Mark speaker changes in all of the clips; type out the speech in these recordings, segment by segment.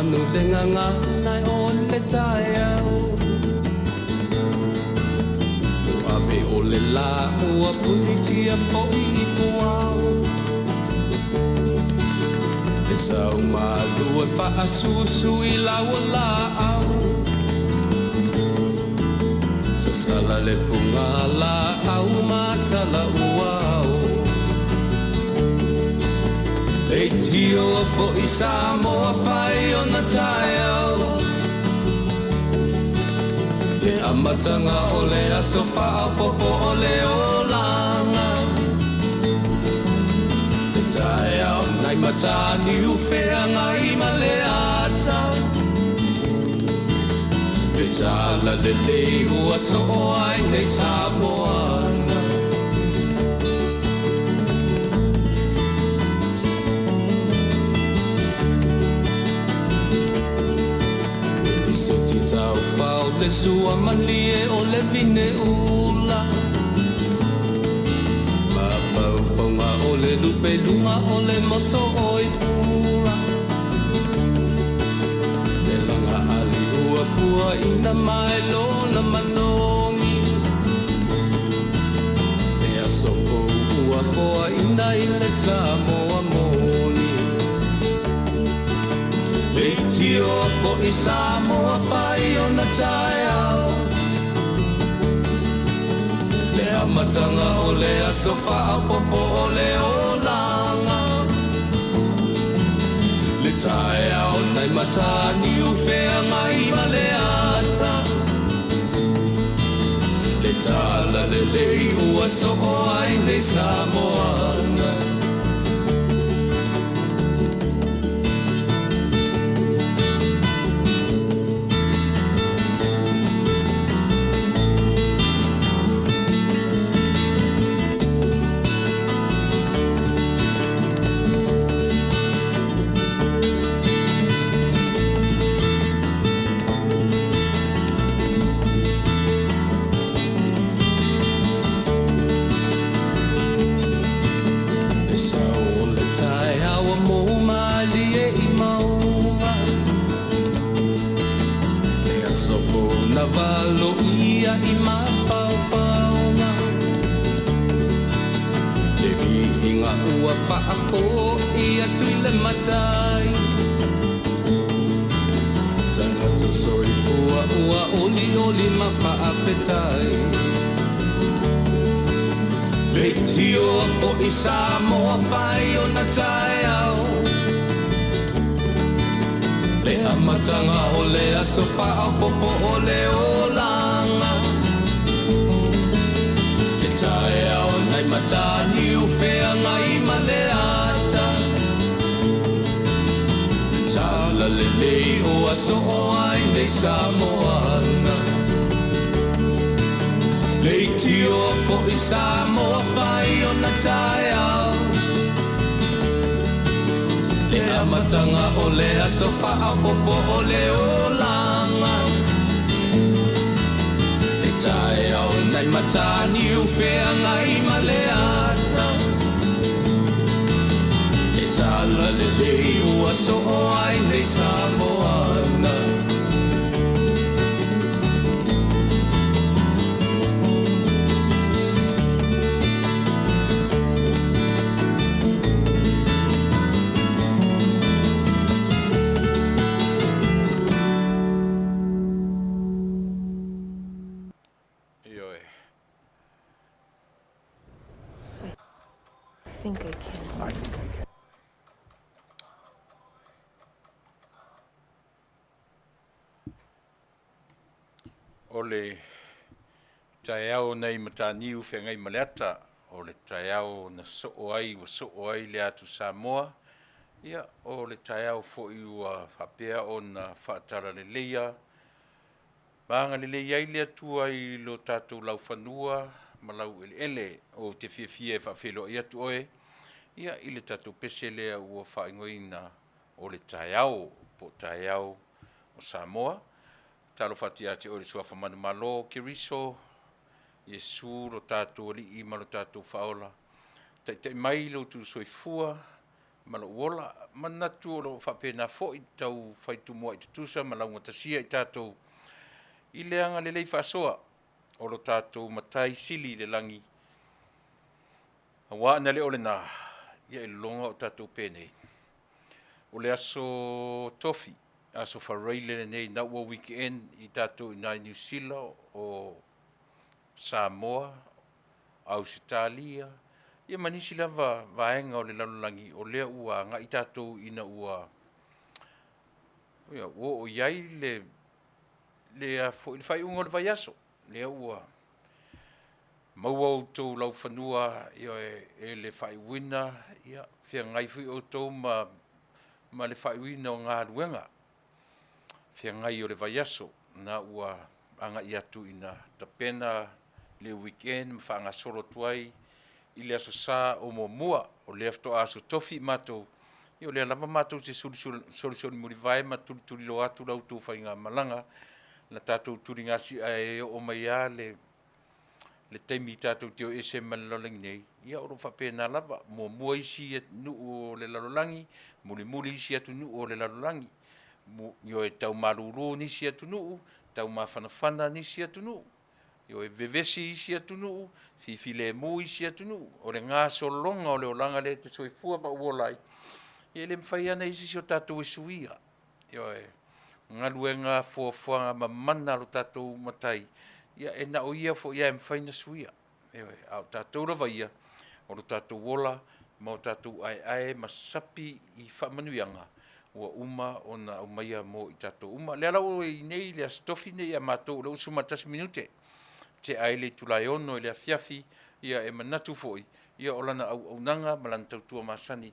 Speaker 1: manu le nganga nai o le tai au Ave o le la ua punitia po I puau E sau malu e wha susu I lau la au Sa sala le punga la au matala uau E tio fo I Samoa whai o na tai au Le amatanga o le aso wha popo o le o langa Le tai au nai matani uwhea ngai ma le ata Le tala le leu aso o ai nei Samoana Tau whao le sua malie o le vine ula Mapau whaunga o le lupe lunga o le moso oi pula Le langa ali ua pua ina mai lona manongi Le asofo ua foa ina I le Samoa moni Le tio fo I Samoa whai o na tai au Le amatanga o le aso wha popo o le o langa Le tai au nai matani uwhea ngai ma le ata Le tala le lei ua so o ai nei Samoana Valo ia I mapau paunga Le vihinga ua whaako ia Tuilaepa matai Tangata Soifua ua oli oli ma Faafetai Le tio fo I Samoa whai o na tai au Le amatanga o le aso wha popo o le o langa Le tae au nai matani uwhea ngai ma le ata Le tala le lei o aso o ai nei Samoana Le tio fo I Samoa whai o na tae au Le amatanga o le aso wha popo o le o langa Le tae au nai matani uwhea ngai ma le ata Le tala le lei ua so o ai nei Samoana
Speaker 2: I think I can.
Speaker 3: O le taiao nei mataniu whengai maleata, o le taiao na soo ai le atu Samoa, ia o le taiao fo'i ua whapea o na whaatara le leia, maanga le leia i le atua I lo tātou lau whanua, ma lau ele o te whiawhia e whawhelo I atu oe, ia I le tātou pese lea ua whaingoina o le taiao, po taiao o Samoa, talo fati ate o le suafa manu malo ke riso Yesu lo tātou li I ma lo tātou whaola. Tai mai lo tu Soifua, Malo wola manatu lo whapena fo I tau whaitumua I tutusa malaunga tasia I tātou I leanga le lei whasoa o lo tātou matai sili le langi. Awa ana le ole nā, ia I longa o tātou pēnei. O le aso tofi, aso whareile nei na ua weekend I tātou I nai New Zealand o Samoa, Australia. Ia manisi lava vaenga o le lalolangi o lea ua nga I tātou ina ua o iai le fo I le whai unga o le vai aso. Lea ua maua o tau lau whanua ia e le whai wina ia whia ngai fui o tau ma le whai wina o ngā ruenga. Whia ngai o le vai aso na ua anga I atu ina tapena le weekend ma whaanga soro tuai I le aso sa o mua o le afto aso tofi matou I o le lama matou se soli muri vai ma tuli lo atu lau tu whainga malanga na tātou turi ngasi e o mai a le teimi tātou teo ese malalolangi nei ia oro whapena lava mua isi nuu o le lalolangi muli isi atu nuu o le lalolangi io e tau maruru nisi atu nuu tau mawhanawhana nisi atu nuu io e vevesi isi atu nuu fifile mu isi atu nuu o le ngā solonga o le olanga le te soifua pa uolai ia le mwhai ana isi o tātou e suia io e ngaluenga fuafuanga mamana lo tātou matai ia e na o ia fo ia e mwhaina suia io e au tātou rawa ia o lo tātou wola ma o tātou ai masapi I whamanuianga ua uma o na umaia mo I tātou uma le alau I nei le astofi nei a mātou le usuma tas minute te ai le Tuilaepa le Afiafi ia e manatu foi ia o lana au nanga malana tautua masani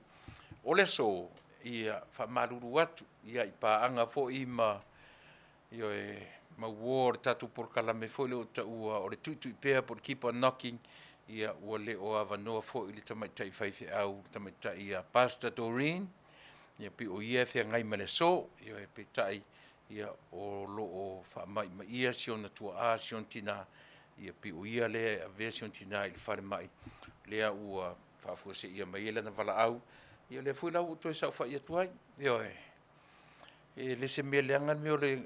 Speaker 3: o le so ia whamaruru atu ia I paanga foi ma ia e ma war tatu por kalame foi le o taua o le tuitui pea por keep on knocking ia ua le o avanoa foi le tamaitai whaife au tamaitai ia Pastor Doreen ia pi o ia fia ngai male so ia e pe tai ia o lo o whamai ma ia sion na tua a sion tina ia pi o ia le a version tina I whare mai lea ua whafua se ia mai ele na wala au ia le fui lau o toi sau whai atuai ia e le se mea leangan me o le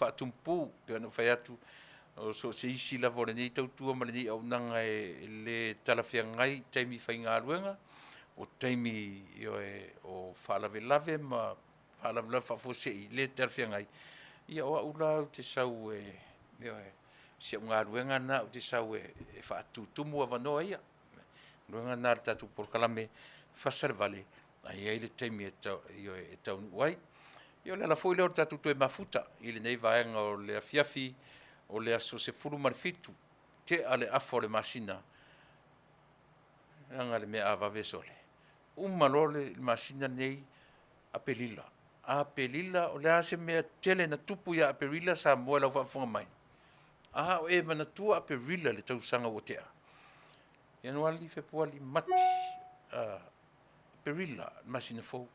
Speaker 3: whaatumpu pe ana whai atu o so se isi la vore nei tautua ma le nei au nanga e le talawhia ngai taimi whai ngā ruenga o taimi o whalawelave ma whalawelave whafua se I le talawhia ngai ia o aula o te sau se ngā ruenga na o te sau e whaatutumu avanoa ia ruenga nā le tatu porkalame Fasa le Vale ai ai le taimi e Taunu'u ai ia le ala foi leo tatu toe mafuta I le nei vaenga o le Afiafi o le aso se fulu marifitu te ale afo le masina anga le mea avave sole lo le masina nei apelila o le ase mea tele na tupu ia apelila sa moe lau whafunga mai o e manatua apelila le tausanga o tea Januari, Februari, mati apelila masina fou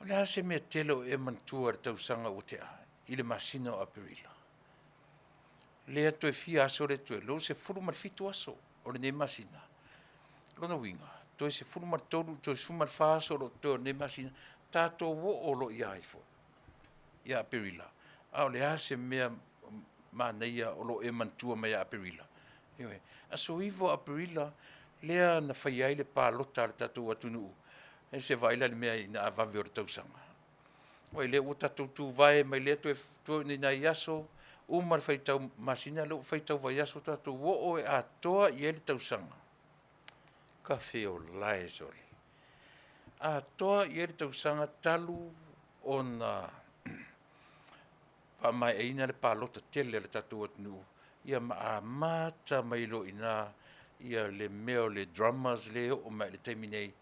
Speaker 3: o le ase mea tele o e manatua le tausanga o tea I le masina o apelila lea toe fia aso le toe lo se fulu marifitu aso o le nei masina lona winga toe se fulu maritolu toe se fulu marifa aso lo toe o nei masina tātou o lo ia haifo ia apelila o le ase mea manaia o lo e manatua mai apelila ioe aso ivo apelila lea na whai ai le pālota le tātou atunu'u e se vaila le mea ina avave o le tausanga Wai le o tātou tu vai mai le toe ni nai aso umar whaitau masina leo whaitau vai aso tātou o e atoa I ele tausanga ka whio lae sole atoa I ele tausanga talu o na mai eina le pālota tele le tātou atunu'u ia mata mai lo ina ia le meo le drummers le o mai le taimi nei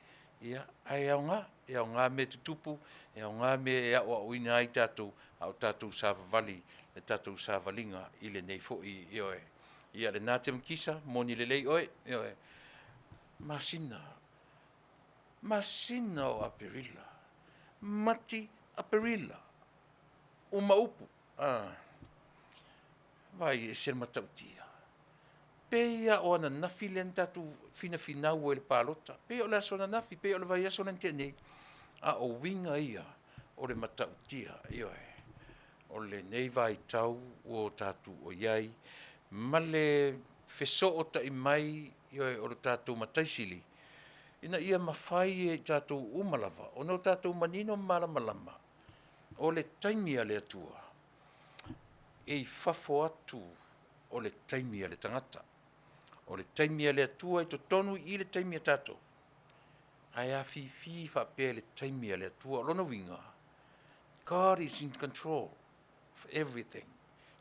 Speaker 3: ia ai au ngā me tutupu au ngā me e au ina ai tātou au tātou savavali le tātou savalinga I le nei fo'i ia le nā te mkisa moni le lei oe masina o apelila mati apelila uma upu vai e ser matautia peia o ana nafi le tatu fina o le palota. Pe o le aso na nafi, pe o le vai aso na tene. A o winga ia o le matautia, io o le nei vai tau o tatu o iai, ma le feso o ta mai io o le tatu mataisili. Ina ia mawhai e tatu umalava, o no tatu manino malamalama, o le taimia le atua, e fafo atu o le taimia le tangata, o le taimia le atua e to tonu I le taimia tatu. Ai Afiafi whapea le taimia le atua, lona winga. God is in control of everything.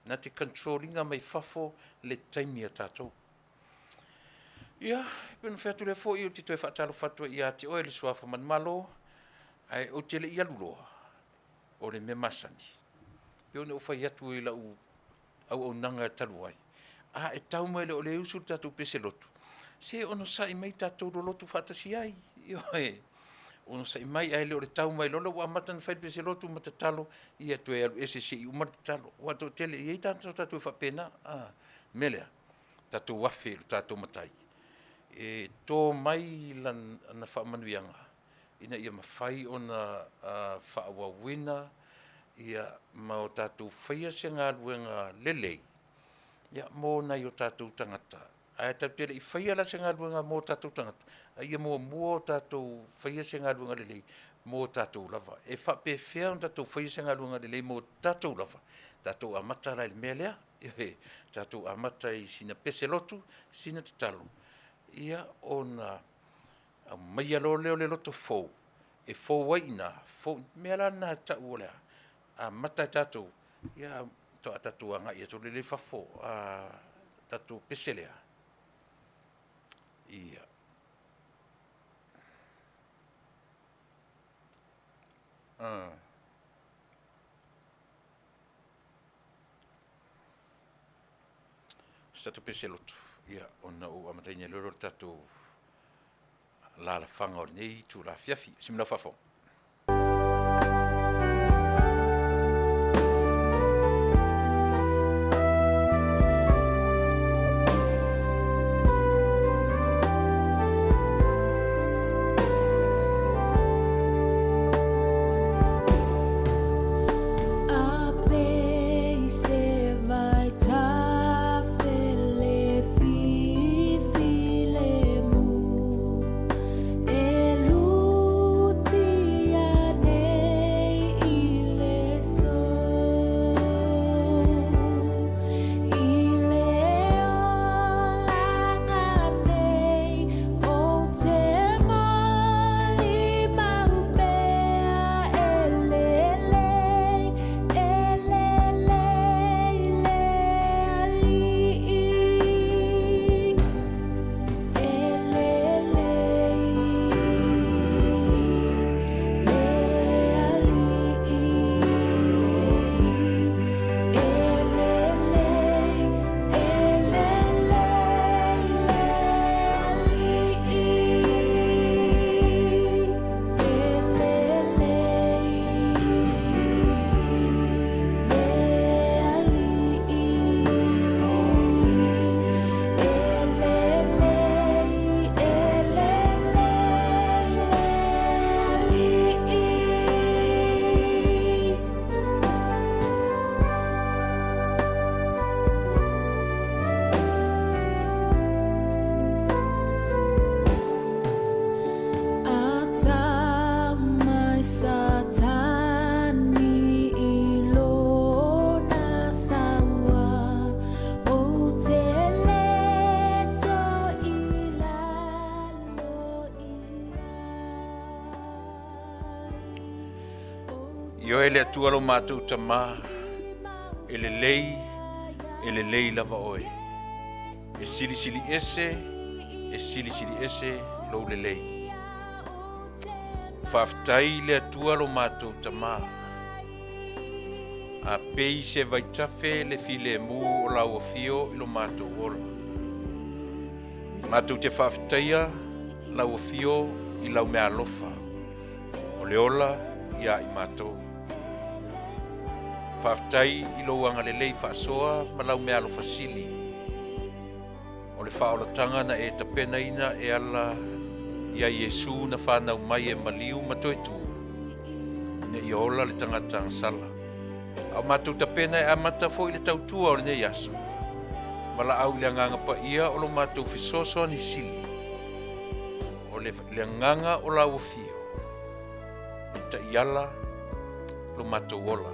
Speaker 3: Na te controllinga mai fafo le taimia tatu. Ia, pena wheatu le fo I o te toi whaatalo whatua I a te oe le suafa manmalo, ai o te le I aluroa, o le me masani. Peo ne o whai atu I la au nanga talu ai. A e tau mai le o le usu tatu pese lotu. Se ono sa I mai tatu do lotu whaatasi ai. Io ono sa I mai ai le o le tau mai lolo wa matan whai pese lotu matatalo I atu e alu ese se I umatatalo. Wato tele I tatu whapena. Melea, tatu wafe tatu matai. E tō mai lan na whaamanuianga. Ina ia mawhai o na whaawawina, ia mao tātou whaia se ngā ruenga lelei. Ia mō nei o tātou tangata. Ai tāpere I whaia la se ngā ruenga mō tātou tangata. Ia mō tātou whaia se ngā ruenga lelei mō tātou lava. E whape whea on tātou whaia se ngā ruenga lelei mō tātou lava. Tātou amata lai mea lea. Tātou amata I sina pese lotu, sina te talo. Ia o na mai alo leo le loto fou. E fou waina, fou mea la na tau olea. A mata tātou, ia to a tātou anga ia to le fafo, a tātou peselea. Ia. Tātou peselotu. Ia, ona o amataina loro tātou la whanga o nei tu la Afiafi. Simina whafo. Io ele atua lo mātou tamā, ele lei lava oe. E sili ese lo le lei. Faafetai le atua lo mātou tamā. A pei se vaitafe le file mu o lau afio I lo mātou ora. Mātou te faafetaia lau afio I lau mea alofa. O le ola ia I mātou. Faafetai I lo anga le lei faasoa ma lau mea alofa sili. O le whaolatanga na e tapena ina e ala ia Yesu na whanau mai e maliu matoe tu. Ne i ola le tangata ang sala. Au mātou tapena e amata fo i le tautua o le ne yaso. Mala au le nganga pa ia o lo mātou fisoso ni sili. O le nganga o la ufio. Ta iala lo mātou ola.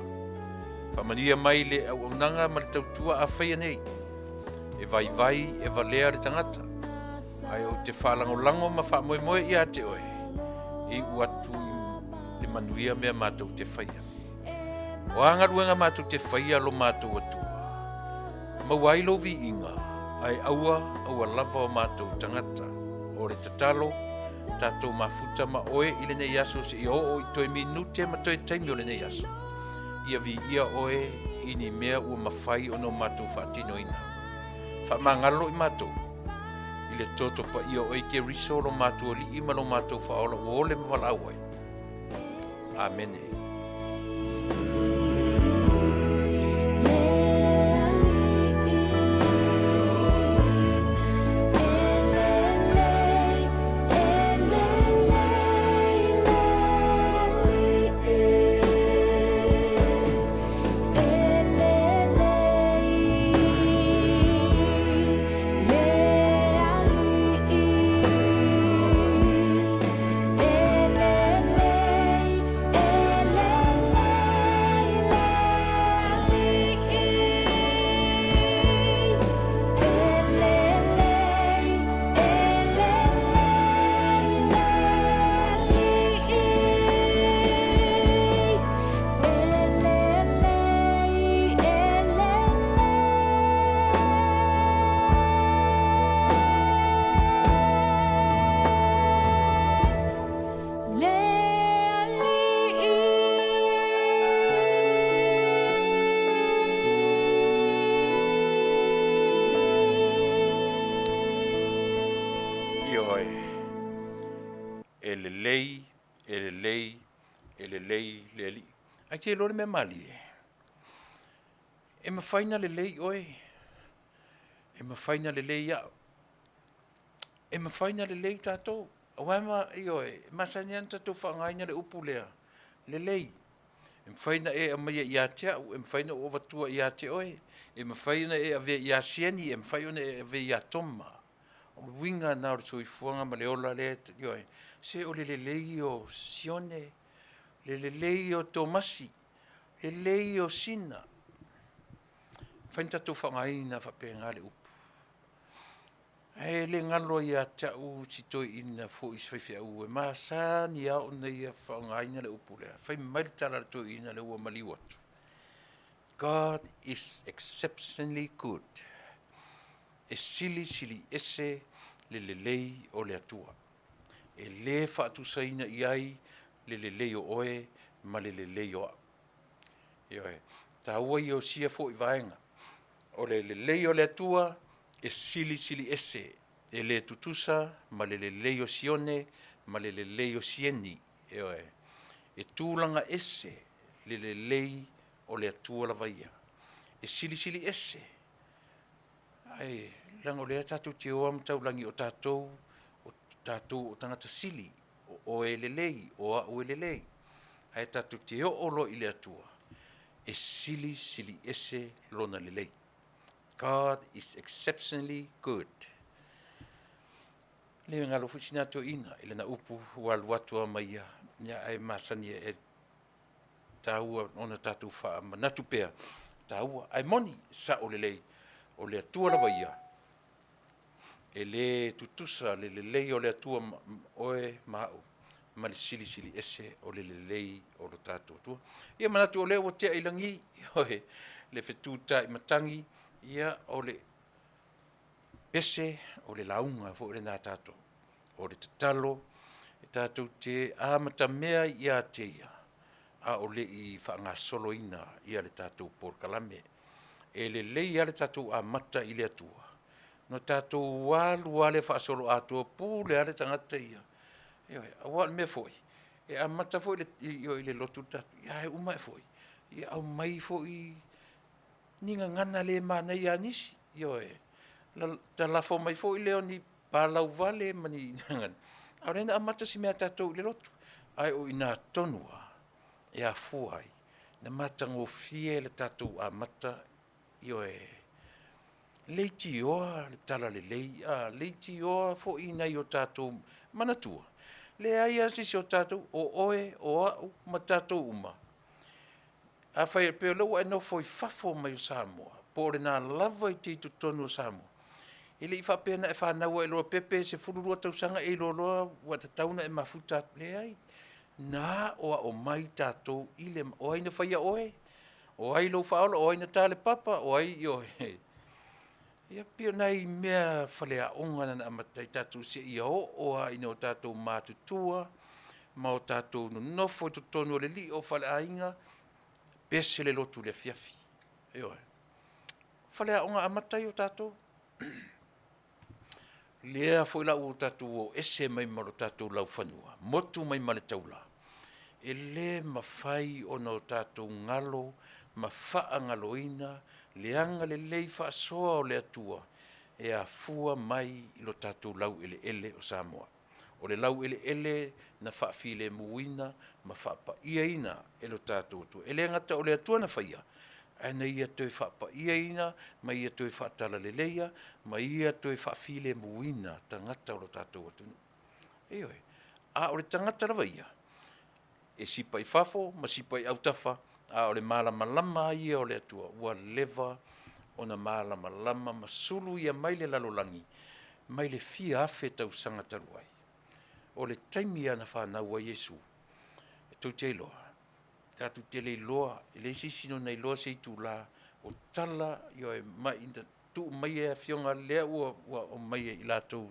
Speaker 3: Whamania mai le au nanga ma le tautua a whaia nei. E vai e valea le tangata. Ai o te whalangolango ma wha moe moe ia te oe. I uatu le manuia mea mātou te whaia. O angaruenga mātou te whaia lo mātou atua. Mawai lo vi inga. Ai aua lava o mātou tangata. O le tatalo, tātou mafuta ma oe i le nei yaso se i o i toi minute ma toi taimi o le nei yaso. Ia vi ia oe i ni mea ua mawhai o no mātou whaatino ina. Whamangalo i mātou. I le toto pa ia oe ke riso lo mātou li ima lo mātou whaola o ole mwala awai. Amen. Leli. Ai te lore me mali e. E ma whaina le lei oe. E ma whaina le lei au. E ma whaina le lei tātou. Awama i oe. E masanian tātou whangaina le upu lea. Le lei. E ma whaina e amaya i atea. E ma whaina o watua i ate oe. E ma whaina e ave i asieni. E ma whaina e ave i atoma. O winga nā o Soifua ma le ola le i oe. Se o le lei o sione. Le lei o Tomasi, le lei o Sina. Whainta tō whangaina whapenga le upu. E le ngalo i a tau si toi ina fo iswhaiwhi au. E maa sā ni au nei a whangaina le upu lea. Whai maritara toi ina le ua maliwatu. God is exceptionally good. E sili ese le lei o le atua. E le whaatusaina i ai le lei o oe, ma le lei o a. Ioe, ta ua i o sia fo i vaenga. O le lei o le atua, e sili ese. E le tutusa, ma le lei o sione, ma le lei o sieni. Ioe, e tūlanga ese, le lei o le atua la vaia. E sili ese. Ai, lango lea tātou te oam tau langi o tātou o tangata sili. O e lelei, o a o e lelei. Hai tatu te o lo i le atua. E sili ese lona lelei. God is exceptionally good. Le ngalo fusina to ina, ele na upu wal watua maia. Nya ai masani e taua ona tatu fa manatu pea. Taua ai moni sa o lelei. O le atua la vaia. E le tutusa le lelei o le atua oe mau. Ma le sili ese o le lelei o lo tātou tua. Ia manatu o leo o tea ilangi, oe, le whetūta i matangi, ia o le pese o le launga fo le nā tātou. O le tatalo, e tātou te āmatamea ia te ia. A o le i whaanga solo ina ia le tātou porkalame. E le lei a le tātou amata i le atua. No tātou walu ale wha solo atua pūle ale tangata ia. Ia, awal me foi. E amata foi le lotu tatu. Ia, e umai foi. Ia, au mai foi. Ninga ngana le mana ia nisi. Ia, talafo mai fo i leo ni palau vale mani ngan. Aurena amata si mea tatou le lotu. Ai o ina tonua e a fuai. Na matango fie le tatou amata io leiti oa le tala le lei. Leiti oa fo ina i o tatou manatua. Le aia si o tatou o oe o au ma tatou uma. A whai peo lau e no foi fafo mai o Samoa. Po re nā lava i te tu tonu o Samoa. Ele i whapena e whanau e loa pepe se fururua tausanga e loa wa te tauna e mafuta le ai. Nā oa o mai tātou ile o aina whaia oe. O ai lo whaola, o aina tāle papa, o ai i oe. Ia pio nei mea whalea ongana na amatai tātou se ia o a ina o tātou mātutua, ma o tātou no nofo tu tonu o le li o whale ainga, pese le lotu le Afiafi. E oe. Whalea onga amatai o tātou. Lea foi la o tātou o ese mai maro tātou lau whanua. Motu mai male taula. E le mawhai o no tātou ngalo, ma wha ngaloina, leanga le lei wha soa o le atua, e a fua mai i lo tātou lau ele ele o Samoa. O le lau ele ele na wha file muina, ma wha pa ia ina e lo tātou atua. E le ngata o le atua na whaia, ana ia toi wha pa ia ina, ma ia toi wha tala le leia, ma ia toi wha file muina, tangata o lo tātou atua. E oe, a o le tangata rawa ia, e sipa i fafo, ma sipa i autafa, a o le malama lama ia o le atua, ua leva o na malama lama, ma sulu ia mai le lalolangi, mai le fia afe tau sanga taruai. O le taimi ana whanau a Yesu, e tau te iloa, tātu te le iloa, e le sisino na iloa se itu la, o tala, io e mai, tu mai e fionga lea ua o mai e ilatou,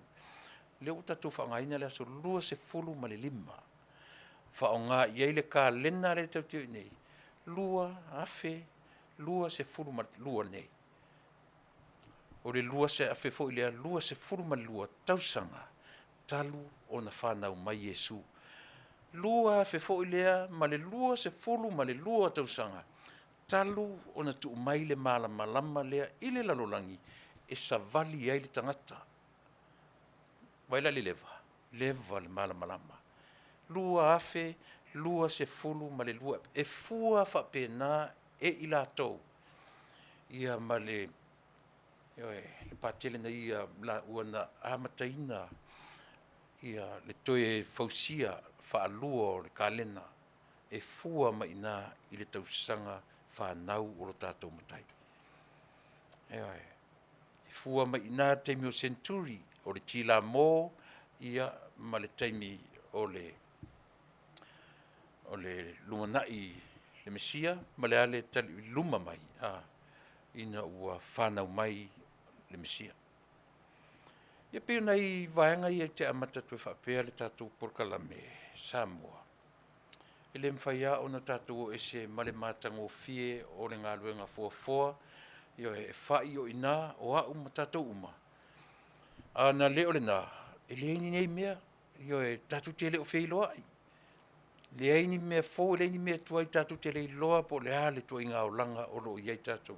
Speaker 3: lea o tatu whangaina lea so lua se fulu ma le lima, whaonga iei le ka lena le tau te nei, lua afe, lua se fulu ma lua nei. O le lua se afe fo ilea, lua se fulu ma lua tausanga, talu o na whanau mai Yesu. Lua afe fo ilea, ma le lua se fulu ma le lua tausanga, talu o na tu mai le malama lama lea ile lalolangi, e savali ai le tangata. Waila le leva le malama lama. Lua afe, lua se fulu ma le lua, e fua whapena e ila tau. Ia ma le patele na ia la uana amataina, ia le toe fausia whaalua o le kalena, e fua ma ina i le tausanga whanau o lo tātou matai. E fua ma ina teimi o Centuri, o le tila mō, ia ma le teimi o le lumanai le Mesia, ma le ale tali luma mai, ina ua whanau mai le Mesia. Ia peo nei vaenga ia te amata tue whapea le tātou porkalame Samoa. E le mwhaia o na tātou ese male mātango fie o le ngā luenga fuafoa, ia e whai o ina o au ma tātou uma. Na leo le nā, e le ini nei mea, ia e tātou te leo wheiloa ai. Le aini mea fō, le aini mea tuai tātou te lei loa po le ale tuai ngā o langa o lo iai tātou.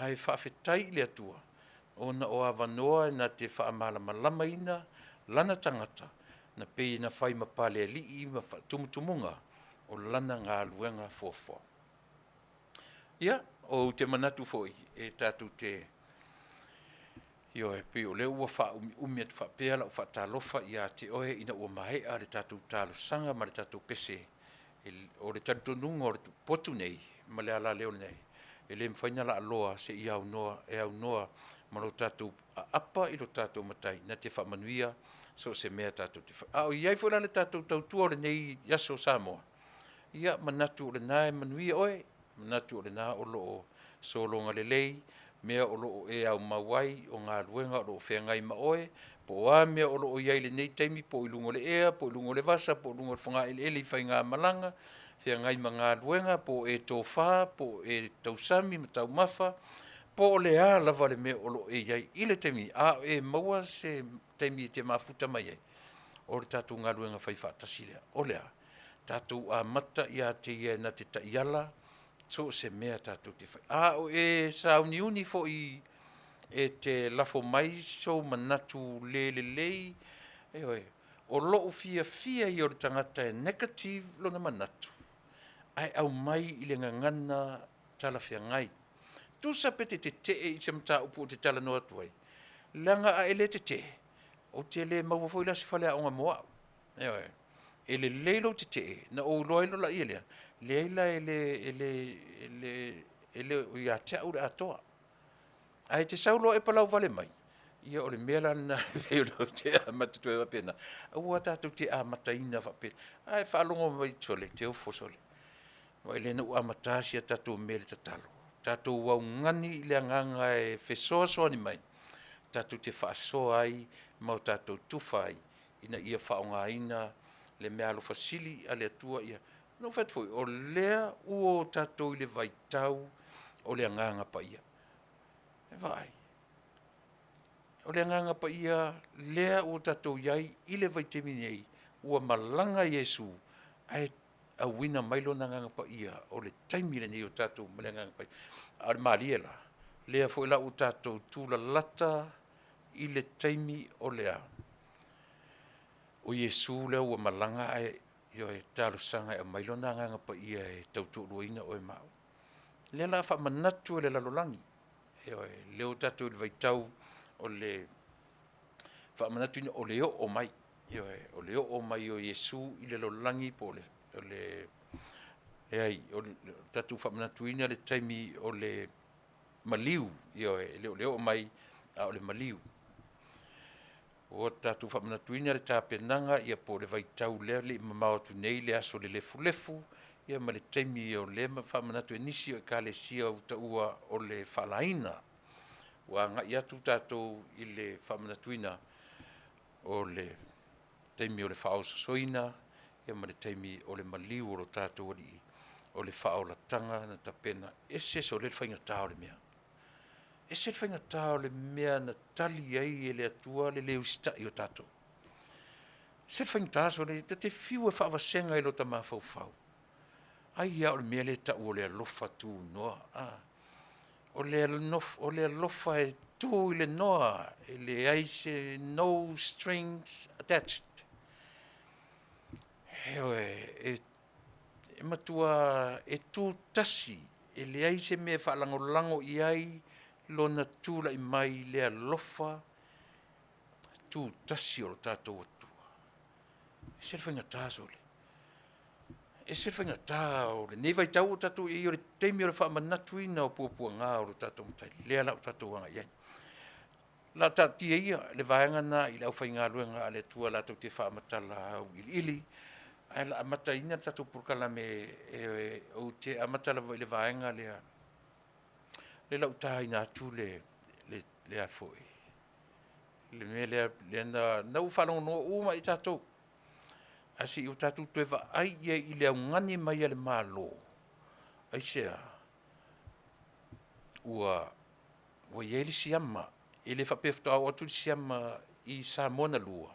Speaker 3: Ai Faafetai le atua. Ona o avanoa na te whaamalama lama ina, lana tangata, na pei na whai mapale alii ma tumutumunga o lana ngā luenga fōwha. Ia, o te manatu fōi, e tātou te e pei o leo ua wha umia te whapea la o whaatalofa ia te oe ina ua mahea le tātou tālo sanga ma le tātou pese o le tarutonunga o le potu nei, ma le ala leo nei. E le mwhaina la aloa se i au noa ma lo tātou apa i lo tātou matai, na te wha Manuia, so se mea tātou te wha. O iai fwela le tātou tautua o le nei yaso Samoa. Ia manatu o le nā e Manuia oe, manatu o le nā o lo o solonga le lei, mea o lo e au mawai o ngā luenga o lo whengai ma oe, po a mea o lo iai le nei taimi, po ilungo le ea, po ilungo le vasa, po ilungo le whanga ele i whai ngā malanga, whengai ma ngā luenga, po e tō wha, po e tausami, ma tau mawha, po le a lava le mea o lo e iai, i le taimi, a e maua se taimi te mafuta mai ei, o le tātou ngā luenga whai whaatasi lea, o lea, tātou a mata ia te ia na te taiala, so se mea tātou te whai. O e sa uniuni fo i e te lafo mai so manatu lelelei, o loo fia i o le tangata e negative lona manatu. Ai au mai i le ngangana tala whiangai. Tusa pe te i se mta upu o te tala noa tuai. Langa a ele te o te le mawafo ila si whale a onga moa. Ele leilo te na o loilo la ia lea. Leila ele o ia te aure atoa. Ai te saulo e palau vale mai. Ia o le mea na veilo te a matutue wa pena. Ua tātou te a mataina wa pena. Ai whaalongo mai tole, te ufo sole. Wa ele na ua matasi a tātou mele tatalo. Tātou wau ngani i le anganga e whesoasoa ni mai. Tātou te whaasoa ai, mau tātou tufa ai. Ina ia whaonga ina, le mea alo fasili a le atua ia. No whaitfoi, o lea uo tātou i le vaitau o le anganga pa ia. E vai. O le anganga pa ia, lea uo tātou iai, i le vaitemini ei, ua malanga Yesu, ai a wina mailo na nganga pa ia, o le taimile ni o tātou ma le anganga pa ia. A le maaliela, lea fo ila o tātou tūla lata i le taimi o lea. O Yesu lea ua malanga ai, yo e talo sanga e mailo na nganga pa ia e tautu luina o e mau. Lea la wha manatu e le lalolangi. Yo e leo tātou le vaitau o le wha manatu ina o leo o mai. Yo e o leo o mai o Yesu i le lalolangi po le ai, o tātou wha manatu ina le taimi o le maliu. Yo e leo o mai a o le maliu. O tātou wha manatu ina le tāpenanga ia po le vaitau lea le mamao tu nei le aso le lefu. Ia ma le taimi o le wha manatu e nisi o ka le sia o taua o le whalaina. Wa nga ia tu tātou i le wha manatu ina o le taimi o le whaososoina. Ia ma le taimi o le maliu o lo tātou o le whaolatanga na tapena. Ese so le whainga tāo le mea. Ese le whainga tāo le mea na tali ai e le atua le leo stai o tātou. Ese le whainga tāo le te fiu e whaavasenga i lo ta mawhau. Ai ia o le mea le tau o le alofa tū noa. O le alofa e tū i le noa. E le aise no strings attached. E matua e tū tasi. E le aise mea whaalango i ai lona tūla i mai le alofa tū tasi o lo tātou atua. E se le whainga tāso le. E se whainga tāo le. Nei vai tau o tātou i o le teimi o le whaamanatu ina o puapua ngā o lo tātou mtai. Lea la o tātou wanga iai. La tātia ia le vaenga na i lau whainga luenga a le tua la tau te whaamatala au ili. Ai la amata ina tātou purkala me o te amatala vai le vaenga lea. Le lau tā ina atu le afoi. Le me le na ufalongo no uma i tātou. Asi o tātou tue wa ai ia i le ngani mai ale mālo. Ai sea. Ua ia ili siama. Ele whapefta au atu siama i Samoa na lua.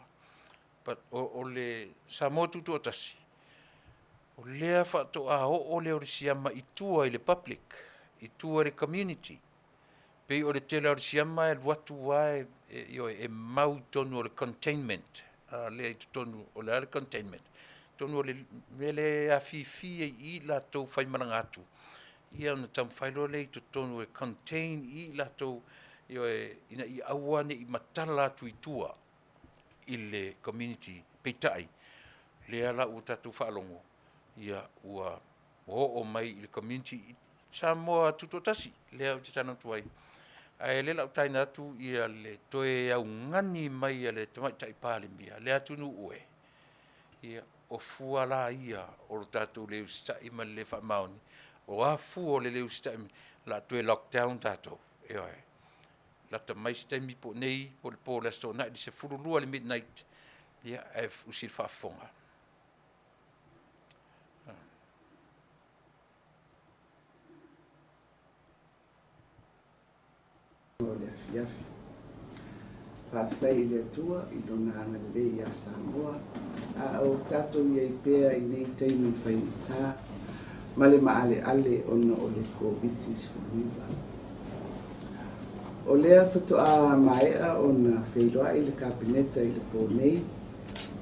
Speaker 3: But o le Samoa tutu o tasi. O lea whato a o le o le siama i tua i le public. I tua le community. Pei o le tele o le siama e watu wae e mau tonu o le containment. Le tonu o le containment. Tonu o le mele Afiafi i la tau whaimaranga atu. Ia ona tam whailo le tonu e contain i la tau ina i awane i matala atu i tua i le community peitai. Le ala u tatu whaalongo. Ia ua o mai i le community Samoa tutotasi. Lea u te tana tuai. Ai le lau taina atu ia le toe au ngani mai a le tamai tai pāle mia. Le atu nu ue. Ia o fua la ia o lo tātou leu stai ma le wha maoni. O a fua o le leu stai la toe lockdown tātou. La tamai stai mi po nei po le po le sto nai di se furulua le midnight. Ia e usil whaafonga.
Speaker 4: O le Afiafi. Faafetai le atua i dona hanga le i a Samoa. A o tato i ai pea i nei teimi whainita. Male maale ale ona o le COVID-19. O lea whatoa maea o na wheiroa i le kabineta i le pōnei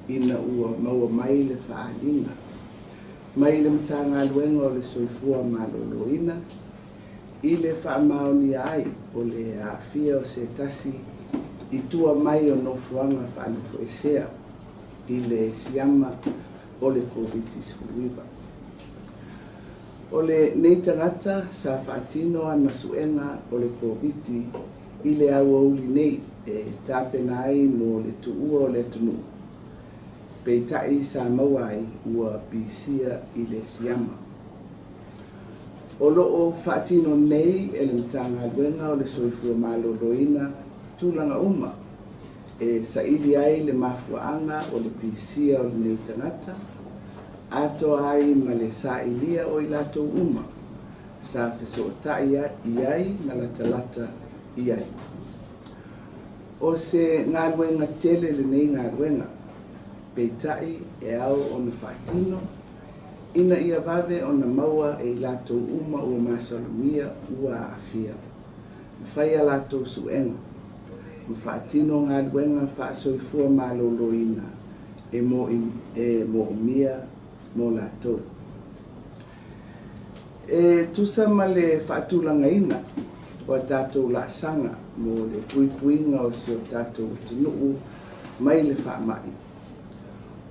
Speaker 4: ina ua maua mai le whaalinga. Mai le mtanga luenga o le Soifua maloloina i le whaamaoni ai o le Afia o se tasi i tua mai o nofuanga whaanofo esea i le siama o le COVID-19. O le nei tangata sa whaatino ana suenga o le COVID i le au auli nei e tāpena ai mo le tuua o le Taunu'u. Peitai sa mawai ua pisia i le siama. O loo whaatino nei e le mtanga luenga o le Soifua maloloina tūlanga uma e sa ili ai le mafuaanga o le pisia o le nei tangata ato ai ma le sa ilia o i lato uma sa whesotai iai na latalata iai. O se ngā luenga tele le nei ngā luenga peitai e au o na whaatino ina ia vave o na maua e lato uma o masalumia ua afia. Mwhai a lato suenga. Mwhaatino ngā luenga whaasoifua maloloina e mo mia mo lato. E tusa ma le whaatulanga ina o tātou la sanga mo le puipuinga o si o tātou Taunu'u mai le whaamai.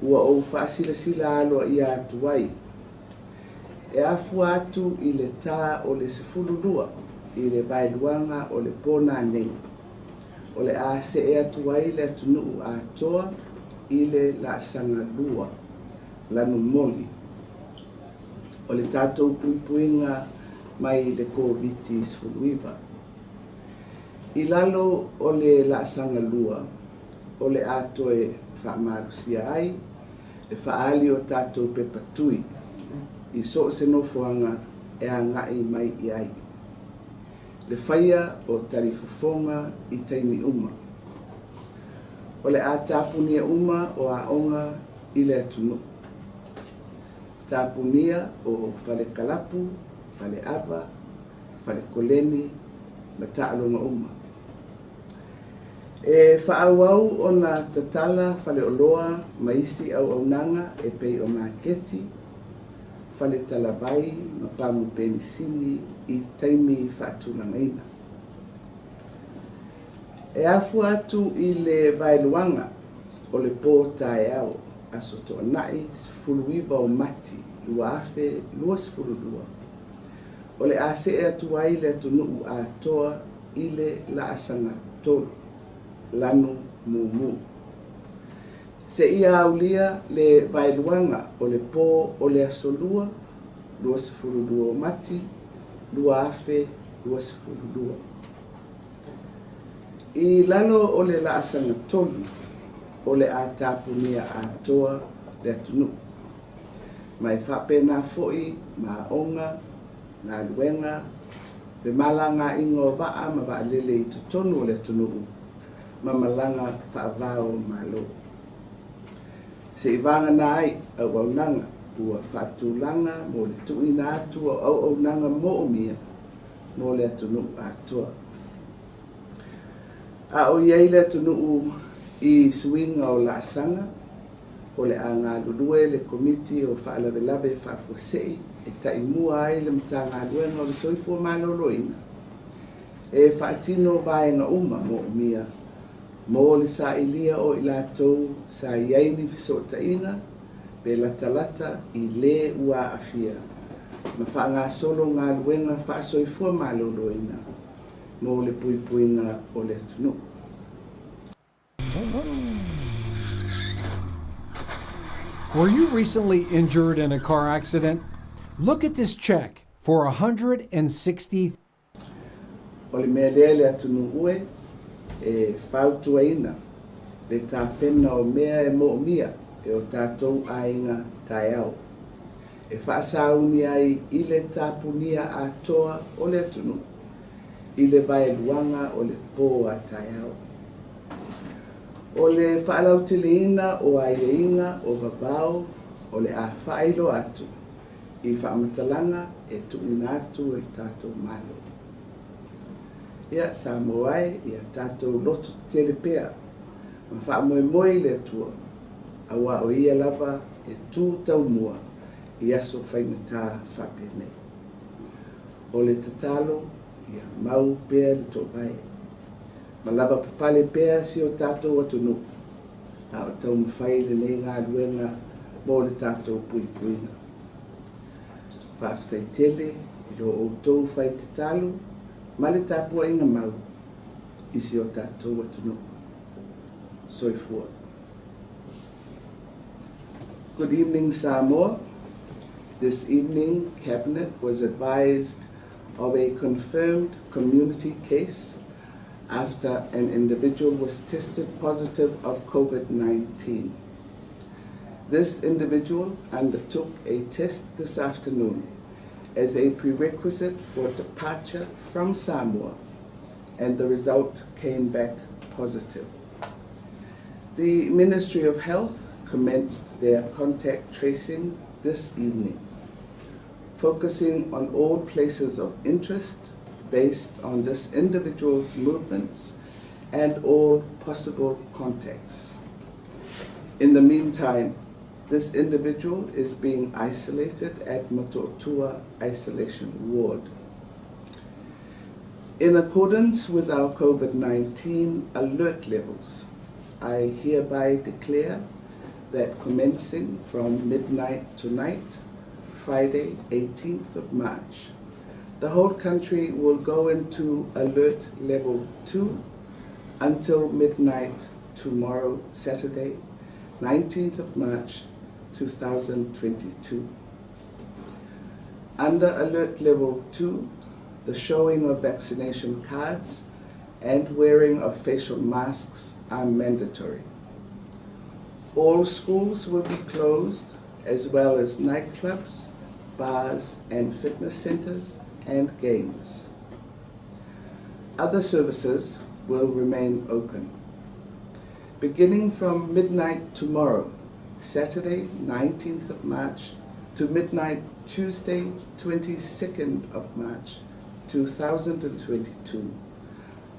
Speaker 4: Ua o whaasila aloa i atu ai. E afu atu i le tā o le sefululua i le vailuanga o le pōna nei. O le a se e atu ai le Taunu'u atoa i le la sanga lua lanu moli. O le tātou puipuinga mai le COVID-19. I lalo o le la sanga lua o le atoe whaamarusia ai le whaali o tātou pepatui i so se nofuanga e a ngai mai i ai. Le whaia o tarifofonga i taimi uma. O le a tāpunia uma o a onga i le Taunu'u. Tāpunia o whale kalapu, whale ava, whale koleni, ma tāalonga uma. E whaauau o na tatala whale oloa maisi au nanga e pei o maketi, whale talawai ma pamu penisini i taimi whaatulangaina. E afu atu i le vailuanga o le pōtae au aso toa nai sefuluiva o mati lua afe lua sefululua. O le ase e atu ai le Taunu'u atoa i le laasanga tolu lanu mumu. Se ia aulia le vailuanga o le pō o le asolua lua sefululua o mati lua afe lua sefululua. I lalo o le laasanga tolu o le a tāpunia atoa le Taunu'u. Mai whapena fo'i, ma onga, ngā luenga, pe malanga ingo waa ma wa lele i tutonu o le Taunu'u, ma malanga whaavao malo. Se i wanga nai au au nanga, ua whaatulanga mo le tuina atu au nanga mo o mia, mo le Taunu'u atoa. A o iei le Taunu'u i suinga o la sanga, o le a ngā lulue le komiti o whaalawelawe whaafuasei e taimua ai le mtanga luenga o le Soifua maloloina. E whaatino vaenga uma mo mia, mo le sa ilia o ilatou sa iaini fisotaina, pe latalata i le ua afia. Ma whaanga solo ngā luenga wha Soifua maloloina, mo le puipuinga o le Taunu'u.
Speaker 5: Were you recently injured in a car accident? Look at this check for $160,000.
Speaker 4: O le mea lea le Taunu'u e whautuaina le tāpena o mea e mo mia e o tātou ainga tai au. E whaasauni ai i le tāpunia atoa o le Taunu'u, i le vaeluanga o le pō a tai au. O le whaalauteleina o aieinga o vavao o le a whailo atu i whaamatalanga e tuina atu e tātou malo. Ia Samoa ia tātou loto tele pea. Ma wha moe le atua. Awa o ia lava e tū taunua i aso whaimatā whapene. O le tatalo ia mau pea le tō vai. Ma lava papale pea si o tātou atunu. A o tau mawhai le nei ngā luenga mō le tātou pui puina. Faafetai Tele i ro o tau whai te talo, ma le tāpua inga mau isi o tātou atunu. Soifua. Good evening, Samoa. This evening, Cabinet was advised of a confirmed community case after an individual was tested positive of COVID-19. This individual undertook a test this afternoon as a prerequisite for departure from Samoa, and the result came back positive. The Ministry of Health commenced their contact tracing this evening, focusing on all places of interest based on this individual's movements and all possible contacts. In the meantime, this individual is being isolated at Mototua Isolation Ward. In accordance with our COVID-19 alert levels, I hereby declare that commencing from midnight tonight, Friday, 18th of March, the whole country will go into alert level 2 until midnight tomorrow, Saturday, 19th of March, 2022. Under alert level 2, the showing of vaccination cards and wearing of facial masks are mandatory. All schools will be closed, as well as nightclubs, bars and fitness centers and games. Other services will remain open. Beginning from midnight tomorrow, Saturday, 19th of March, to midnight Tuesday, 22nd of March, 2022,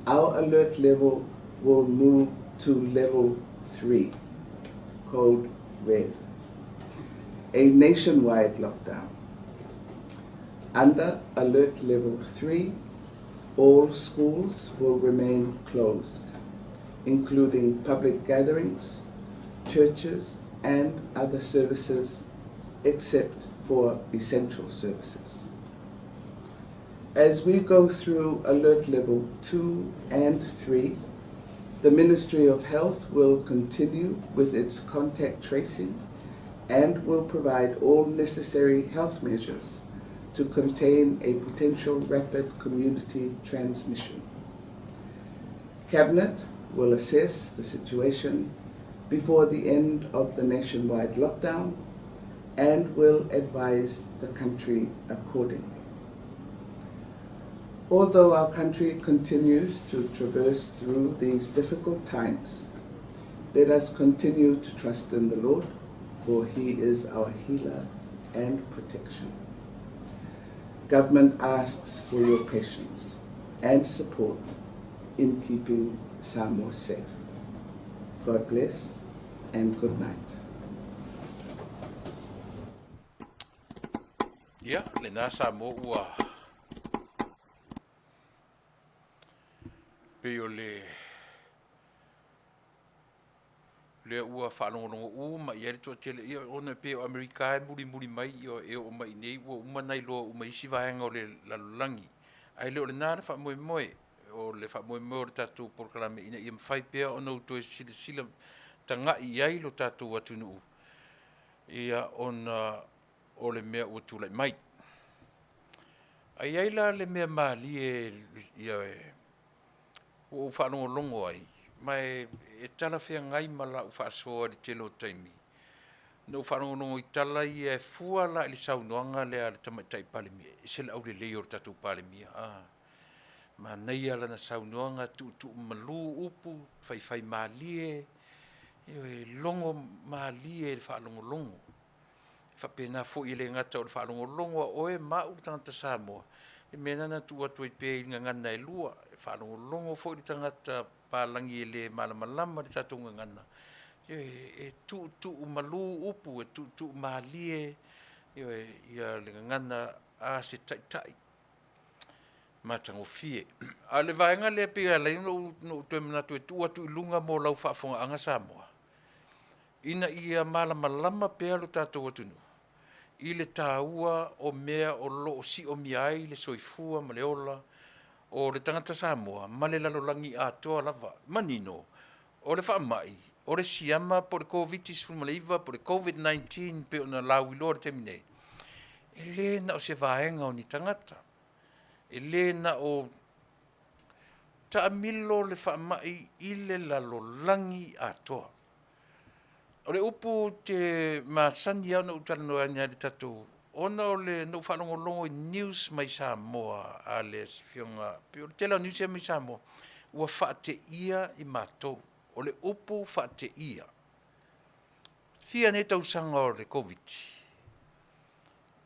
Speaker 4: our alert level will move to level 3, code red, a nationwide lockdown. Under alert level 3, all schools will remain closed, including public gatherings, churches, and other services, except for essential services. As we go through alert level 2 and 3, the Ministry of Health will continue with its contact tracing and will provide all necessary health measures to contain a potential rapid community transmission. Cabinet will assess the situation before the end of the nationwide lockdown and will advise the country accordingly. Although our country continues to traverse through these difficult times, let us continue to trust in the Lord, for He is our healer and protection. Government asks for your patience and support in keeping Samoa safe. God bless and good night.
Speaker 3: Ia, le nā Samoa ua peo le ua whanongonongo ma i to tele ia ona peo Amerika e muri mai e o mai nei ua umanai loa umai si vaenga o le lalulangi. Ai leo le nā wha moe o le wha moe o le tātou porkalame ina i mwhai pea o nau toi sila tanga i ai lo tātou Taunu'u. Ia ona o le mea ua tūlai mai. Ai la le mea maali ia o whanongonongo ai. Mai e tala whea ngai mala u whaasoa di telo taimi. No whanongonongo I tala I e fua la ili saunoanga lea le tamaitai palemia. E sela au le leo tātou palemia. Ma nei ala na saunoanga tu malu upu, whai maalie, e longo maalie le whaalongolongo. Whapena fo I le ngata o le whaalongolongo o e mau tangata Samoa. e mena na tu atu i pe ngana e lua e whanongo fo i tangata pālangi e le malamalama le tatu ngana e tu malu upu e tu malie ia le ngana a se tai matango fie a le vaenga le pia le no tu mena tu atu i lunga mo lau whaafonga anga Samoa ina ia malamalama pea lo tatu atu nu i le tāua o mea o lo si o miai le soifua ma le ola o le tangata Samoa ma le lalolangi atoa lava manino o le whaamai o le siama po le COVID-19 po le COVID-19 pe o na lau ilo le temine e le na o se vaenga o ni tangata e le na o taamilo le whaamai i le lalolangi atoa o le upu te masani au na utala no anya le tatu ona o le no whanongolongo i news mai Samoa a le fionga pe o le tela news mai Samoa ua whaate ia i mātou o le upu whaate ia fia ne tausanga o le COVID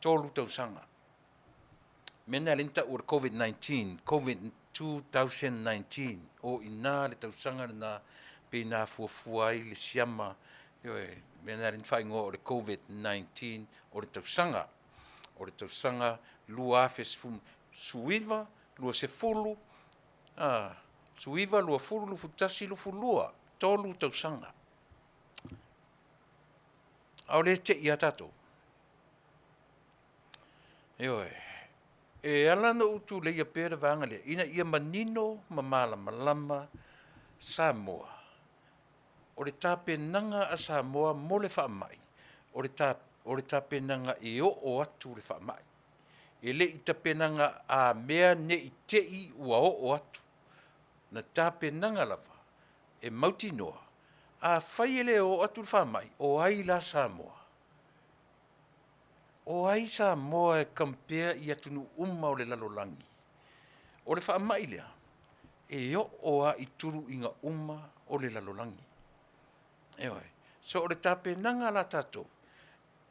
Speaker 3: tolu tausanga mena lenta o le COVID-19 2019 o ina le tausanga na pe na fuafua ai le siama mena rin whaingo o le COVID-19 o le tausanga lua fesfum suiva lua se fulu suiva lua fulu lu futasi lu fulua tolu tausanga au le te ia tato e ala na utu le ia pere vanga le ina ia manino mamala malama Samoa o le tapenanga a Samoa mo le whaamai o le tapenanga e o atu le whaamai e le i tapenanga a mea ne i tei ua o atu na tapenanga lava e mauti noa a whai ele o atu le whaamai o ai la Samoa o ai Samoa e kampea i atunu o le lalolangi o le whaamai lea e o a i turu inga o le lalolangi so o le tapenanga la tatou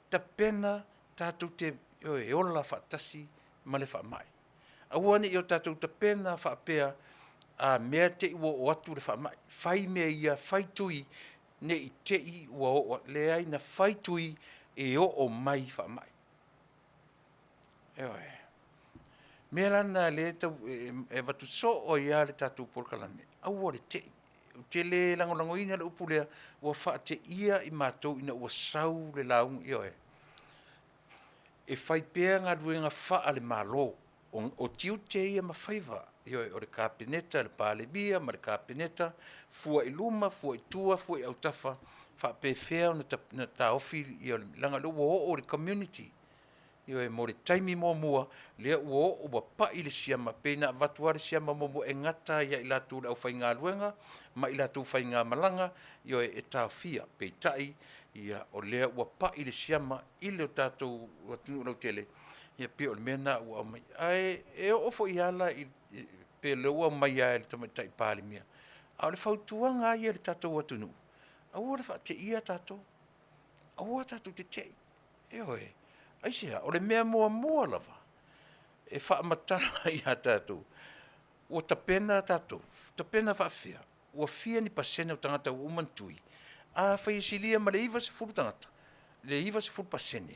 Speaker 3: tapena tatou te ola whaatasi ma le whaamai aua ni o tatou tapena whaapea a mea te ua o atu le whaamai whai mea ia whai tui ne i te i ua o le ai na whai tui e o mai whaamai mea lana le tau e watu so o ia le tatou polkalame aua le te te le langolango ina le upu lea ua whaate ia i mātou ina ua sau le laungu e whai pēa ngā ruenga wha le malo o tiu te ia ma whaiva o le kāpeneta, le pālebia, ma le kāpeneta fua i luma, fua i tua, fua i autafa wha pēwhea na tā ofi i o langa le o le community mo le taimi mō mua lea ua ua pa i le siama pēna vatua le siama mō e ngata ia i latu au whai ngā luenga ma i latu whai ngā malanga e tāwhia pei tai ia o lea ua pa i le siama i leo tātou ua tunu lau tele ia pe o le mena ua mai e ofo i ala pe leo ua mai a le tamatai pāle mea a le whautuanga ia le tātou ua tunu a ua le whaate ia tātou a ua tātou te tei aisea, o le mea mua lava, e whaamatara i a tātou, ua tapena tātou, tapena whaafia, ua fia ni pasene o tangata o umantui, a whaisilia ma le iwa se furu tangata, le iwa se furu pasene,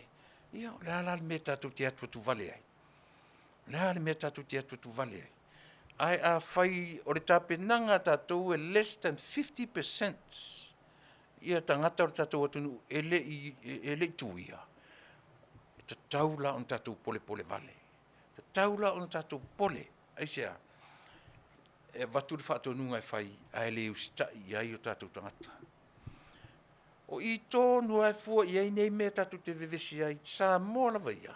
Speaker 3: ia, le ala le mea tātou te atua tu vale ai, le ala le mea tātou te atua tu vale ai, ai a whai, o le tapenanga tātou e less than 50%, ia tangata o le tātou atunu, ele i tuia, ta taula on tatou pole vale. Ta taula on tatou pole. Aisea, e watu le whaatou nunga e whai, a ele usita i ai o tatou tangata. O i tōnu ai fua i ai nei mea tatou te vevesi ai, sa moa lava ia.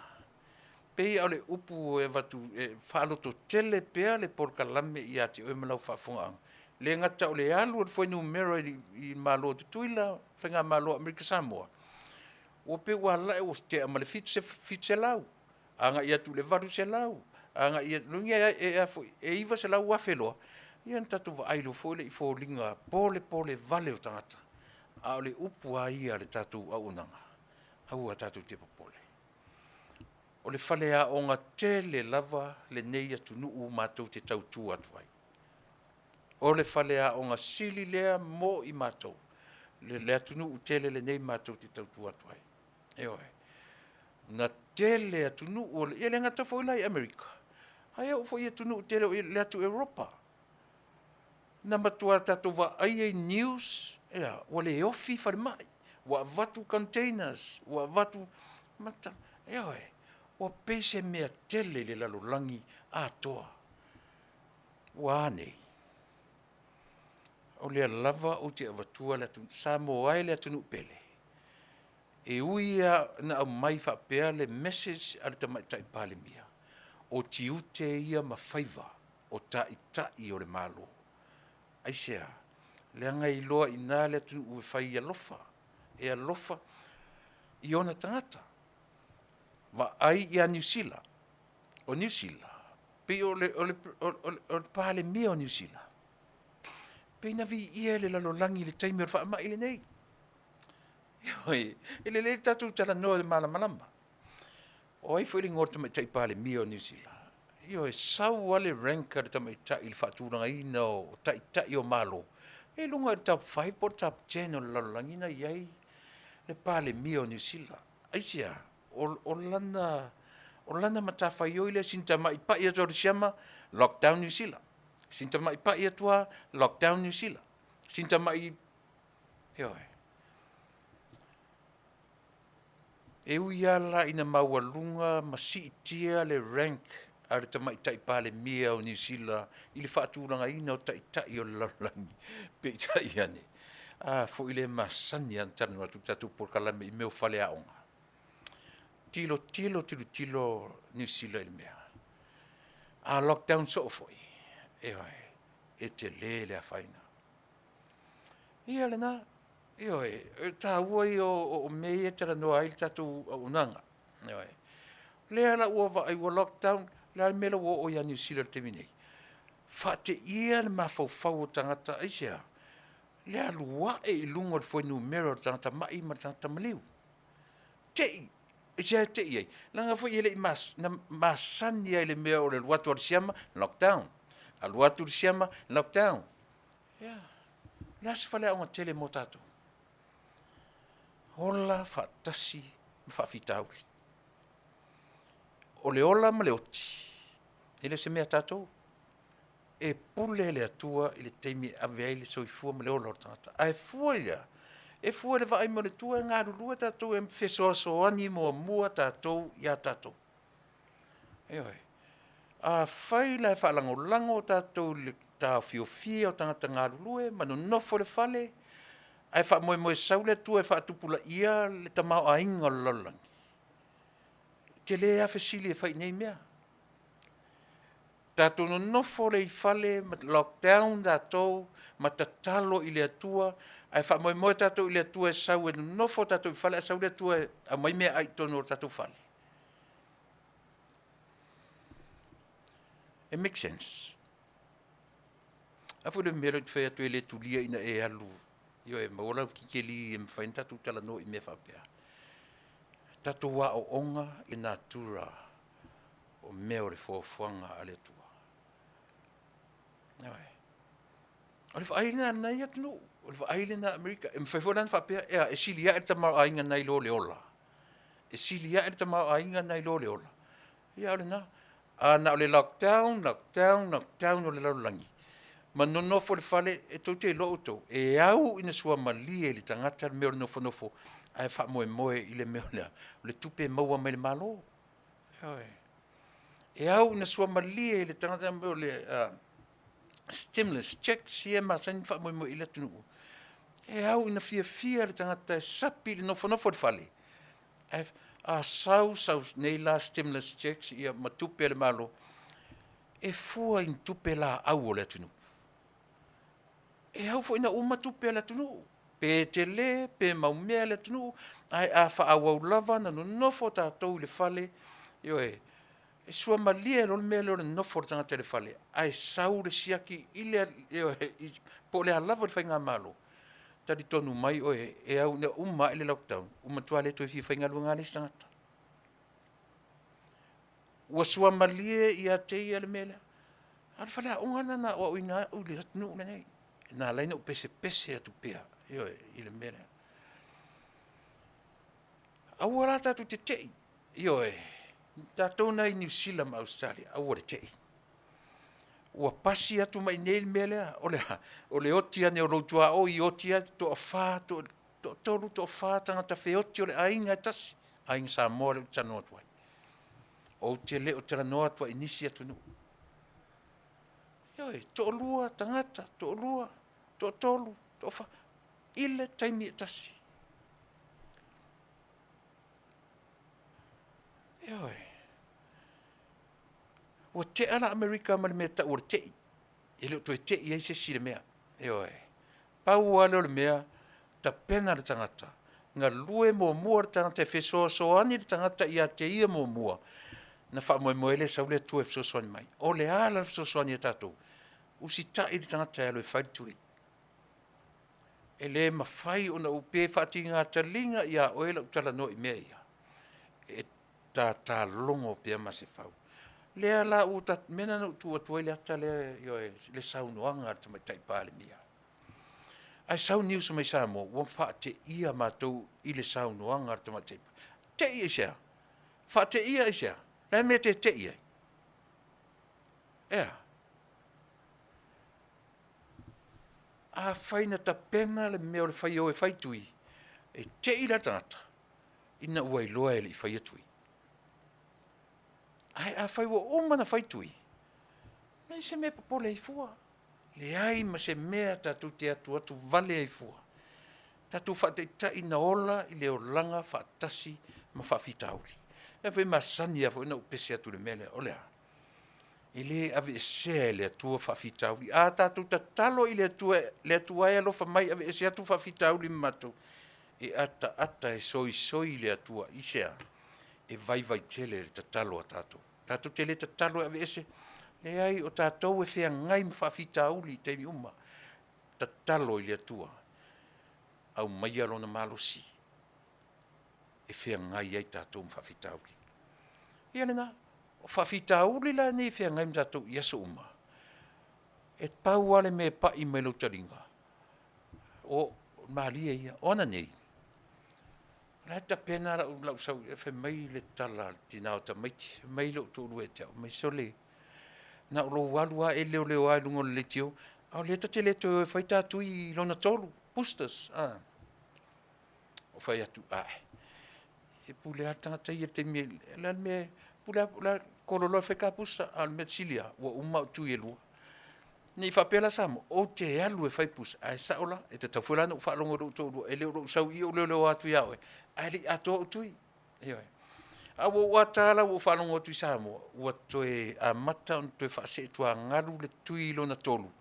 Speaker 3: Pei au le upu e watu, e whaaloto tele pea le porkalame i ati o e malau whaafonga ang. Le ngata o le alu o le whainu mero i malo te tuila, whainga malo Amerika Samoa. O pe ua lai o te ama le fitu se lau. Anga ia tu le varu se lau. Anga ia lungia e iwa se lau wafeloa. Ia tatu wa ailo fo le i linga pole vale o tangata. A le upu a ia le tatu au unanga. Au a tatu te pole. o le fale a o ngā tele lava le nei atu nuu mātou te tautua atu ai. O le fale a o ngā sili lea mo i mātou. Le atu nuu tele le nei mātou te tautua atu ai. Eoe. Ngā tele atu nuu, ia le ngata fo ilai Amerika. Ai au fo i atu nuu tele o le atu Europa. Na matua tatou wa ai news, wa le ofi fare mai. Wa vatu containers, wa vatu mata. Eoe. Wa pese mea tele le lalolangi a toa. Wa anei. O le lava o te avatua le atu Samoa le atu nu pele. E uia na au mai whapea le message ale tamaitai pale mia. O ti ute ia mawhaiva o tai o le malo. Aisea, le anga i loa ina le atu ue whai alofa. E alofa i ona tangata. Wa ai ia New Zealand. O New Zealand. Pe o le pale mia o New Zealand. Pe na vi ia le lalolangi le taimi o le wha ile nei. Ioi, ele le tatu tala noa le malama. O ai fwere ngorta mai taipale mia o New Zealand. Ioi, sau wale ranka le tamai tai le whaaturanga ina o tai o malo. E lunga le top 5 por top 10 o le lalolangi na iai le pale mia o New Zealand. Aisia, o lana matawhai o ile sinta mai pa ia tori siama lockdown New Zealand. Sinta mai pa ia tua lockdown New Zealand. Sinta mai ioi. E uia la ina maualunga masiitia le rank are tamai tai pale mia o New Zealand i le whaaturanga ina o tai o lalangi. Pe tai ane. Fo ile masani antanu atu tatu por kalame i meo whale aonga. Tilo New Zealand il mea. Lockdown so foi. E te lele a whaina. Ia le na. Ioi, tā uai o mei e tera noa ai tatu unanga. Ioi. Lea la ua wa ai wa lockdown, lea mela ua o ia New Zealand te minei. Whate ia le mawhau o tangata aisea. Lea lua e ilunga o fwoi numero o tangata mai ma tangata maliu. Tei, isea tei ai. Langa fwoi ele i masani ai le mea o le luatu ar siama, lockdown. A luatu ar siama, lockdown. Yeah. Lea se whale au tele mo tātou. Ola fatasi faafetauli. O le ola ma le oti. Ele se mea tātou. E pule le atua i le teimi avea le soifua ma le ola o tangata. Ai fua ia. E fua le vai mo le tua ngā rulua tātou e mwhesoasoani mo mua tātou ia tātou. Eoi. A whai lai whaalango tātou le tā fiofia o tangata ngā rulua ma no nofo le fale. Ai wha moe saule tu e wha tupula ia le tamau a inga lolangi. Te le a whesili e whai nei mea. Tātou no nofo le i whale, ma lockdown tātou, ma tatalo i le atua, ai wha moe tātou i le atua e sau e no nofo tātou i whale, a sau le atua a mai mea ai tono o tātou whale. It makes sense. Afu le mero i whai atu e le tulia ina e alu. Yo e maola kikeli e mwhain tatu tala no i me whapea. Tatu wa o onga i nā tura o meo re whawhanga ale tua. O le whaile na ia tunu, o le whaile na Amerika, e mwhaifonan whapea, e silia e tamau ainga nai lo le ola. E silia e tamau ainga nai lo le ola. Ia ole na, na o le lockdown o le laulangi. Ma no nofo le fale e tau te loo tau. E au ina sua malie le tangata meo le nofo. Ai wha moe i le meo lea. Le tupe maua mai le malo. E au ina sua malie le tangata meo le stimulus check si e masani wha moe i le tunu. E au ina fia le tangata e sapi le nofo le fale. A sau nei la stimulus check si ia matupe le malo. E fua in tupe la au o le tunu. E hau fo ina umatupe la tunu. Pe tele, pe maumea la tunu. Ai a wha awau lava na no nofo tātou le fale. Yo e sua malia lo mea le nofo tangata le fale. Ai sau le siaki ile po le lava le whainga malo. Tadi tonu mai oe e au ne umma ele lockdown. Umatua le toi fi whainga luanga le tangata. ua sua malie ia te ia le mele. Ala whala ungana na o inga u le tunu na nei. Na laina u pese atu pea. Io i le mele. Au ala tatu te tei. Io tatou nei New Zealand ma Australia. Au le tei. Ua pasi atu mai nei mele. O le otia ne o loutua o i otia to a wha to tolu to wha tangata whioti o le ainga tasi. Ainga Samoa le utano atuai. O te le o tera noa atua inisi atu nu. Ioi, to lua tangata, to lua, to tolu, to wha. Ile taimi e tasi. Ioi. Ua te ala Amerika ma le mea ta ua tei. Ele o toe tei ei se si le mea. Ioi. Pau ale o le mea, ta pena le tangata. Nga lue mo mua le tangata e fesoa soani le tangata ia te ia mo mua. Na wha moe le sau le tu e fesoani mai. O le ala le fesoani e tatou. Usi ta i le tangata e alo e whairi turi. E le mawhai o na upe whati ngā talinga ia oela utala no i mea ia. E tā longo pia ma se whau. Le ala u ta mena no tu atua le ata le sau noanga ta mai tai pāle mia. Ai sau news mai Samoa, ua whaate ia mātou i le sau noanga ta mai tai pāle. Te ia isea. Whaate ia isea. Lai mea te ia. Ea. A whaina ta pena le mea o le whai o e whai tui. E te i la tangata. Ina ua i loa e le i whai atui. Ai a whai ua umana whai tui. Nei se mea papole i fua. Le ai ma se mea tatu te atu vale i fua. Tatu whaate ta ina ola i le o langa whaatasi ma whaafitauri. E whai masani a whaina upese atu le mele o lea. I le ave e sea le atua whaafitauri. A tatu ta talo i le atua e alofa mai ave e se atu whaafitauri mato. E ata e soi le atua i sea. E vai tele le ta talo a tatu. Tatu tele ta talo ave e se. Le ai o tatou e whea ngai ma whaafitauri te mi uma. Ta talo i le atua. Au mai alona malosi. E whea ngai ai tatou ma whaafitauri. Ia lena. O whawhitauri la nei whea ngai mtatou i aso uma. E pau ale me pa i mai taringa. O maalia ia, ona nei. La ta pena lau sau, e whe mai le tala tinao ta maiti, mai lo tu ulu e te au, mai sole. Na ulo walua e leo ai lungo le tio, au le ta te le to e whai tatu i lona tolu, boosters. O whai atu, e pule atangata i e te mea, la me, pula kololo feka pusa al metsilia wa uma tu yelu ni fa pela sam o te alu e fai pus ai saola e te tafulana u fa longo do to ele ro sau i o le atu yawe ali ato tu yo a wo watala wo fa longo tu samo wo to e a mata on to fa se tu ngalu le tu i lona tolu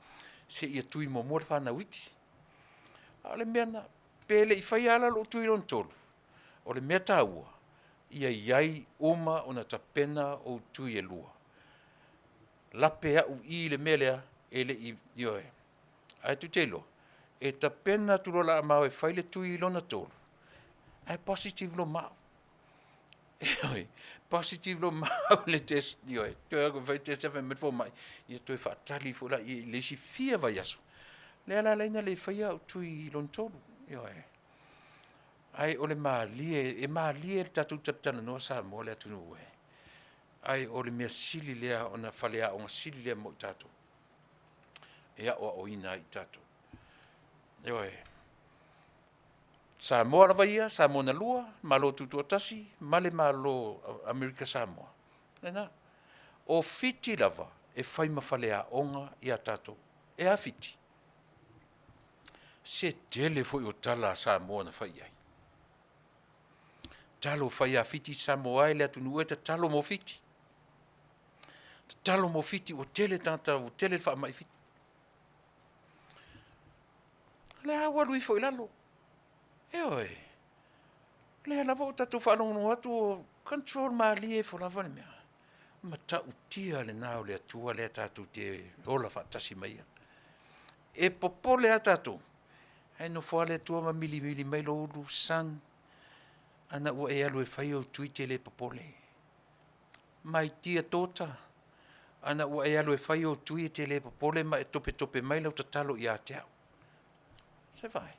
Speaker 3: se ia tu i mo mo fa na witi ale mena pele i fai ala lo tu i lona tolu o le meta ua ia iai uma ona tapena o tui e lua. Lape au i le melea ele i ioe. Ai tu telo. E tapena tu lola amau e whaile tui lona tolu. Ai positive lo mau. Ioe. Positive lo mau le test ioe. Toi ako vai test e whae fo mai. Ia toi whaatali fula i le si fia vai aso. Le ala leina le whaia o tui lona tolu. Ioe. Ai ole maalie le tatu taptana no Samoa le atunu e. Ai ole mea sili lea ona whalea o sili lea mo i tatu. Ea o ina i tatu. Eoe. Samoa rawa ia, Samoa na lua, malo tutu atasi, male malo Amerika Samoa. Ena. O fiti lava e whaima whalea onga i a tatu. E a fiti. Se tele foi o tala Samoa na whai ai. Talo fai a fiti Samoa le atunu e ta talo mo fiti. Talo mo fiti o tele tanta o tele fa mai fiti. Le awa lui foi lalo. Eoe. Le la volta tu fa no atu control mali e fo la vale mea. Ma ta utia le nao le atua le tatu te ola fa tasi mai. E popole atatu. Ai no fo le tua ma mili mai lo lu san. Ana ua e alu e whai o tuite le popole. mai tia tota. Ana ua e alo e whai o tui e Tele popole ma e tope mai lau tatalo i a te au. Se vai.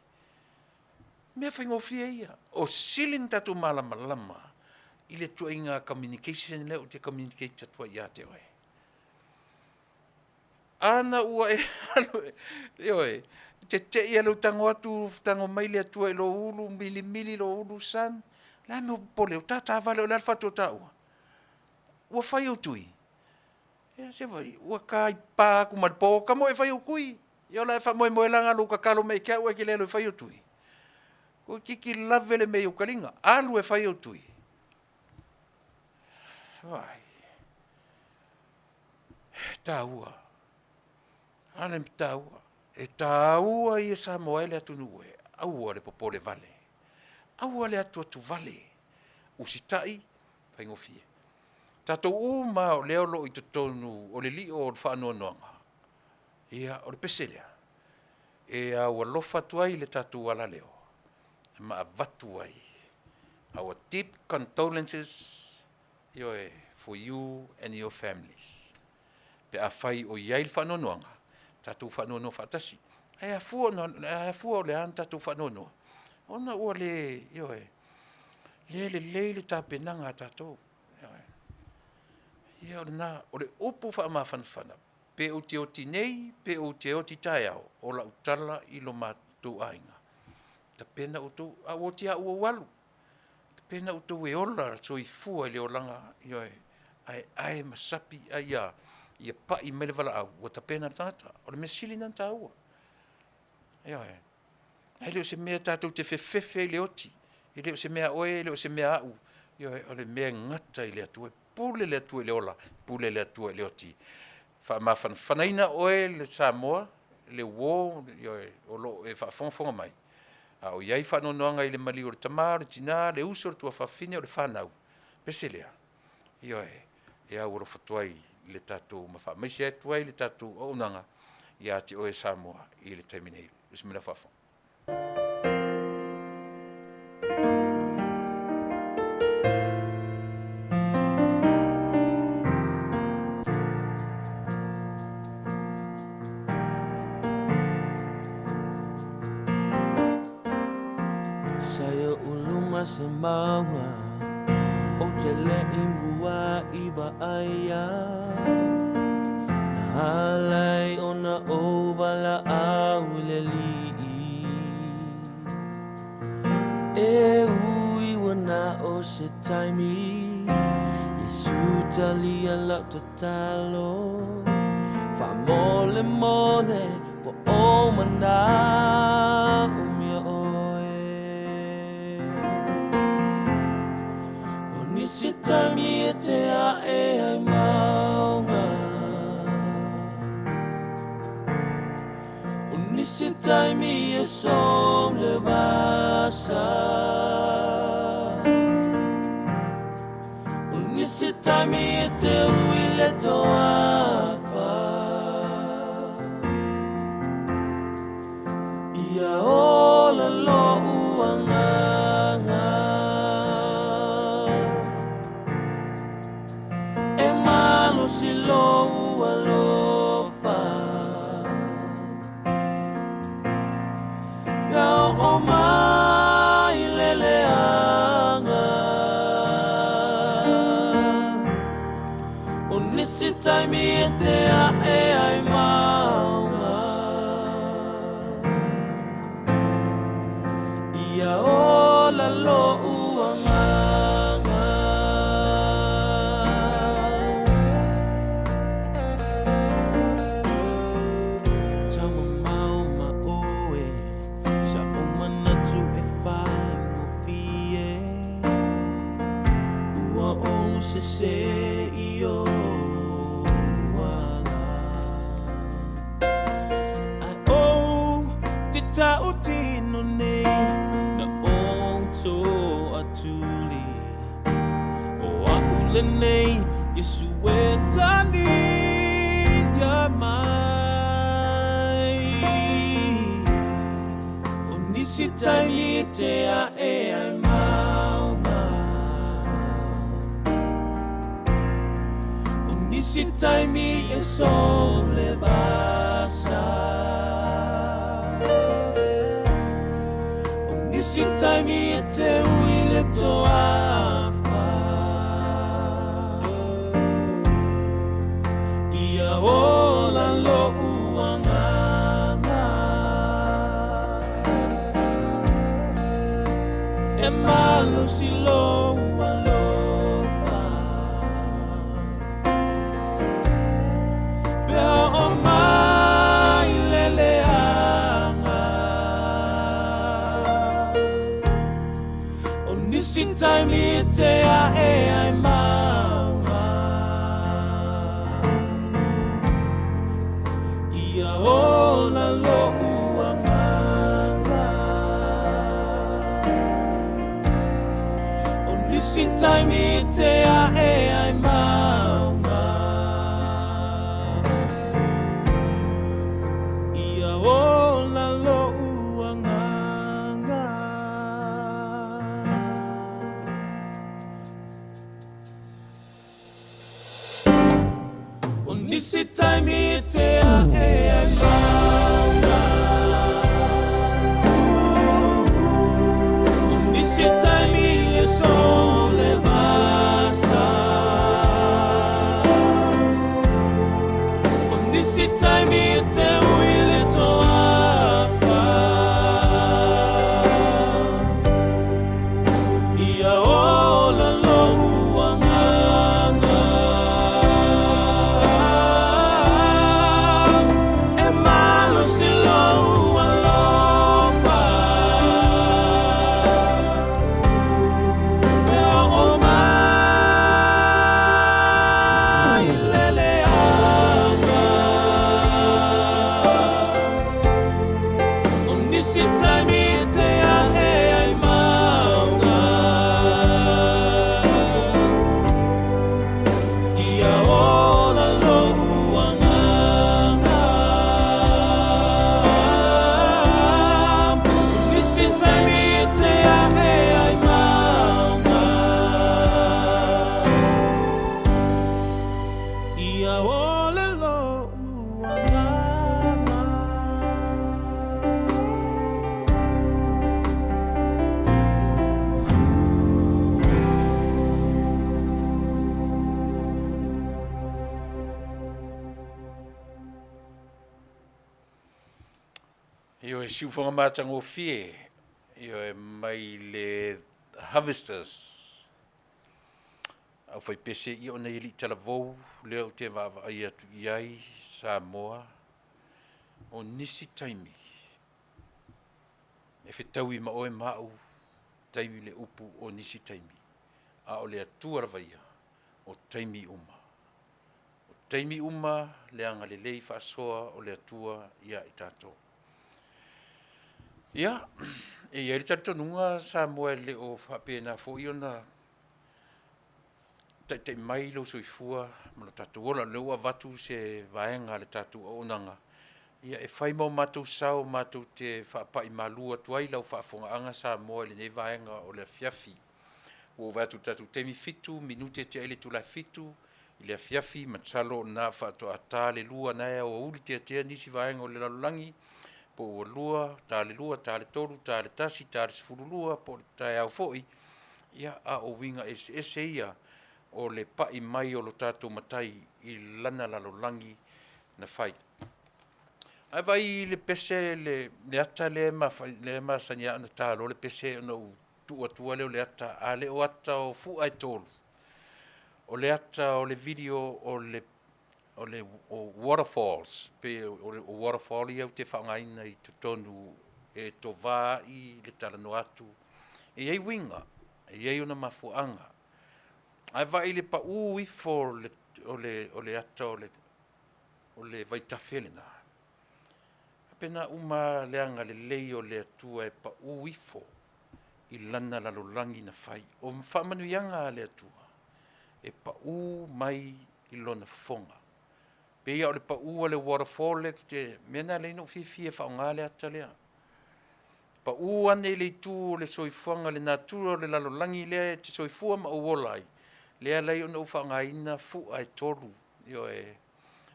Speaker 3: Mea whaingofia ia. O silin tatu malama i le tua inga communication leo te communicate tatua i a te oe. Ana ua e alo e oe. Te ia lau tango atu, tango mai le atua i lo ulu, mili lo ulu san. La me o pole, o tata vale o le alfa to taua. Ua whai o tui. Ia se vai, ua kai pā kumalpo, kamo e whai o kui. Ia la e wha moe langa lo kakalo mei kia ua ki lelo e whai o tui. Ko kiki lavele mei o kalinga, alu e whai o tui. Vai. Tāua. Alem tāua. E tāua i e Samoa le Taunu'u e. Aua le popole Vale. Aua le atu Vale. Usitai, whaingofie. Tatou ma o leo lo i te tonu o le li o whanua noanga. Ia o le peselea. E aua lofa tuai le tatou ala leo. Ma avatu ai. Our deep condolences for you and your families. Pe a whai o iai le whanua noanga. Tatou whanua no whatasi. E a fua o le an tatou whanua no. Ona ua le le tāpenanga tātou. Ia o le nā, o le upu wha ma whanawhana. Pe o te oti nei, pe o te oti tai au, o la utala i lo mātou ainga. Ta pena o tō, a o te a ua walu. Ta pena o tō e ola, soifua i le olanga, ai masapi, ia pa i mele wala au, o ta pena tata, o le mesili nan tā ua. Ai leo se mea tātou te whewhewhe i le oti, i leo se mea oe, leo se mea au, o le mea ngata i le atue, pule le atue le ola, pule le atue le oti. Ma whanaina oe le Samoa, le wō, o lo e whafonga mai. O iai whanonoanga i le mali o le tamā, le tina, le uso, le tua whawhine o le whanau. Peselea. E au ro whatuai le tātou mawha. Maisi e tuai le tātou o unanga i ati oe Samoa i le taiminei. Usmina whafo.
Speaker 1: Saya uluma Samoa, o Tele imbua iba aya. Nahalai ona o wala auleli. E ui wana o se taimi, Yesu tali ala tatalo. Fa mole wa o mana umia oe. Onisi taimi e te a e ai maunga. Onisi taimi e som le vasa. Onisi taimi e te uile toafa. Ia ola lo uanganga. E malo si lo ualofa. Gao o mai leleanga. Onisi taimi e te a e ai maunga. Ia ola lo uanganga. Tama mau ma oe, sa umana tu e whai ngofie. Ua o se i o wala. Ai o te tau tino nei, na o to atuli. O aule nei, Yesu e tani ya mai. O nisi taimi te a e ai maunga. Taimi e sole Vasa. Nisi taimi e te uile toafa. Ia ola lo uanganga. E malo si lo alofa. Pea o mai leleanga. O nisi taimi te a e ai mama. Ia ola lo uanganga. O nisi taimi te a e ai mama. Ia ola lo uanganga. O nisi taimi te a e ai mama. O nisi taimi e sole Vasa. O nisi taimi te uile toafa. Ia ola lo uanganga. E malo si lo alofa. Pea o mai leleanga. O nisi taimi te a e ai maunga. Ia ola lo uanganga. O nisi taimi te a e ai maunga. Ia ola lo uanganga.
Speaker 3: Io e siufonga mātango fie. Io e mai le harvesters. Au fai pese i o nei li tala vou, leo te vava ai atu iai, Samoa, o nisi taimi. E whetau i maoe mau, taimi le upu o nisi taimi. A o le atua ravaia, o taimi uma. O taimi uma, le anga le lei whaasoa o le atua ia i tātou. Ia, e ieri tatu nunga Samoa le o whapena fo i ona te mai lo Soifua, mana tatu ola leua vatu se vaenga le tatu o onanga. Ia e whai mau mātou sao, mātou te whapai malua tuai lau whaafonga anga Samoa le nei vaenga o le Afiafi. O vatu tatu temi fitu, minute te ele tula fitu, i le Afiafi, matsalo na whaato a tāle lua nae o uli te nisi vaenga o le lalulangi, po o lua, tāle tolu, tāle tasi, tāle sifuru lua, po tae au foi, ia a o winga ese ia, o le pai mai o lo tātou matai i lana lalulangi na whai. Ai vai le pese le ata le ma sanya na talo le pese no tua le ata ale o ata o fu ai tolu. O le ata o le video o le waterfalls pe o waterfall ia te whangaina i te tonu e to vā i le talano atu. E ei winga, e ei ona mafuanga. Ai vai le pa ui for o le ata o le vaitafelena. Pena uma leanga le lei o le atua e pa uifo i lana lalulangi na whai. O Manuia le atua e pa u mai i lona Fofoga. Pea o le pa u le waterfall le te mena le no fifi e whaonga le ata lea. Pa u ane le tu le soifuanga le natura le lalulangi le te soifua ma uolai. Lea lei o na whaonga ina fu ai tolu Io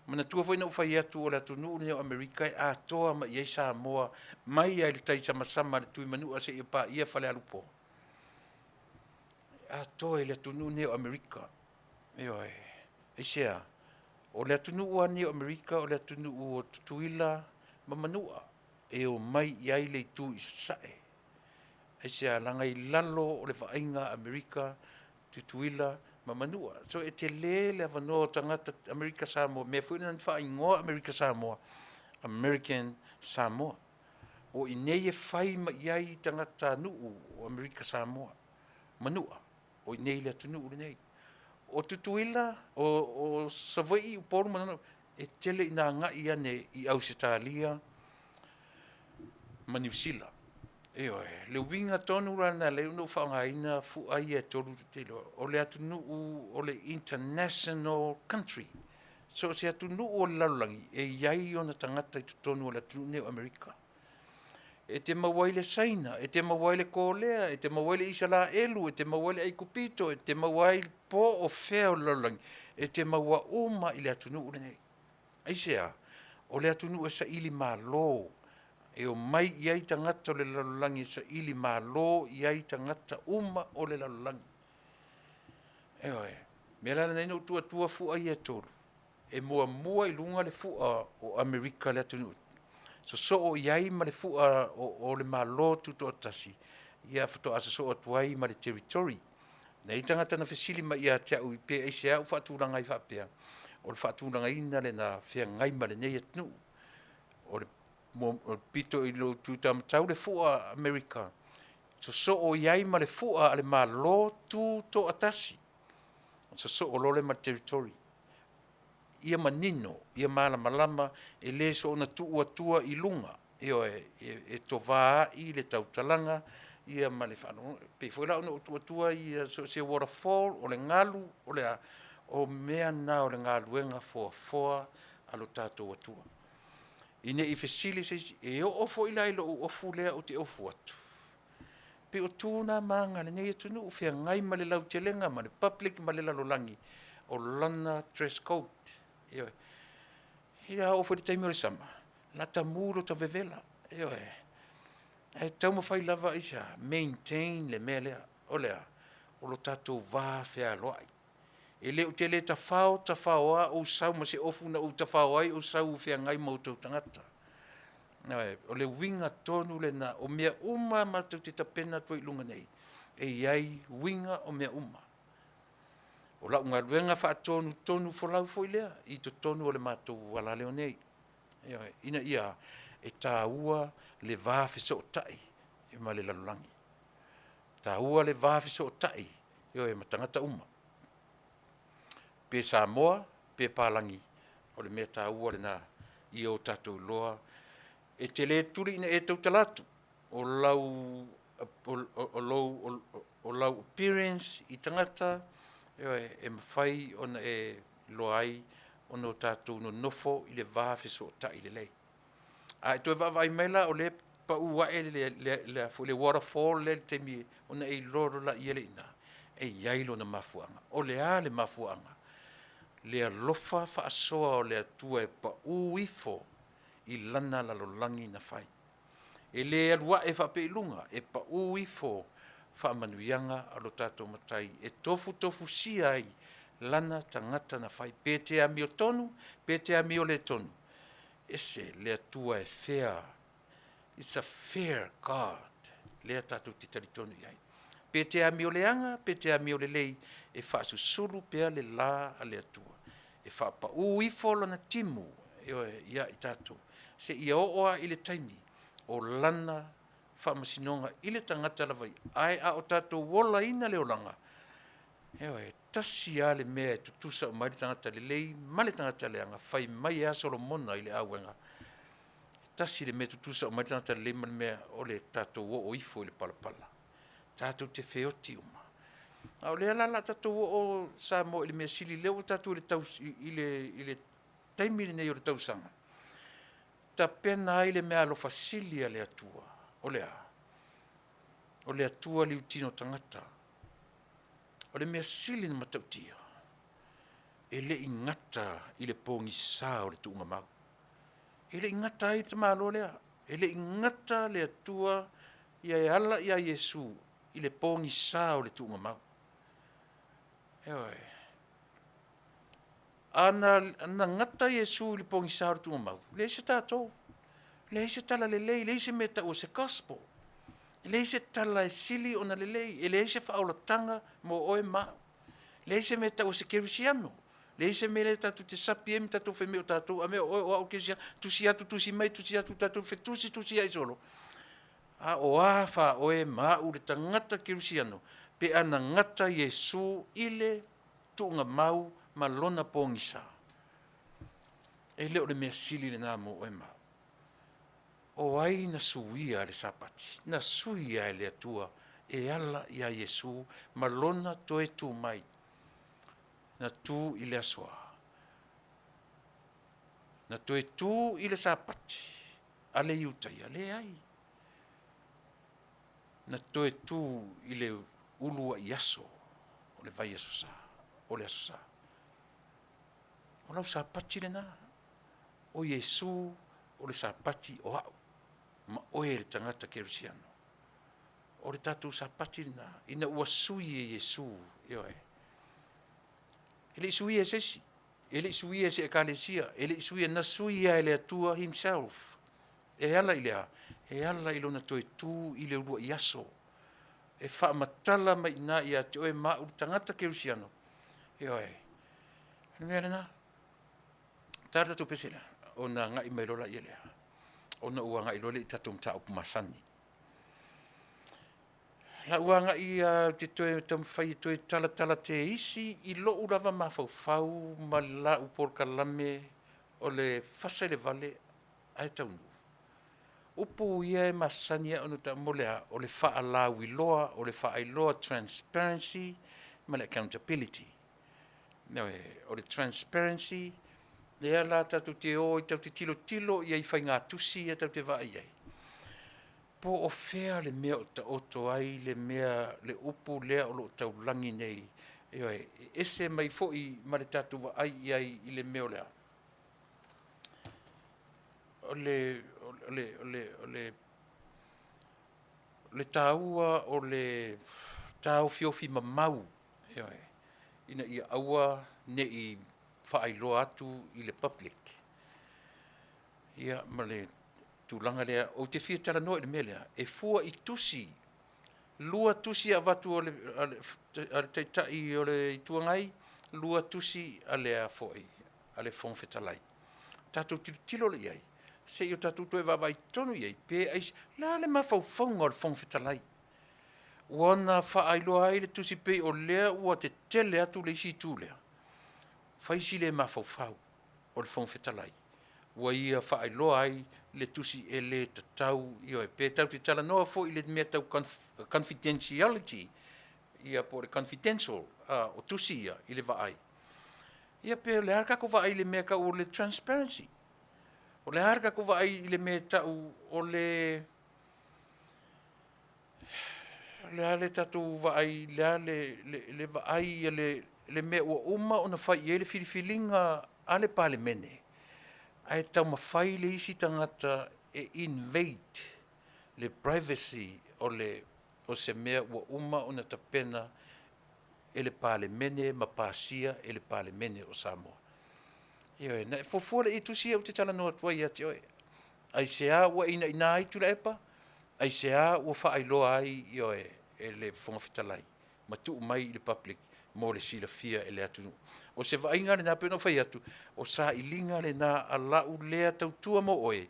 Speaker 3: mana tua foi na fai atu o la tunu ni Amerika a toa ma ia Samoa mai ai tai sama le tui manu ase pa ia fale alupo a toa le tunu ni Amerika io isia o le tunu ni Amerika o le tunu o tuila ma manua o mai ia le tu sae isia langa i lalo o le fainga Amerika tuila ma manua so e te le vano tangata Amerika Samoa me fu na fa ingo Amerika Samoa American Samoa o inei e fai ma iai tangata nuu o Amerika Samoa manua o inei le tunu le nei o tutuila o savai o por manana e tele ina nga ia ne i Australia manifsila le winga tonu rana le no whangaina fu ai e tolu telo o le atunu o le international country so se atunu o lalangi e iai ona tangata i tonu o le atunu ne Amerika e te mawai le Saina e te mawai le Kolea e te mawai le Israelu e te mawai le Aikupito e te mawai po o feo lalangi e te mawa uma i le atunu o le nei aisea o le atunu e sa ili malo e o mai iai tangata o le lalulangi sa ili malo iai tangata uma o le lalulangi. Mea lana nei no tua fua i e tolu. E mua i lunga le fua o Amerika le atunu. So o iai ma le fua o le malo tuto atasi. Ia fato asa so atuai ma le territory. Nei tangata na fesili ma ia tia ui pe eise au whaatūranga i whapea. O le whaatūranga ina le na whea ngai ma le nei atunu. O le pito i lo tau le fua Amerika. So o iai ma le fua ale malo tu to atasi. So o lole ma territory. Ia manino, ia malama e le so na tua i lunga. Io e tova i le tautalanga ia ma le whanu. Pe foi la ona tua i so se waterfall o le ngalu o mea na o le ngaluenga foa alo tātou atua. Ine i fesili se e o ofo ila ilo o ofu lea o te ofu atu. Pe o tūna maanga le nei atunu o fea ngai ma le lau telenga ma le public ma le lalolangi o lana dress code. Ia ofo le taimi o le sama. La ta muro ta vevela. E tau mawhai lava isa maintain le mea lea. O lea. O lo tātou vā fea loai. E le o te le ta whao a o sau ma se ofu na o ta whao ai o sau fea ngai mautou tangata. O le winga tonu le na o mea uma matau te tapena toi lunga nei. E iai winga o mea uma. O la unga ruenga wha tonu folau foi lea. I to tonu o le matou wala leo nei. Ina ia e tā ua le vāwhi so o tai. E ma le lalulangi. Tā ua le vāwhi so o tai. E matangata uma. Pe Samoa, pe Palangi, o le mea tā ua le nā i o tātou loa, e te le turi ina e tau talatu, o lau appearance i tangata, e mawhai ona e loai, ona o tātou no nofo i le vāwhi so ta i le lei. A e toi vāwai meila o le pa ua e le waterfall le te mi, ona e loro la i ele ina, e iailo na mafuanga, o le a le mafuanga. Le alofa whaasoa o le atua e pa uifo i lana lalolangi na whai. E le alua e whape ilunga e pa uifo whaamanuianga alo tātou matai. E tofu sia ai lana tangata na whai. Pete a mio tonu, pete a mio le tonu. Ese le atua e fair. It's a fair God. Le tātou titari tonu iai. Pete a mio leanga, pete a mio le lei. E whaasusulu pea le la a le atua. E whaapa uifo lana timu ia i tātou. Se ia oa i le taimi o lana whaamasinonga i le tangata lawai. Ai a o tātou wola ina leolanga. Tasi a le mea tutusa o mai le tangata le lei, ma le tangata leanga, whai mai a Solomona i le awenga. Tasi le mea tutusa o mai le tangata le lei, ma le mea o le tātou o ifo i le palapala. Tātou te feoti uma. Au le ala tātou o Samoa i le mea sili leo tātou i le taimi le nei o le tausanga. Ta pena ai le mea alofa sili a le atua. O le atua li utino tangata. O le mea sili na matautia. e le ingata i le pongisā o le tuunga mau. E le ingata ai te malo lea. E le ingata le atua ia e ala ia Yesu i le pongisā o le tuunga mau. Eoi. Ana ngata Yesu i le pongisā o le tuunga mau. Le se tātou. Le se tala lelei. Le se meta o se gospel. Le se tala e sili o na lelei. E le se whaolatanga mo oe mau. Le se meta o se kerisiano. Le se mele tatu te sapi emi tatu fe meo tatu. A meo o au kerisiano. Tusi atu, tusi mai, tusi atu tatu fe tusi ai solo. A o wha oe mau le tangata kerisiano. Pe ana ngata Yesu ile tuunga mau ma lona pongisa. E leo le mea sili le nā mo oe mau. O ai na suia le sapati. Na suia le atua. E ala ia Yesu ma lona toe tu mai. Na tu i le asoa. Na toe tu i le sapati. Ale iutai, ale ai. Na toe tu i le ulua i aso. O le vai aso sa. O le aso sa. O lau sapati le nā. O Yesu o le sapati o au. Ma oe le tangata kerisiano. O le tatu sapati le nā. Ina ua sui e Yesu. Ioe. Ele sui e sesi. Ele sui e se ekalesia. Ele sui e na sui e le atua himself. E ala i lea. E ala i lona toe tu i le urua i aso. E wha matala mai na i a te oe mau tangata kerisiano. Ioe. Mea lena. Tārta tu pesela. O na ngai mai lola i lea. O na ua ngai lola i tatu mta upu masani. La uanga i te toe tamwhai toe tala te isi i lo urawa mawhau ma la upor lame o le Fasa le Vale ai Taunu'u. Upu ia e masania onu ta molea o le wha la wiloa, o le wha ailoa transparency ma le accountability. O le transparency, le ala tatu te o i tau te tilo i ai whai ngā tusi e tau te vai ai. Po o fea le mea o ta oto ai, le mea le upu lea o lo tau langi nei. Ese mai foi ma le tatu wa ai i le mea o lea. Le taua o le tau fiofi mamau. Ina ia aua ne i whaailoa atu i le public. Ia ma le tūlanga lea, o te whia tala noa i le melea, e fua i tusi, lua tusi a watu o le teitai o le tuangai, lua tusi a lea foi, a le Faafetai. Tātou tilo le iai, se i o tātou toe wawai tonu iai, pe eis, la le mawhauwhaunga o le Faafetai. Wana whaailoa ai le tusi pe o lea ua te tele atu le isi tū lea. Whaisi le mawhauwhau o le Faafetai. Ua ia whaailoa ai le tusi e le tatau i oe. Pe tau te tala noa fo i le mea tau confidentiality, ia po le confidential o tusi ia i le vaai. Ia pe le harka ko vaai le mea ka o le transparency. O le harka ko vaai i le mea tau o le ale tatu vaai le vaai ia le mea ua uma o na whai i le filifilinga ale pale mene. Ai tau mawhai le isi tangata e invade le privacy o se mea ua uma o na tapena e le pale mene ma pasia e le pale mene o Samoa. Ioe, na e fofua le i tusia o te tala noa tuai ati oe. Ai sea ua ina ai Tuilaepa, ai sea ua whaailoa ai ioe e le Faafetai. Ma tuu mai i le public mo le sila fia e le atu. O se vainga le nā pēno whai atu, o sa ilinga le nā alau lea tautua mo oe,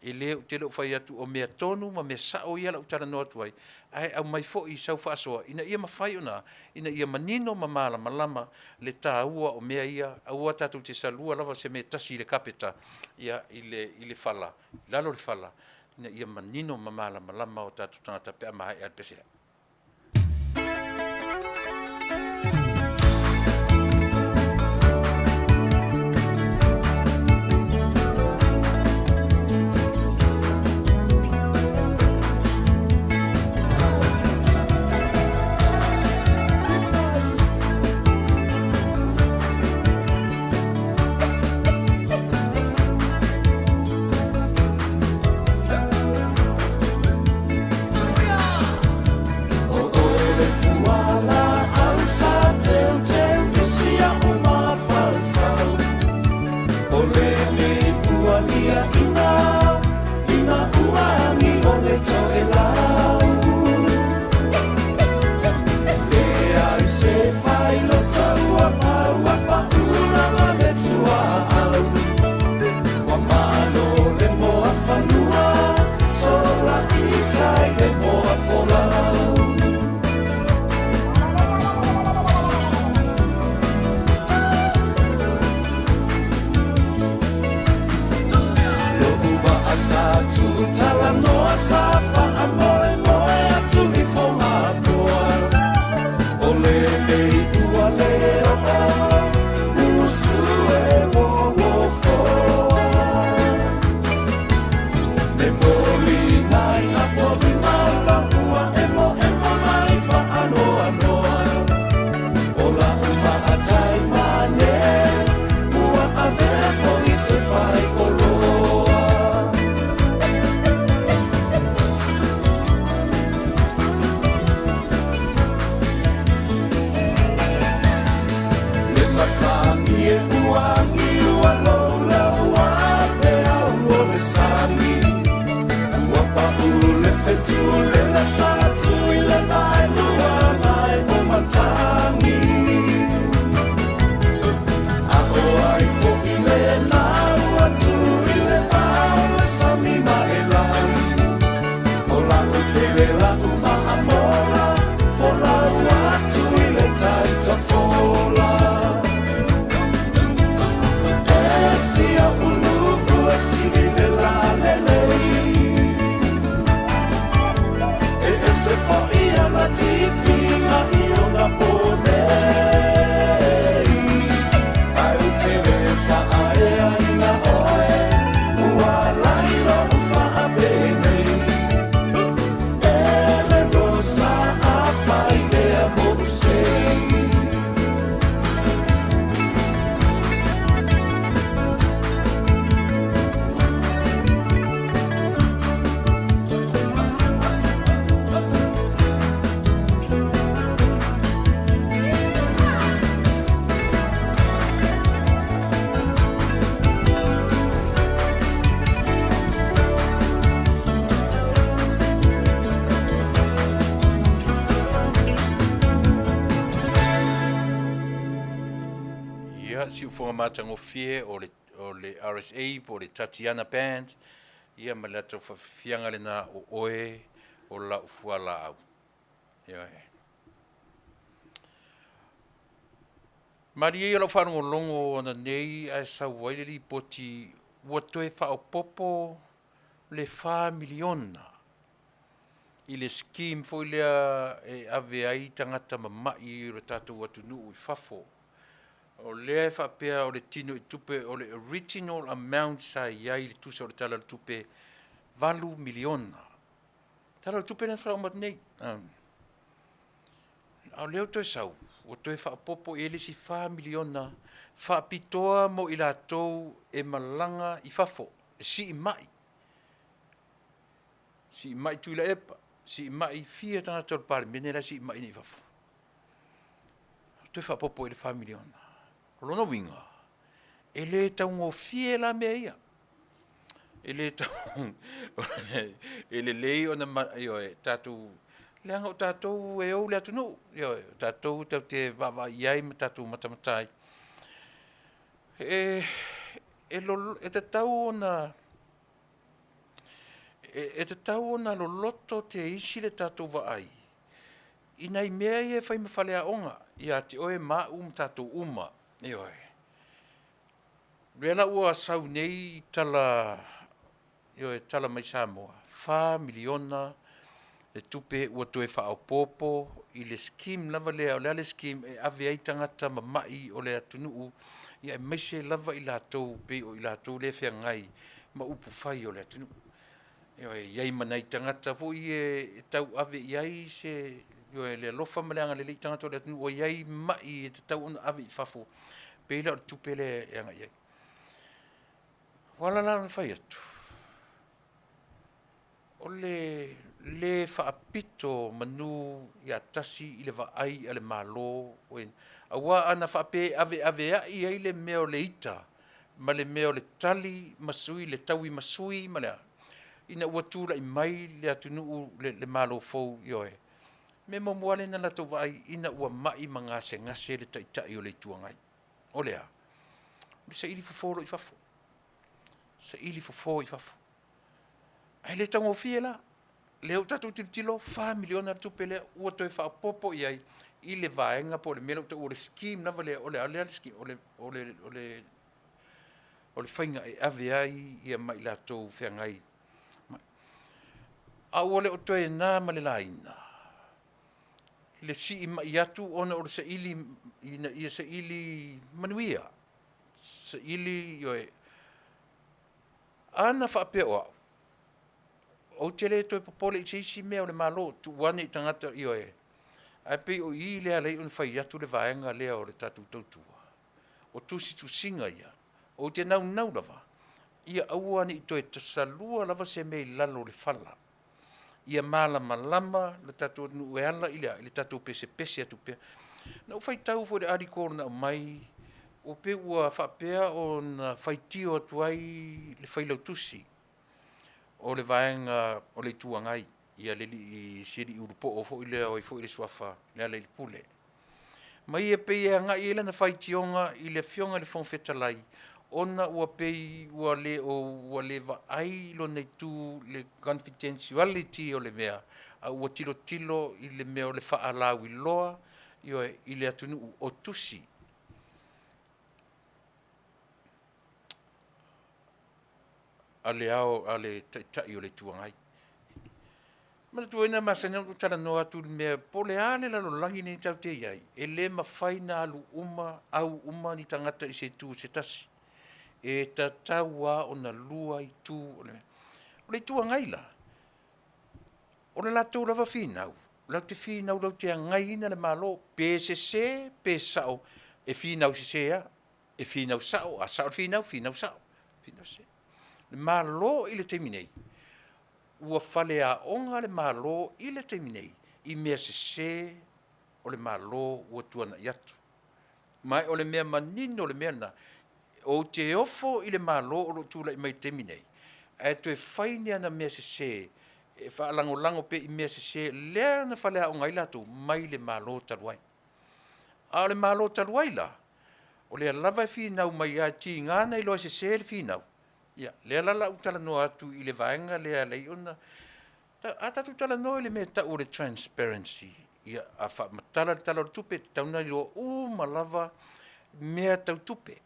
Speaker 3: e leo te leo whai atu o mea tonu ma mea sao ia lau tala noa tuai, ai au mai fo i sau whaasoa, ina ia mawhai o nā, ina ia manino ma mala malama le tā ua o mea ia, aua tātou te salua lava se mea tasi le kapeta ia i le whala, lalo le whala, ina ia manino ma mala malama o tātou tangata pe amahai al pesera.
Speaker 1: tulela sa tuilepa lua mai mo matangi Ako ai foki me la ua tuilepa la sami maela Ola upele la uma amora Fola ua tuileta ita fola Sia uluku esili la lelei Se foia na tifina I ona ponei Ai o tele whaaea ina oe Ua laila o whaabenei Ele rosa a whailea mo usei
Speaker 3: Si ufonga matango fie o le RSA po le Tatiana Band ia malata fianga le na o oe o la ufuala au. Ia e. Mari e la whanongo longo na nei a sa wairiri poti watoe wha o popo le 5 miliona. I le scheme fo lea e ave ai tangata mamai o tātou Taunu'u I fafo. O lea whapea o le tino I tupe o le original amount sa iai le tusa o le tala le tupe 8 miliona. Tala le tupe na whaumat nei. Au leo toi sau, o toi whapopo e le si 5 miliona, whapitoa mo I lātou e malanga I fafo, si I mai. Si I mai Tuilaepa, si I mai fia tanga tol pare, menera si I mai ni fafo. Toi whapopo e le 5 miliona. Lona winga. E le taungo fie la mea ia. E le taungo. E le lei o na e tātou. Leanga o tātou e ou le Taunu'u. Tātou tau te wawa iai ma tātou matamatai. E te tau ona. E te tau ona lo loto te isi le tātou waai. Ina I mea ia whai mawhalea onga. Ia te oe maa tātou uma. Ioi. Rela ua sau nei tala mai Samoa. 4 miliona le tupe ua toe wha popo I le scheme lava lea o le scheme e ave ai tangata mamai o le Taunu'u ia e maise lava I lātou pe o I lātou le whiangai ma upu whai o le Taunu'u. Iai manai tangata fo I tau ave iai se le lofa maleanga le tangata o le Taunu'u o iai mai e te tau ona ave I fafo pela o tupe le anga iai. Wala la na whai atu. O le whaapito manu I atasi I le vaai a le malo. Awa ana whaape ave ai ai le mea o le ita. Ma le mea o le tali masui, le taui masui, ma lea. Ina ua tūla I mai le Taunu'u le malo fau ioe. Me momuale na la tau vaai ina ua mai mangase ngase le taitai o le tuangai. O lea. Sa ili foforo I fafo. Sa ili fofo I fafo. Ai le tango fie la. Leo tatou tilo 5 miliona tupe lea ua toe whaapopo iai I le vaenga po le melo o le scheme na vale o le scheme o le whainga e ave ai ia mai lātou whiangai. A ole o toe nā ma le laina. Le si I mai atu ona o le sa ili ia sa ili Manuia. Sa ili ioe. Ana whaapea o au. O tele toi popole I teisi mea o le malo tu wane I tangata ioe. Ai pe o I lea lei un whai atu le vaenga lea o le tatu tautua. O tusi tu singa ia. O te nau lava. Ia auani I toi tasalua lava se mei lalo le fala. Ia malama le tatu nueala I le tatu pese atu pea. Na o whai tau fo le ariko na mai o pe ua whapea o na whaitio atu ai le whailau tusi. O le vaenga o le tuangai. ia lili I siri urupo o fo ile o fo ile Soifua le le pule mai e pe ia nga ile na fai tionga ile fionga le Faafetai ona ua pe ua le va ai lo nei tu le confidentiality o le mea a ua tilo ile mea o le faalau I loa ile atunu o tusi ale tai o le tuangai ma tuina masanya tala no atu me pole ale la lo langi ni tau te ai ele ma faina alu au uma ni tangata I se tu se tasi e tataua ona lua I tu o le tuangai la o le latou lava finau lau te finau lau te angai na le malo pe pe sao e finau se e finau sao a sao finau sao se le malo I le teminei ua fale a onga le malo I le teminei I mea se o le malo ua tuana I atu mai o le mea manino o le mea na o te ofo I le malo o lo tula I mai teminei e tu e faini ana mea se e whaalango pe I mea se lea na fale a onga I latu mai le malo taluai a le malo taluai la o le lava finau mai a ti ngana I loa se le finau ia le la utala no atu I le vaenga le lei ona ata tu tala no le meta o le transparency ia a fa matala tala tupe tauna yo malava mea tau tupe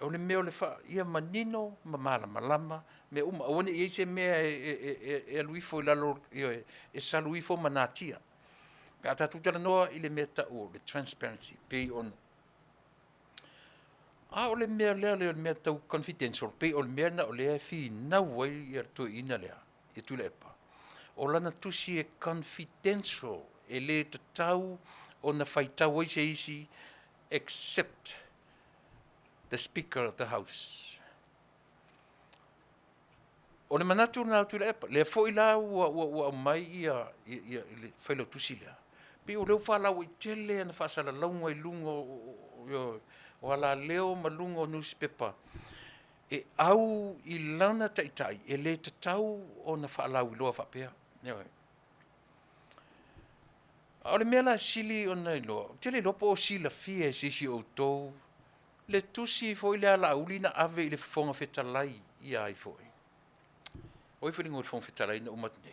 Speaker 3: o le mea o le fa ia manino mamala malama me oni I se mea e luifo lalo e saluifo manatia ata tu tala no I le meta o le transparency pe on o le mea le mea tau confidential pe o le mea na o le fi na wai I tu ina lea I Tuilaepa o lana tusi e confidential e le tatau o na faitau ai se isi except the speaker of the house o le manatu na Tuilaepa le fo ila ua mai ia le failo tusi lea pe o leo whalau I tele na whaasala launga I lungo o ala leo malungo newspaper e au I lana taitai e le tatau o na whaalau I loa whapea o le mea la sili o na iloa tele lopo o sila fia e sisi o tou le tusi foi le ala uli na ave I le Faafetai ia ai foi oi foi ngol Faafetai na umat ne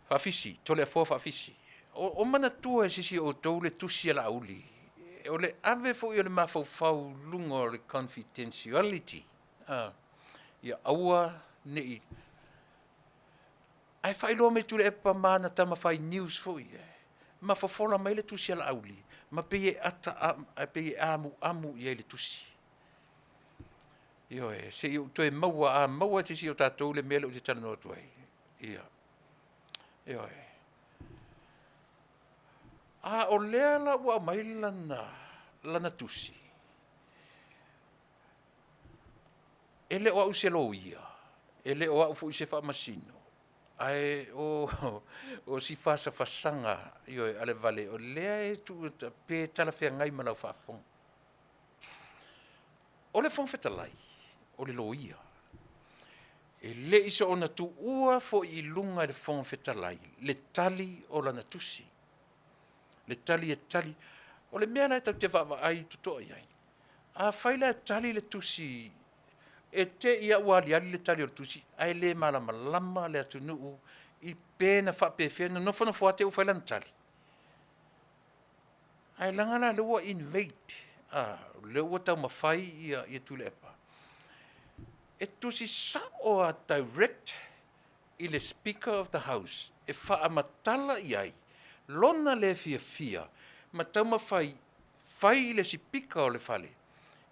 Speaker 3: Faafisi tole a Faafisi o mana tua e sisi o tou le tusi ala uli o le ave foi o le mafau lungo o le confidentiality ia aua nei ai fai lo me Tuilaepa mana tama fai news foi ma fofola mai le tusi ala auli ma pe ata pe amu ia le tusi se eu to maua te si o tatou le mele o te tala no tu ai o lea la ua mai lana tusi ele o au se lo ia ele o au fu se fa masino ai o si fasa fasanga ale vale o lea tu pe tala fe ngai mana fa fon o le Faafetai o le loia e le iso ona tu ua fo I lunga le Faafetai le tali o lana tusi le tali o le mea na tau te whawa ai tuto ai a whaila tali le tusi e te ia wali ali le tali o le tusi ai le malama le Taunu'u I pēna whapewhena no whana whate o whaila na tali ai langana le ua invade le ua tau mawhai ia Tuilaepa e tusi sa o a direct I le Speaker of the House e whaamatala I ai lona le fia ma tau mawhai fai le sipika o le fale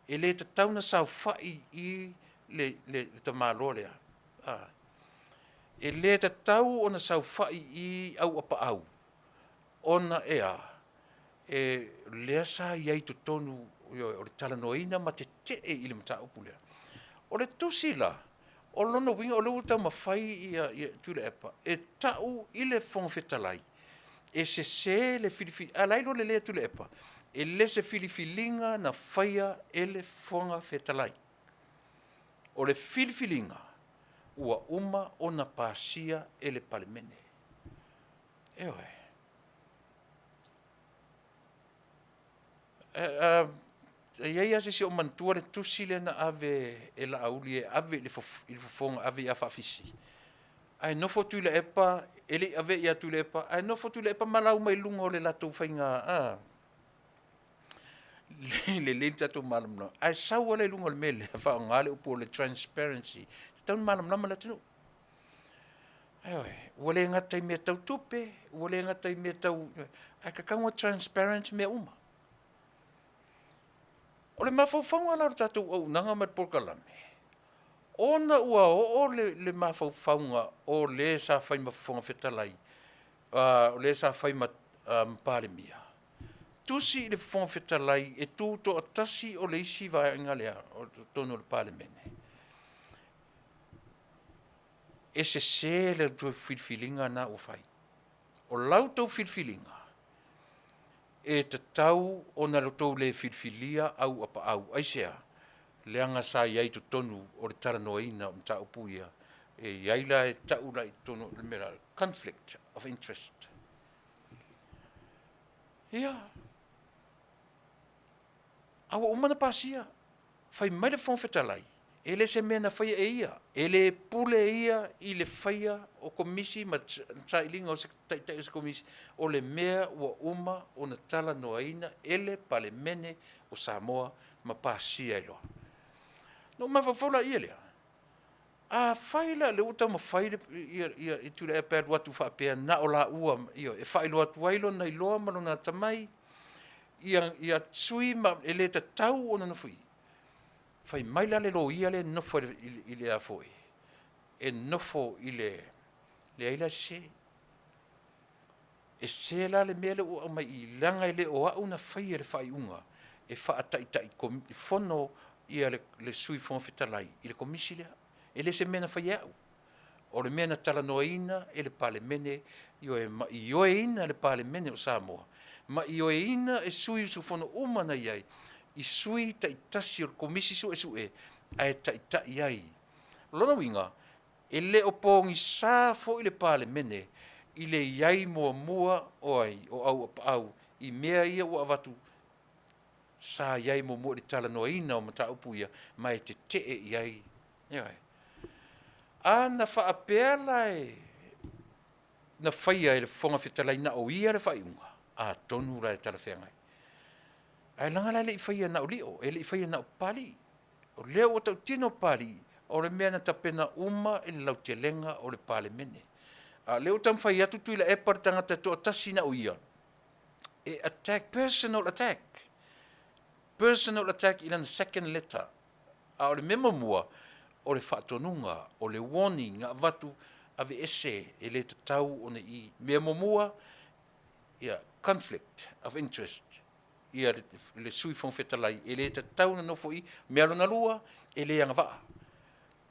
Speaker 3: e le tauna sau fai I le tamalo lea e le tatau ona sau fai I au apa au ona e lea sa iai tonu o le talanoina ma te I le mata upu lea o le tusi la o lona winga o le utau mawhai I Tuilaepa e tau I le Faafetai e se le filifili alai lo le Tuilaepa e le se filifilinga na whaia e le Faafetai o le filifilinga ua uma ona pasia e le palemene. Eoe. Ia se o mantua le tusi le na ave e la auli e ave le fofonga ave ia Faafisi. Ai nofo Tuilaepa, ele ave ia Tuilaepa, ai nofo Tuilaepa malau mai lunga o le latou whainga, le tatou malam no. Ai sau ole lunga le mele, wha ngale upo le transparency. Tau malam nama la tunu. Ai oi, wale ngatai mea tau tupe, wale ngatai mea tau, ai kakangwa transparency mea uma. O le mawhauwhaunga lau tatou au nanga mat porkalame. Ona ua o le mawhauwhaunga o le sa whai mawhonga whetalai, o le sa whai mpalemia. Tusi le whonga whetalai e tūto atasi o le isi vai ingalea o tono le palemene. E se le tue whilwhilinga na o whai. O lau tau whilwhilinga. E te tau o na rotou le whilwhilia au apa au. Aisea, leanga sa iai tu tonu o le taranoina o mta upuia. E iaila e tau la i tonu le mera. Conflict of interest. Ia. Awa umana pasia. Whai mai le whonwhetalai. Ele se mea na whaia e ia. Ele pule e ia i le whaia o komisi, ma tailinga o se taitai o se komisi, o le mea ua uma o na tala noaina, ele pale mene o Samoa, ma pasia iloa. No mawhawhaula ia lea. A whaila le uta ma whaile i Tuilaepa e watu whapea na o la ua, e whailo atu wailo na iloa malona tamai, ia tsui ma ele ta tau o na nufui. Fai maila le lo ia le nofo i le afoi. E nofo i le aila se. E se la le mele o mai i langa i le o au na fai e le fai unga. E faa tai fono i le sui fon fetalai. I le komisi lea. E le se mena fai au. O le mena tala noaina e le pale mene. I oe ina le pale mene o Samoa. Ma i oe ina e sui su fono umana iai. I sui taitasi o komisi su e ai taitai ai. Lona winga, e le opongi sa fo i le pale mene, i le iai mua o ai, o au au, i mea ia ua avatu sa iai mua le tala noa ina o mata upuia, ma e te tee iai. Iai. Ana whaapela e, na whaia e le whonga whetalai na o ia le whaiunga, a tonu rai tala whengai. Ai langa lai le i whaia na o lio, e le i whaia na o pali. O leo o tau tino pali, o le mea na tapena uma e le lau te lenga o le pale mene. Leo tam whai atu Tuilaepa le tangata to atasi na o ia. E attack, personal attack. Personal attack i lana second letter. O le mema mua, o le whaatonunga, o le warning, ngā watu ave ese e le tatau o ne i. Mea mua, conflict of interest. Ia le sui fong fetalai, e le tatau na nofo i, mea lona lua, e le anga waa.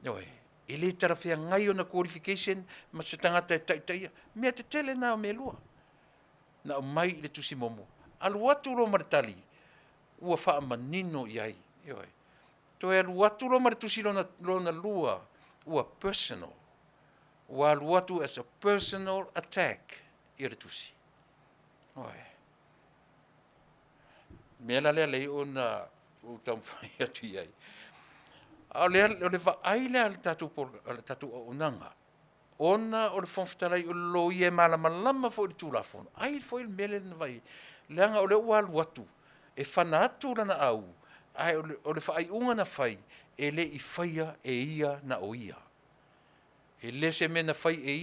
Speaker 3: Oe, e le tarafea ngai o na qualification, ma se tangata e taitaia, mea te tele na o mea lua. Na o mai le tusi momo. Alu atu lo maritali, ua faa manino iai. Oe, to e alu atu lo maritusi lona lua, ua personal. Ua alu atu as a personal attack, ia le tusi. Oe. Mea lea lei o na utau whai atu iai. O le whaai lea le tatu o unanga. Ona o le whonwhitalai o lo i e malamalama fo i tūlafon. Ai fo i mele na vai. Leanga o le ualu atu. E whana atu lana au. Ai o le whaai unga na whai. E le i whaia e ia na o ia. E le se me na whai e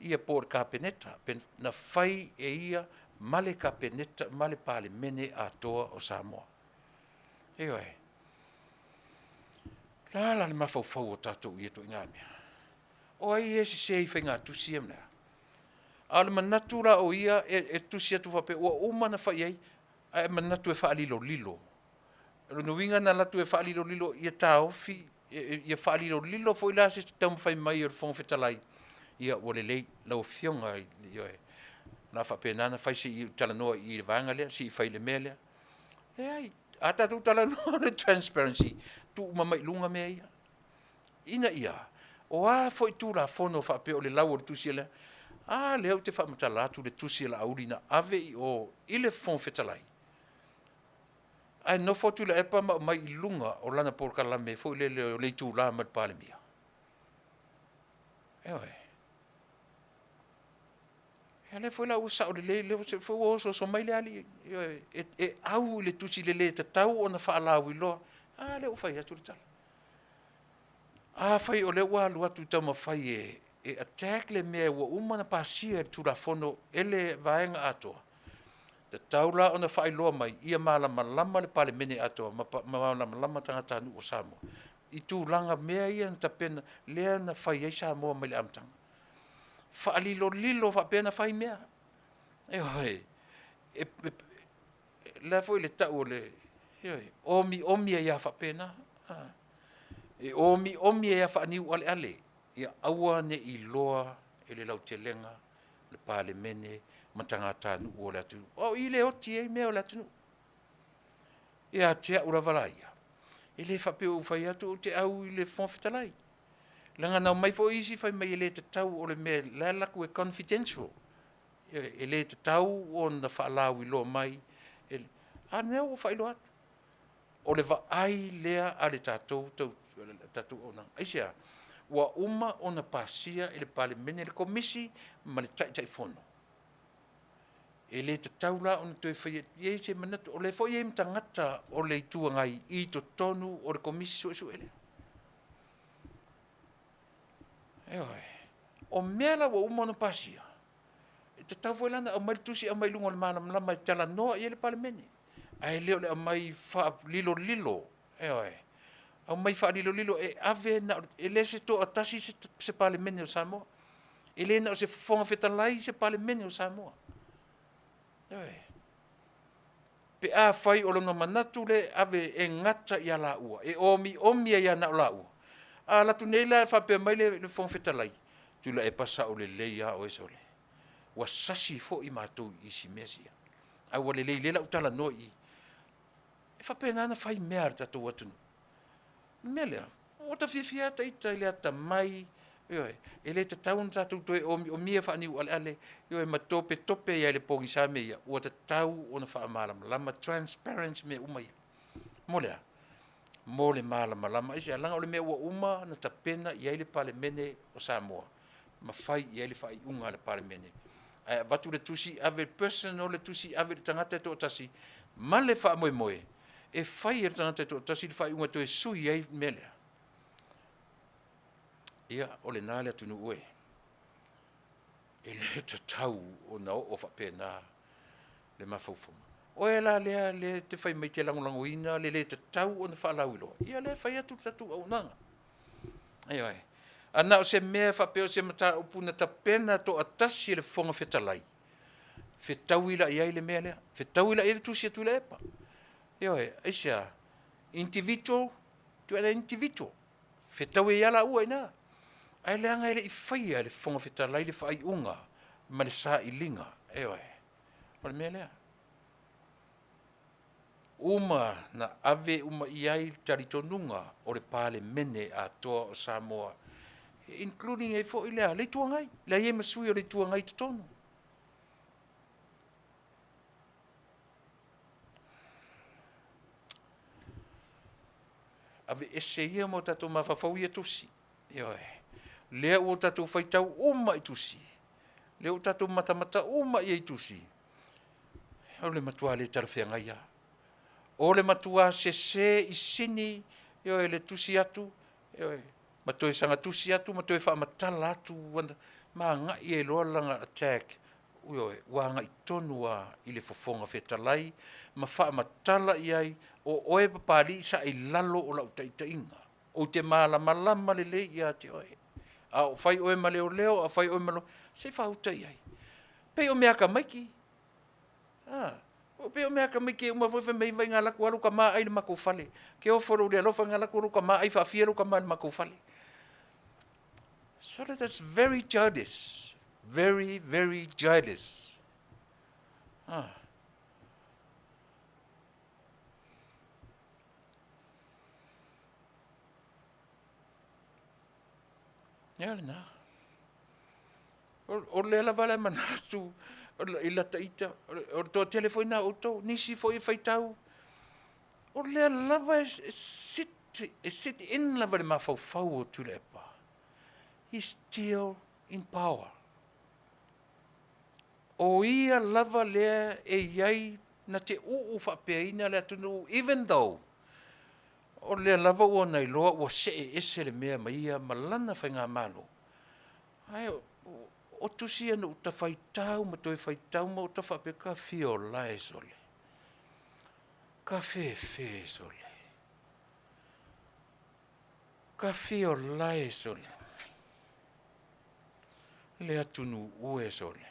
Speaker 3: ia po le kapeneta. Na whai e ia male kapeneta, male pale mene atoa o Samoa. Eoe. La le mawhauwhau o tātou i eto i ngā mea. O ai e se i whainga tusi am lea. A le manatu la o ia e tusi atu whape, ua umana whai ai, e manatu e whaalilo lilo. Nuinga na latu e whaalilo lilo i a tāofi, i a whaalilo lilo fo i la se taum whai mai o le whongwhetalai. Ia wale lei lau fionga i oe. Na whapenana whai se i talanoa i le vanga lea, si i whai le mea lea. E ai, a tātou talanoa le transparency, tu mamai lunga mea ia. Ina ia, O a foi tu la fono fa pe o le lau o le tusi le. A le au te fa matala atu le tusi la aurina ave I o ile fon fetalai. Ai no fo Tuilaepa ma mai I lunga o lana por kalame fo le tu la mat palemia. Eoi. Ele foi la usa o le foi o so mai le ali e au le tusi le tau ona fa la wilo. A le o fai atu tala. A fai o le wa lu atu tama fai e attack le me wa umana pasia tu la fono ele vaenga atoa. Te taula ona fai loa mai ia malama le pale mene atoa ma malama tangata nu o Samoa. I tu langa mea ia na tapena lea na fai ai Samoa mai le amtanga. Fa lilo fa pena fai mea. E hoi. La foi le tau le omi ia fa pena. E omi ia fa ni ale. Ia aua ne I loa ele lau te lenga le pale mene matangata nu o le atu. O I le oti e mea o le atu. Ia tea ura valaia. Ele whapeo whai atu te au I le Faafetai. Langa nau mai fo isi whai mai ele te tau o le mea lalaku e confidential. Ele te tau o na whaalau I loa mai. A nea o whai lo atu. O le ai lea a le tatou o nang. Aisia, wa uma o na pasia ele pale mene le komisi ma le tai fono. Ele te taula o na toi whai ye se manatu o le fo ye mtangata o le itua ngai I to tonu o le komisi su ele. Eoi, o mela wa uma o na pasia. E te tau lana o mai tusi a mai lunga le mana mlama I tala noa I le pale mene. Ai leo le a mai wha lilo. Eoi. Au mai wha lilo e ave na ele se to atasi se pale mene o Samoa. Ele na o se Faafetai se pale mene o Samoa. Eoi. Pe a whai o longa manatu le ave e ngata I ala ua. E omi I ana o la ua. A latu nei la whapea mai le Faafetai. Tuilaepa sa o le leia o esole. Wa sasi fo I mātou I si mesia. Ai wa le lela utala no I. E whapea nana whai mea tatou atunu. Melea, o ta fifia ta ita ile ata mai, ele te taun tatou toe o mia whaani u ale, ma tope ia le pongi sa mea, o ta tau o na wha malama, lama transparency me umai. Molea, mole malama, lama isi alanga ole mea ua uma na tapena ia ile pale mene o Samoa, ma fai ia ile whai unga le pale mene. Watu le tusi ave personal le tusi ave tangata to tasi, ma le wha moe. E fai e tangata to tasi le whai unga to e sui ei melea. Ia o le nale Taunu'u e. E le te tau o na o whapena le mawhauwhama. O e la lea le te whai mai te langolangoina le te tau o na whaalauiloa. Ia le whai atu tatu au nanga. Ai. Ana o se mea whapeo se mata upuna ta pena to atasi le Faafetai. Whetauila iai le mea lea. Whetauila e le tusi a Tuilaepa. Aisia, individual to an individual. Whetau e ala ua ina. Ai leanga ele I whaia le Faafetai le whai unga, ma le sa I linga. O le mea lea. Uma na ave uma iai taritonunga o le pale mene a toa o Samoa. Including e fo ilea, le tuangai. Le ie masui o le tuangai tonu. Ave ese ia mo tatou mawhawhau ia tusi. Lea o tatou whaitau uma I tusi. Lea o tatou matamata uma I tusi. O le matua le tarwhianga ia. O le matua se I sini, le tusi atu. Matoe sanga tusi atu, matoe whaamatala atu. Ma ngai e loa langa attack. Wa ngai tonua I le Faafetai. Ma whaamatala iai. O oe papali sa I lalo o lau taitainga. O te malama le ia te oe. A o whai oe ma leo, a whai oe ma leo. Se whautai ai. Pei o mea ka maiki. O pei o mea ka maiki uma whai mei ngā laku alu ka maa ai le mako whale. Ke o whoro le alofa ngā laku alu ka maa ai whaafia alu ka maa le mako whale. So that's very childish. Very, very childish. Ia lena. O le la vale manatu. I la taita. O to telefoina o to. Nisi fo I faitau. O le lava sit in lava le mafau o Tuilaepa. He's still in power. O ia lava lea e iai na te whaapeaina lea tunu, even though o lea lava ua nei loa ua se ese le mea maia malana whainga malo. Ai, o tusi anu uta whaitau, ma toi whaitau, ma uta whapea ka whio lai sole. Ka whewhe sole. Ka whio lai sole. Lea tunu ue sole.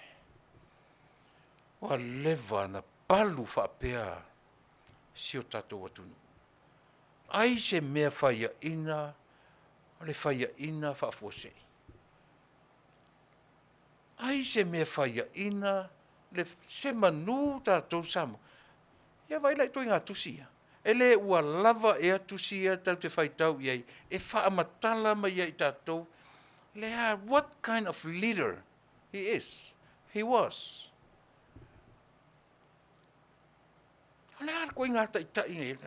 Speaker 3: Wa leva na palu whapea si o tatou atunu. Ai se mea whaia ina, le whaia ina whaafuasei. Ai se mea whaia ina, le se manu tatou samu. Ia vai lai toi ngā tusia. E le ua lava e atusia tau te whaitau iei, e whaamatala mai iei tatou. Lea, what kind of leader he is, he was. Lea, koe ngā taitai ngai,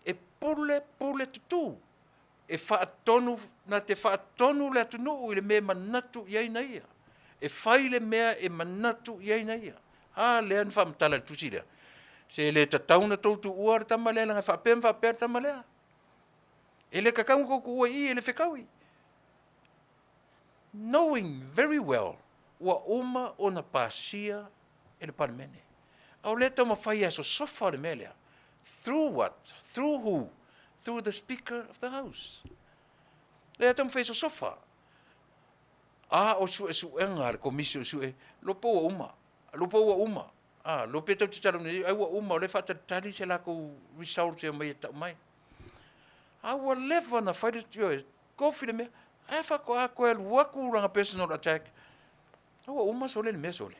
Speaker 3: e pule tutu. E whaatonu, na te whaatonu le Taunu'u I le mea manatu iei na ia. E whai le mea e manatu iei na ia. Lea ni whaamatala tusi lea. Se le tatauna tautu uar tamalea, langa whapea tamalea. E le kakau koku ua I, e le whekaui. Knowing very well, ua uma o na pasia e le paramene. Au le tau mawhai aso sofa le mea lea. Through what? Through who? Through the Speaker of the House. Le tau mawhai aso sofa. O su enga le komisio su e, lopo ua uma. Lopo ua uma. Lope tau te tala ai ua uma o le whatatari se lako result e mai e tau mai. Ua leva na whaida tio e, kofi le mea, whako a koe luaku ranga personal attack. Ua uma sole le mea sole.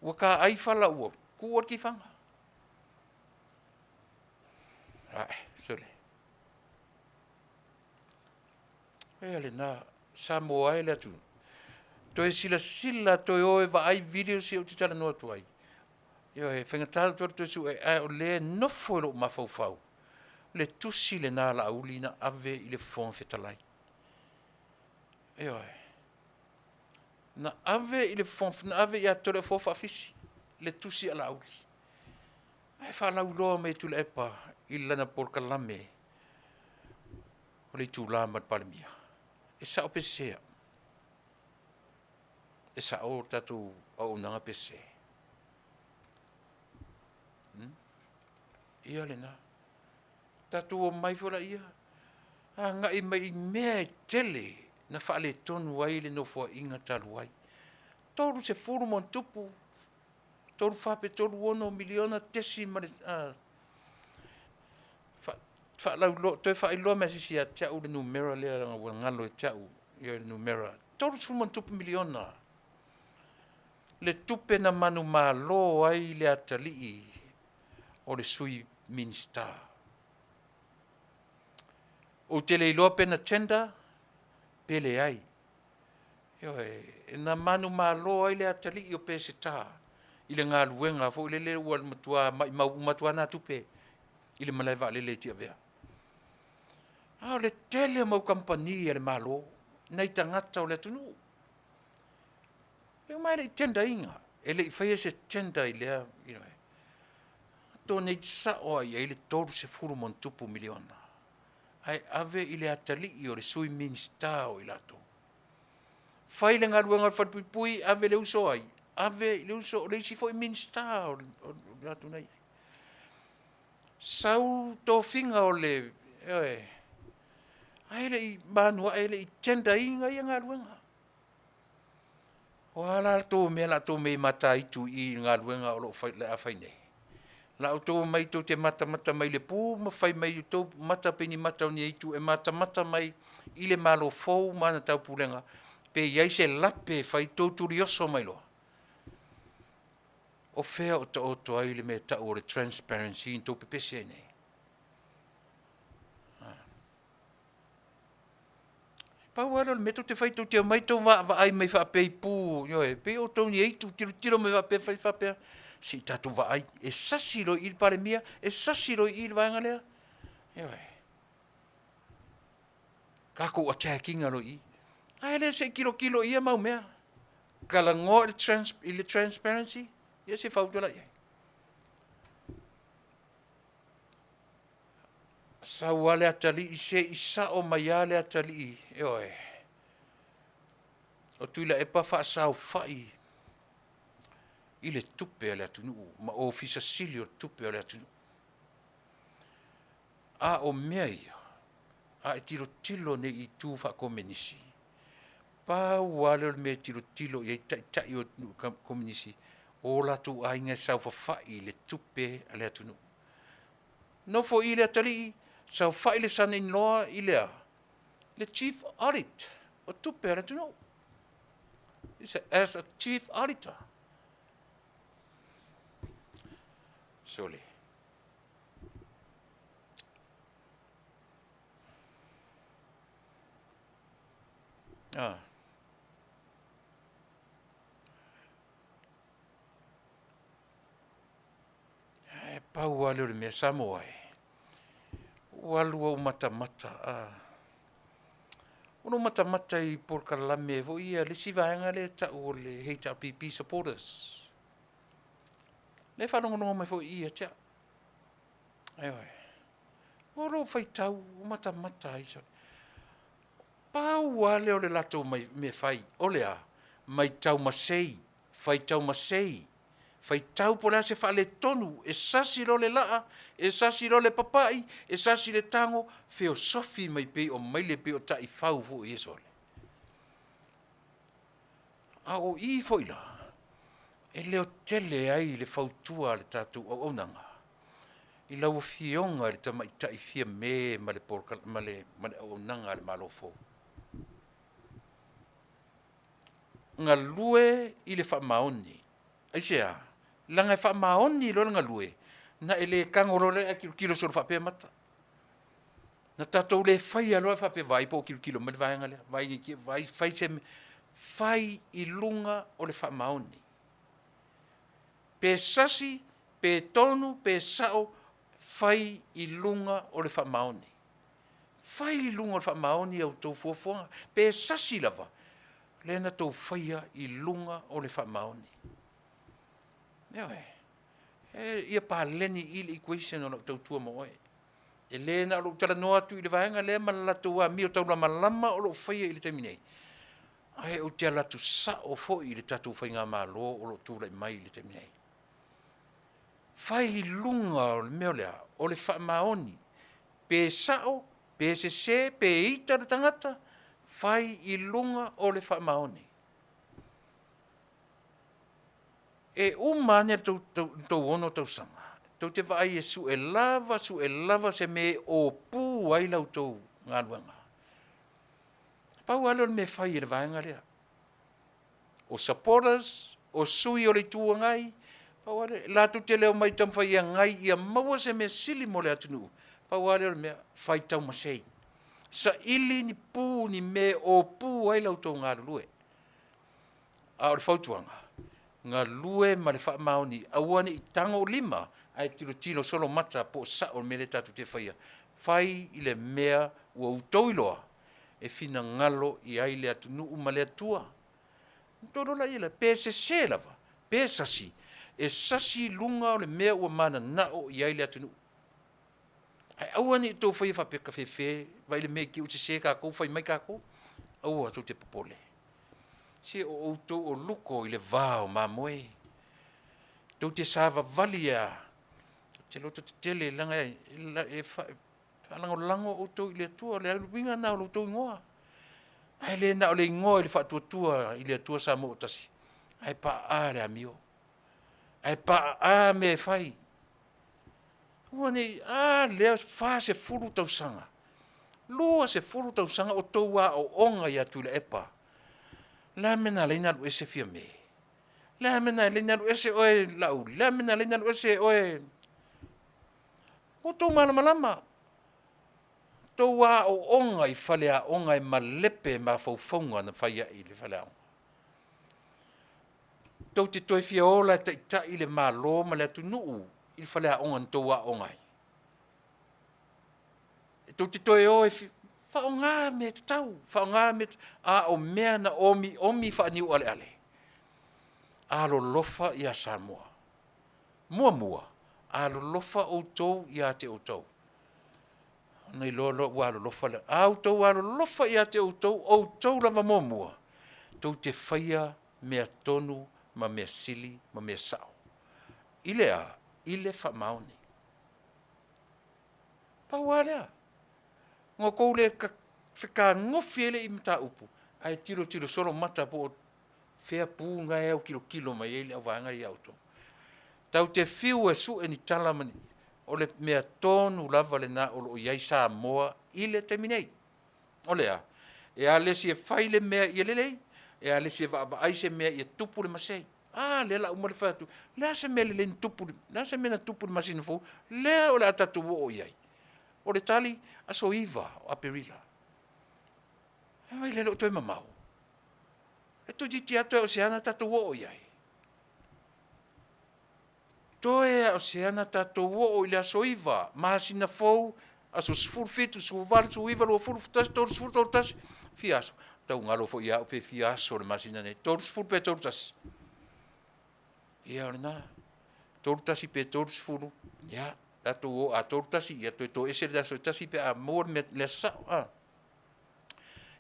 Speaker 3: Ua ka ai whala ua, kuwa ki whanga. Sole. Ea le nā, Samoa e le atu. Toi sila toi oe va ai video si o te tala noa tu ai. Yo e whengatala tuartu su e o le nofo lo mafau. Le tusi le nā la auli na ave I le whonwhetalai. Yo e. Na ave I le na ave I a tole whofafisi. Le tusi ala auli. Ai whalau loa me Tuilaepa I lana polkalame. O le tūlama palimia. E sa o pesea. E sa o tatu au nanga pesea. Ia le nā. Tatu o mai whora ia. Nga I mai mea I tele na whaale tonu ai le no fua inga talu ai. Toru se furu mon tupu. Toru whape toru ono miliona tesi mare. Toi whae loa mea sisi a tiau le numera lea ranga wa ngalo e tiau. Ia le numera. Toru se furu mon tupu miliona. Le tupe na manu maa lo ai le atalii. O le sui minister. O Tele iloa pena tenda, pele ai. Yo e na manu malo ai le atali o pe se tā. I le ngā luenga, fo ile le ua matua nā tupe. I le malai Vale le tia vea. Le Tele mau kampani le malo, nei tangata o le Taunu'u. E mai le tenda inga. E le I whaia se tenda I lea, tō nei sa o ai le tōru se furu mon tupu miliona. Ai ave I le atali I o le sui minister o I lato. Whai le ngā luenga whatpui ave le uso ai. Ave le uso o le isi fo I minister o lato nei. Sau tō whinga o le, ai le I Manuia ai le I tenda inga I ngā luenga. O ala tō me mata itu I ngā luenga o lo le awhai nei. La o tō mai tō te mata mai le pū, ma whai mai tō mata peni mata o ni eitu, e mata mai I le malo fōu mana tau pūlenga, pe iai se lape whai tō turi oso mai loa. O whea o ta oto ai le me ta o le transparency in tō pepese nei. Pau ala me te fai tau te mai tau va ai mai fa pe pu yo e pe o tau ni tu tiro me va pe fa pe si tatu va ai e sasiro il pare mia e sasiro il va ngale yo e ka ko attacking alo I ai le se kilo ia mau mea kala ngo il transparency ia se fau tola ia sa wale atali I se isa o maiale atali yo e o Tuilaepa Fasa fai ile tupe ale Taunu'u ma ofisa silio tupe ale Taunu'u a o mea ia a tilo ne I tu fa komenisi pa wale me tilo ia tai o komenisi o la tu ainga sa fai le tupe ale Taunu'u no fo ile atali sa fai le sana in loa ile le chief audit o tupe ale Taunu'u as a chief auditor. Sole. Pau wale me Samoa. Walu o mata. Ono mata I por kalame vo ia le sivaanga le ta o le HRPP supporters. Le whanongono mai fo ia tia. Aioi. Oro fai tau mata isa. Pau wale o le lato mai me fai. Ole a. Mai tau masei. Fai tau masei. Fai tau po se fa le tonu. E sasi ro le laa. E sasi ro le papai. E sasi le tango. Feo sofi mai pe o mai le pe o tai fau fo e sole. A o I fo ila. E leo tele ai le fautua le tatu o onanga. I lau fionga le tamai tai fia me ma le porka ma le onanga le malofo. Nga lue I le fa maoni. Ai sea. Langa fa maoni lo nga lue. Na ele kangoro le kilo so fa pe mata. Na tatou le fai alo fa pe vai po kilo me vai ngale. Vai fai se fai I lunga o le fa maoni. Pe sasi, pe tonu, pe sao, fai I lunga o le fa maoni. Fai I lunga o le fa maoni au tau fuafuanga. Pe sasi lava. Lena tau faia I lunga o le fa maoni. Ia pa leni I le equation o tau tua moe. E lena lo tala noa tu I le vaenga le malatu a mi o tau la malama o lo faia I le taminei. Ai o te alatu sa o fo I le tatu fai ngā malo o lo tūra I mai I le taminei. Fai lunga o le meo lea o le wha maoni. Pe sao, pe se, pe ita le tangata. Fai I lunga o le wha maoni. E umane tau ono tau sanga. Tau te vai e su e lava se me o pu ai lau tau ngā luanga. Pau alo me fai I le vaenga lea. O supporters, o sui o le tua ngai. Pau alo, la tu te leo mai tam fai a ngai ia maua se me sili mo le atunu. Pau alo me fai tau masei. Sa ili ni pu ni me o pu ai lau tau ngā lue. A o le fautuanga. Ngā lue ma le wha maoni. Awane I tango lima. Ai tiro solo mata po sa o me le tatu te whaia. Fai I le mea ua utoiloa. E fina ngalo I ai le Taunu'u ma le atua. Ntoro la ila. Pe se se lava. Pe sasi. E sasi lunga o le mea ua mana nao I ai le Taunu'u. Ai awane I tō whaia whapeka whewhe. Vai le mea ki uti se kako. Whai mai kako. Aua tō te popole. Se o outou o luko I le vao ma moe. Tau te sava valia. Te loto te tele langa e lango outou I le atua. Le aluwinga na o outou ingoa. Ai le na o le ingoa I le whatuatua I le atua sa mo otasi. Ai pa a le amio. Ai pa a me fai. Wane a lea fa se furu tau sanga. Lua se furu tau sanga o tau a o onga I a Tuilaepa. La mena leina lu ese fia me. La mena leina lu ese oe lau. La mena leina lu ese oe. O tau malama. Tau a o onga I whale a onga I malepe ma faufonga na whaia I le whale a onga. Tau te toi fia ola ta I le malo ma le Taunu'u I le whale a onga na tau a onga I. Tau te toi o e whaonga me te tau, whaonga me te a o mea na omi whaaniu ale ale. A lo lofa I a Samoa. Mua, a lo lofa o tau I a te o tau. Nei lo wa lo lofa le. A o tau a lo lofa I a te o tau lava mua. Tau te whaia mea tonu, ma mea sili, ma mea sao. Ile wha maoni. Paua lea. Ngā kou le ka ngofi ele I mta upu. Ai tiro solo mata po whea pū ngai au kilo mai ele au wanga I auto. Tau te whiu e su e ni talamani. O le mea tonu lava le na o iai Samoa ile terminate. O lea. E a lesi e whaile mea I lelei. E a lesi e aise mea I tupu le masei. Le la umare whatu. Lea se mea le tupu. Lea se mea tupu le masina fo. Lea o le atatu o iai. O le tali a Soifua o Aperila. Ai le lo toi mamau. E tu jiti atu e oseana tatu o iai. Toe o seana tatou o ile Soifua, masina fou, aso sfur fitu, suval, suiva, lo fur futas, tor sfur tortas, fiaso. Tau ngalo fo ia pe fiaso le masina ne, tor sfur pe tortas. Ia ona, tortas pe tor sfur, ia, tatou o a tortas, ia to ese da tortas pe amor me le sa.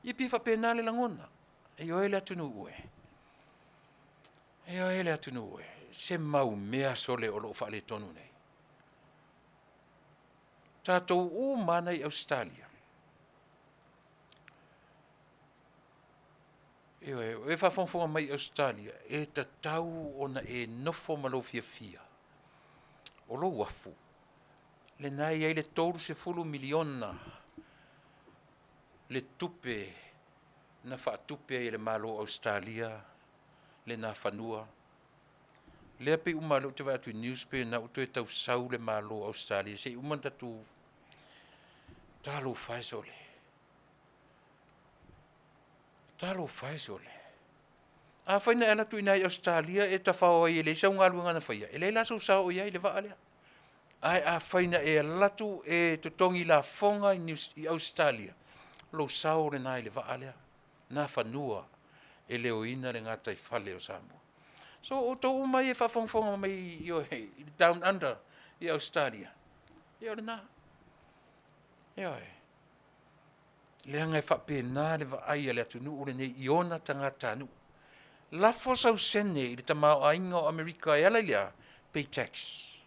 Speaker 3: Ia pe fa penale langona. E o ele Taunu'u e. E o ele Taunu'u e. Se mau mea sole o lo whale tonu nei. Tātou o mana I Australia. E whawhonfonga mai Australia, e ta tau ona e nofo malo fia. O lo wafu. Le nai ai le tolu se fulu miliona. Le tupe, na wha tupe ai le malo Australia, le na whanua. Lea pe umalo te watu newspaper na uto e tau sau le malo Australia. Se umanta tu talo faisole. Talo faisole. A whaina ana tu inai Australia e ta whao ai ele sa unga luanga na whaia. Ele la sau sau ia ele waalea. Ai a whaina e latu e tutongi la fonga I Australia. Lo sau le nai le waalea. Na whanua e leo ina le ngatai whale o Samoa. So o tō mai e whawhongwhonga mai down under I Australia. Ia ora nā. Ia e. Leanga e whapena le wa aia le Taunu'u le nei I ona tangata anu. Lafo sau sene I le tamau ainga o Amerika e ala lea pay tax.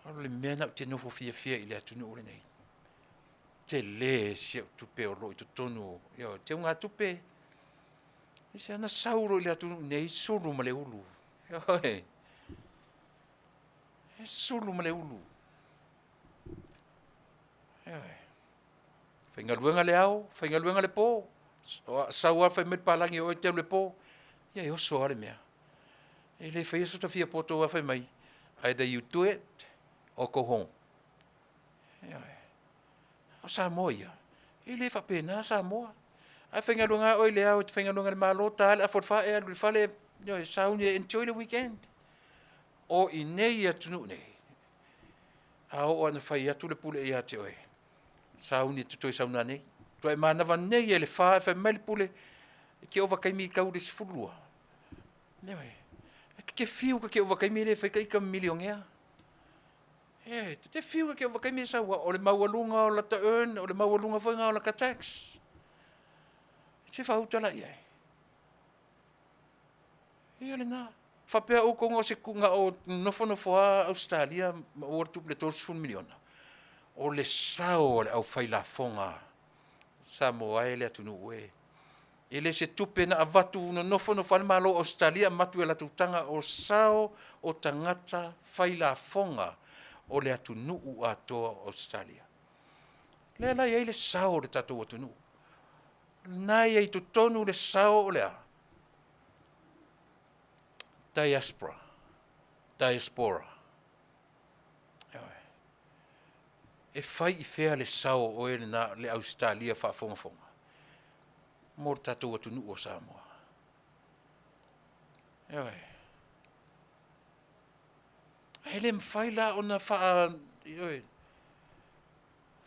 Speaker 3: Aro le mena o te nofo fia I le Taunu'u le nei. Tele si tupe o lo I tonu. Ia te unga tupe. E se ana sauro I le Taunu'u nei sulu ma le ulu. E sulu ma le ulu. Whaingaluenga le au, whaingaluenga le pō. Saua whai met palangi o te le pō. Ia e oso are mea. E le whai eso ta fia poto a whai mai. Either you do it or go home. O Samoa ia. E le whapena Samoa. Ai whaingaluenga oi le au, whaingaluenga le malo tāle, a whorwha e alu whale, sauni enjoy the weekend. O I nei a Taunu'u nei. A o ana whai atu le pule I a te oe. Sauni tutoi sauna nei. Toi manawa nei e le wha, whai mai le pule, ke o wakaimi I kaure sifurua. Newe. Ke fiu ka ke o wakaimi le whai ka milion ea. Te fiu ka ke o wakaimi saua, o le maualunga o la ta earn, o le maualunga whainga o la ka tax. Se whautala iai. Ia le nā. Whapea o kongo se kunga o nofo a Australia, o tupu le 12 miliona. O le sao le au whailafonga. Samoa e le Taunu'u e. E le se tupe na avatu no nofo ale malo Australia, matu e la tutanga o sao o tangata whailafonga o le Taunu'u atoa Australia. Le la ia le sao le tatou o Taunu'u. Nai ai tutonu le sao o lea. Diaspora. e fai I fea le sao o ele na le Australia whaafongafonga. Mor tatou atu nuu o Samoa. Eoi. Hele mwhai la o na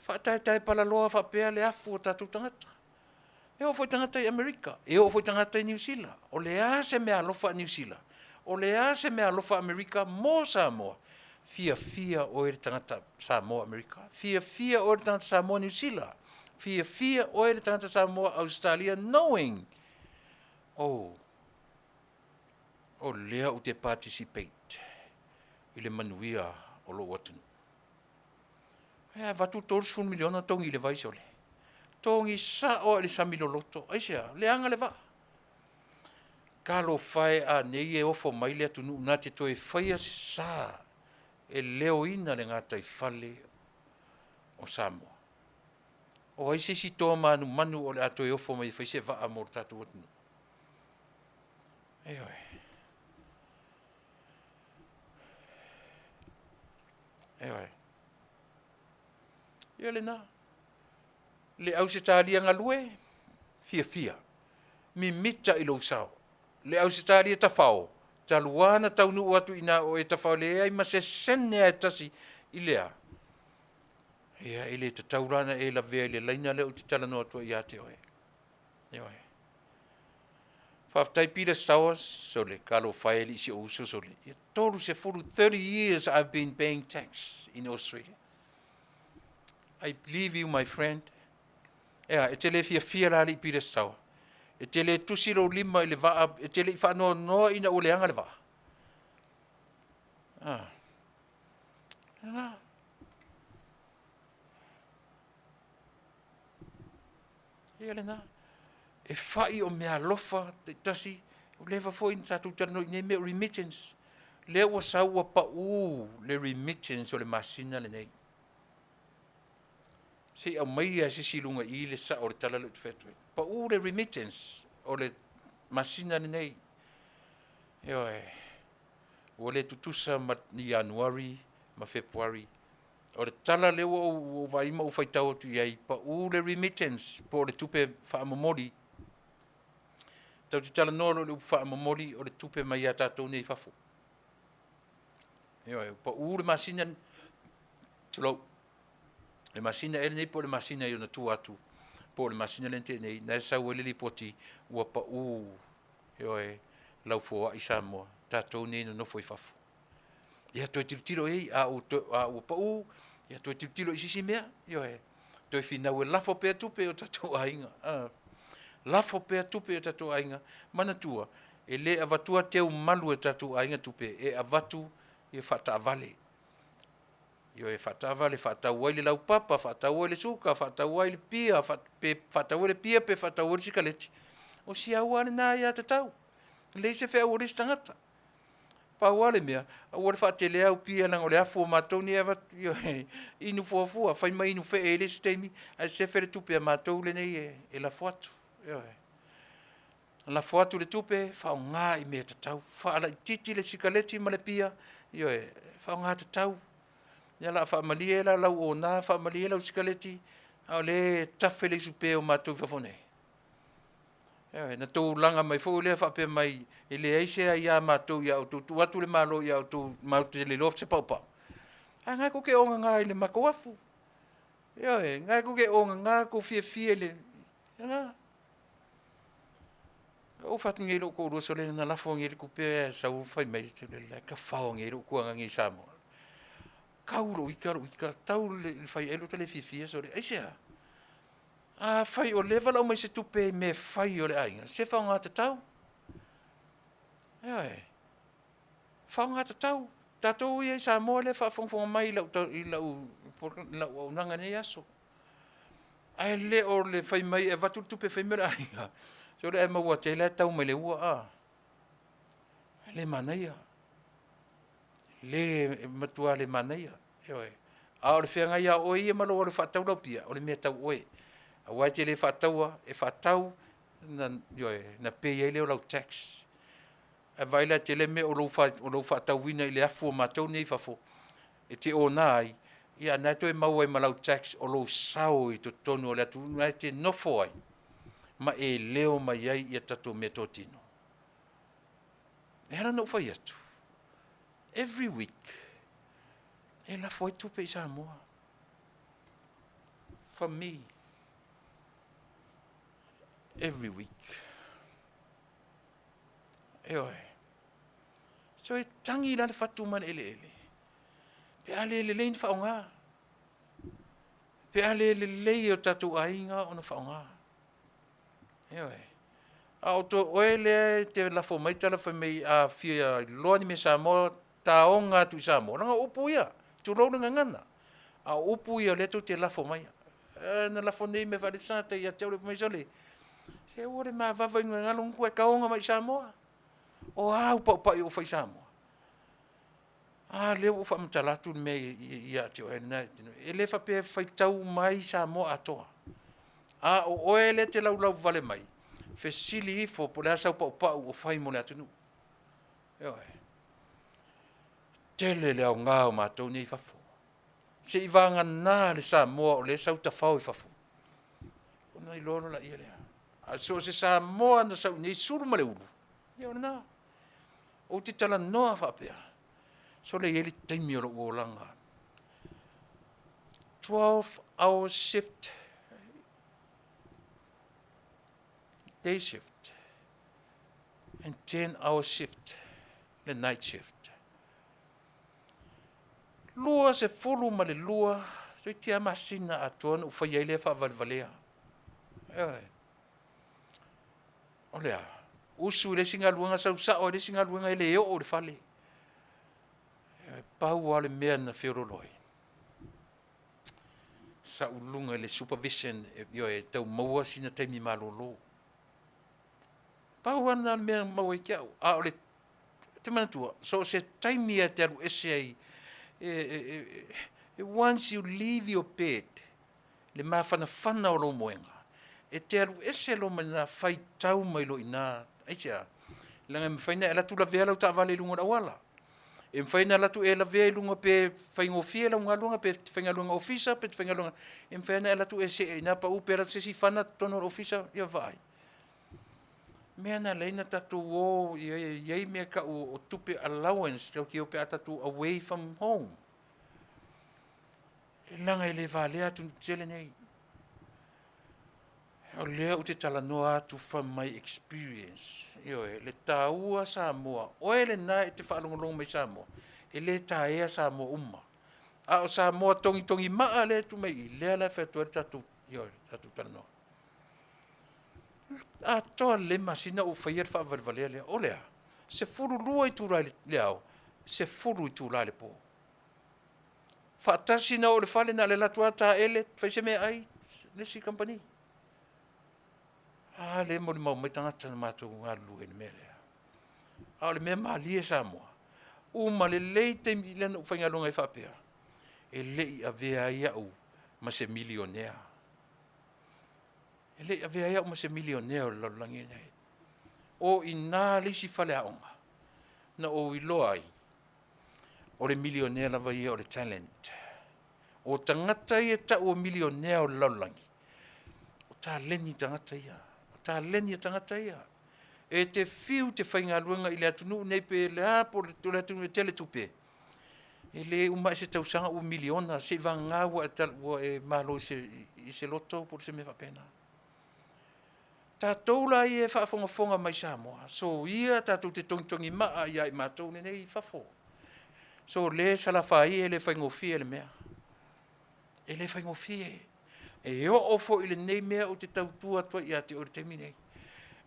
Speaker 3: whaatai pala loa whapea le afu o tatou tangata. E o foi tangata I Amerika. E o foi tangata I New Zealand. O le a se mea alofa New Zealand. O le a se mea alofa Amerika mo Samoa. Fia o ele tangata Samoa Amerika. Fia o ele tangata Samoa New Zealand. Fia o ele tangata Samoa Australia knowing. O lea o te participate. I le manuia o lo watunu. Ea vatu 3 miliona tongi le vaise ole. Tongi sa o le samilo loto. Aisea, le anga le va. Kalo fai a nei e ofo mai le atunu na te toi faia se sa. E leo ina le ngata I fale o Samoa. O aise si toa manu o le ato e ofo mai faise va a mor tatu atunu. Eoi. Ia le nā. Le au se tālia ngalue, fia. Mi mita I lo sao. Le au se tālia tawhao. Taluana Taunu'u atu ina o e tawhao le ai ma se sene e tasi I lea. Ia ele te taurana e la vea le laina le o te talanoa tua I ate oe. Ia Faafetai pira sawas, so le kalo whaeli si o uso so le. Ia tolu se furu 30 years I've been paying tax in Australia. I believe you, my friend. Ea, e tele fia la li pira sawa. E tele tusiro lima I le vaa, e tele I whanua noa ina o leanga le vaa. Ia le nā. E whai o mea lofa, te tasi, o lewa fo ina tātou tano I me remittance. Le ua saua pa le remittance o le masina le nei. Se au mai a se silunga I le sa o le tala le whetue. Pa le remittance o le masina le nei. O le tutusa ni Januari, ma Februari. O le tala le o vaima o whaitau tu iai. Pa le remittance po le tupe whaamomori. Tau te tala noro le whaamomori o le tupe mai a tātou nei whafo. Pa le masina tulau. Le masina ele nei po le masina I ona tu atu. Po le masina lente nei. Na sau ele li poti ua pa lau fua I Samoa. Tātou nei no nofo I whafo. Ia toi tiro ei a ua pa ia toi tiro I sisi mea. Toi finau e lafo pea tupe o tātou ainga. Lafo pea tupe o tātou ainga. Mana tua. E le avatua teu malu e tātou ainga tupe. E avatu I whata Vale. E whata Vale, whata waile lau papa, whata waile suka, whata waile pia, whata waile pia pe whata waile sikaleti. O si au ane nā ia te tau. Lei se whea ore stangata. Pa wale mea, ore whate le au pia nang o le afu o mātou ni eva, inu fuafua, whai mai inu whee e le steimi, a se where tupe a mātou le nei e la fuatu. La fuatu le tupe, whao ngā I mea te tau, whaala I titi le sikaleti ma le pia, whao ngā te tau. Ia la whaamalie la lau o nā, whaamalie lau sikaleti, au le tawhe le supe o mātou whafone. Na tō langa mai fōu lea whape mai, e le eise a ia mātou ia o tō atu le malo ia o tō mautu le lof se paupau. Ngai ko ke onga ngā I le mako wafu. Ngai ko ke onga ngā ko fie le. O whatu ngei lo ko roso le na lafo ngei ko pe sa u whai mai te le ka whao ngei lo kuanga ngei Samoa. Kauro ika tau le whai elo te le fifia so le eisea. Whai o lewa lau mai se tupe me whai o le ainga. Se whao ngā te tau. Whao ngā te tau. Tātou I Samoa le whawhongwhonga mai lau au nanga nei aso. Ai le o le whai mai e watu tupe whai mera ainga. So le e maua te le tau mai le ua le manaia. Le matua le manaia. A o le whenga ia o ia malo o le whatau lau pia. O le mea tau oe. A wai te le whataua e whatau na pei e leo lau tax. A vaila te le me o lau whatau wina I le afu o mātou nei whafo. E te o nai Ia nā toi mau ai malau tax o lo sau I to tonu o le atu nai te nofo ai. Ma e leo mai ai ia tatou mea tōtino. E hana no whai atu. Every week. E la foi tupe I Samoa. For me. Every week. E oi. So e tangi la le fatu man ele. Pe ale le lein whaonga. Pe ale le lei o tatu ainga o na whaonga. E oi. A o to oele te la fo mai tala fa mei a fia loa ni me Samoa taonga tu Samoa. Ranga upu ia. Tu rau ngana. A upu ia le tu te la fo mai. Na la fo nei me vale santa ia te ore mai sole. Se ore ma vava inga ngalong kue kaonga mai Samoa. O au pa I o fai Samoa. Leo ufa mtalatu me ia te oe na. Ele fa pe fai tau mai Samoa atoa. O oele te lau vale mai. Fe sili ifo po le asau pa o fai mo le atunu. Tele le au ngā o mātou nei fafo. Se I vanga nā le Samoa o le sau tafau I fafo. O nei loro la ia lea. So se Samoa na sau nei suru ma le uru. Ia ona nā. O te tala noa whapea. So le yeli taimi o o langa. 12-hour shift. Day shift. And 10-hour shift. Le night shift. Lua se fulu ma le lua. Roi tia masina atuan u whai eile whavalvalea. O lea. Usu le singa luanga sau sao le singa luanga ele eo o le whale. Pau ale mea na whioroloi. Sa ulunga le supervision e tau maua sina taimi malolo. Pau ana mea maua I kiau. O le te manatua. So se taimi e te aru ese ai. Once you leave your bed, le mawhana o lo moenga. E te aru ese lo mana whai tau mai lo ina. Aitea. Langa me whaina e latu la vea lau ta vale lunga na wala. E mwhaina latu e la vea lunga pe whaingofia la unga lunga pe whainga lunga ofisa pe whainga lunga. E mwhaina e latu e se e napa upe ratu se si whana tono ofisa ia vai. Mea na leina tatu o iei mea ka o tupe allowance tau ki o pe atatu away from home. E langa e le vale atu tele nei. O lea o te tala noa atu from my experience. Ioe, le taua Samoa. Oe le nā e te whaalongolong mai Samoa. E le taea Samoa uma. A o Samoa tongi maa le tu mai. Lea la whetua tatu. Ioe, tatu tala noa. A toa le masina o whaier whaavalvalea lea. O lea, se furu lua I tūrai le au. Se furu I tūrai le pō. Whaatasina o le whale na le latua tā ele. Whaise mea ai. Lesi company. Le mo le mau mai tangata na mātou ngā lue ni mea lea. Le mea maali e Samoa. Ma le lei te milena o whaingalonga I whapea. E lei a vea ia u ma se milionea. E lei a vea ia u ma se milionea o laulangi nei. O I nā lisi whale aonga. Na o I loa ai. O le milionea lava ia o le talent. O tangata ia ta o milionea o laulangi. O tā leni tangata ia. Ta leni tangata ia. E te fiu te whainga luenga I le atunu nei pe le hapo le atunu e tele tupe. E le uma se tausanga o miliona se vanga ua e malo I se loto por se me whapena. Ta toula I e whaafonga mai Samoa. So ia tatu te tongi maa ia I mātou nei whafo. So le salawhai e le whaingofie le mea. E le whaingofie. E o fo I le nei mea o te tautua tua I ate o le temi nei.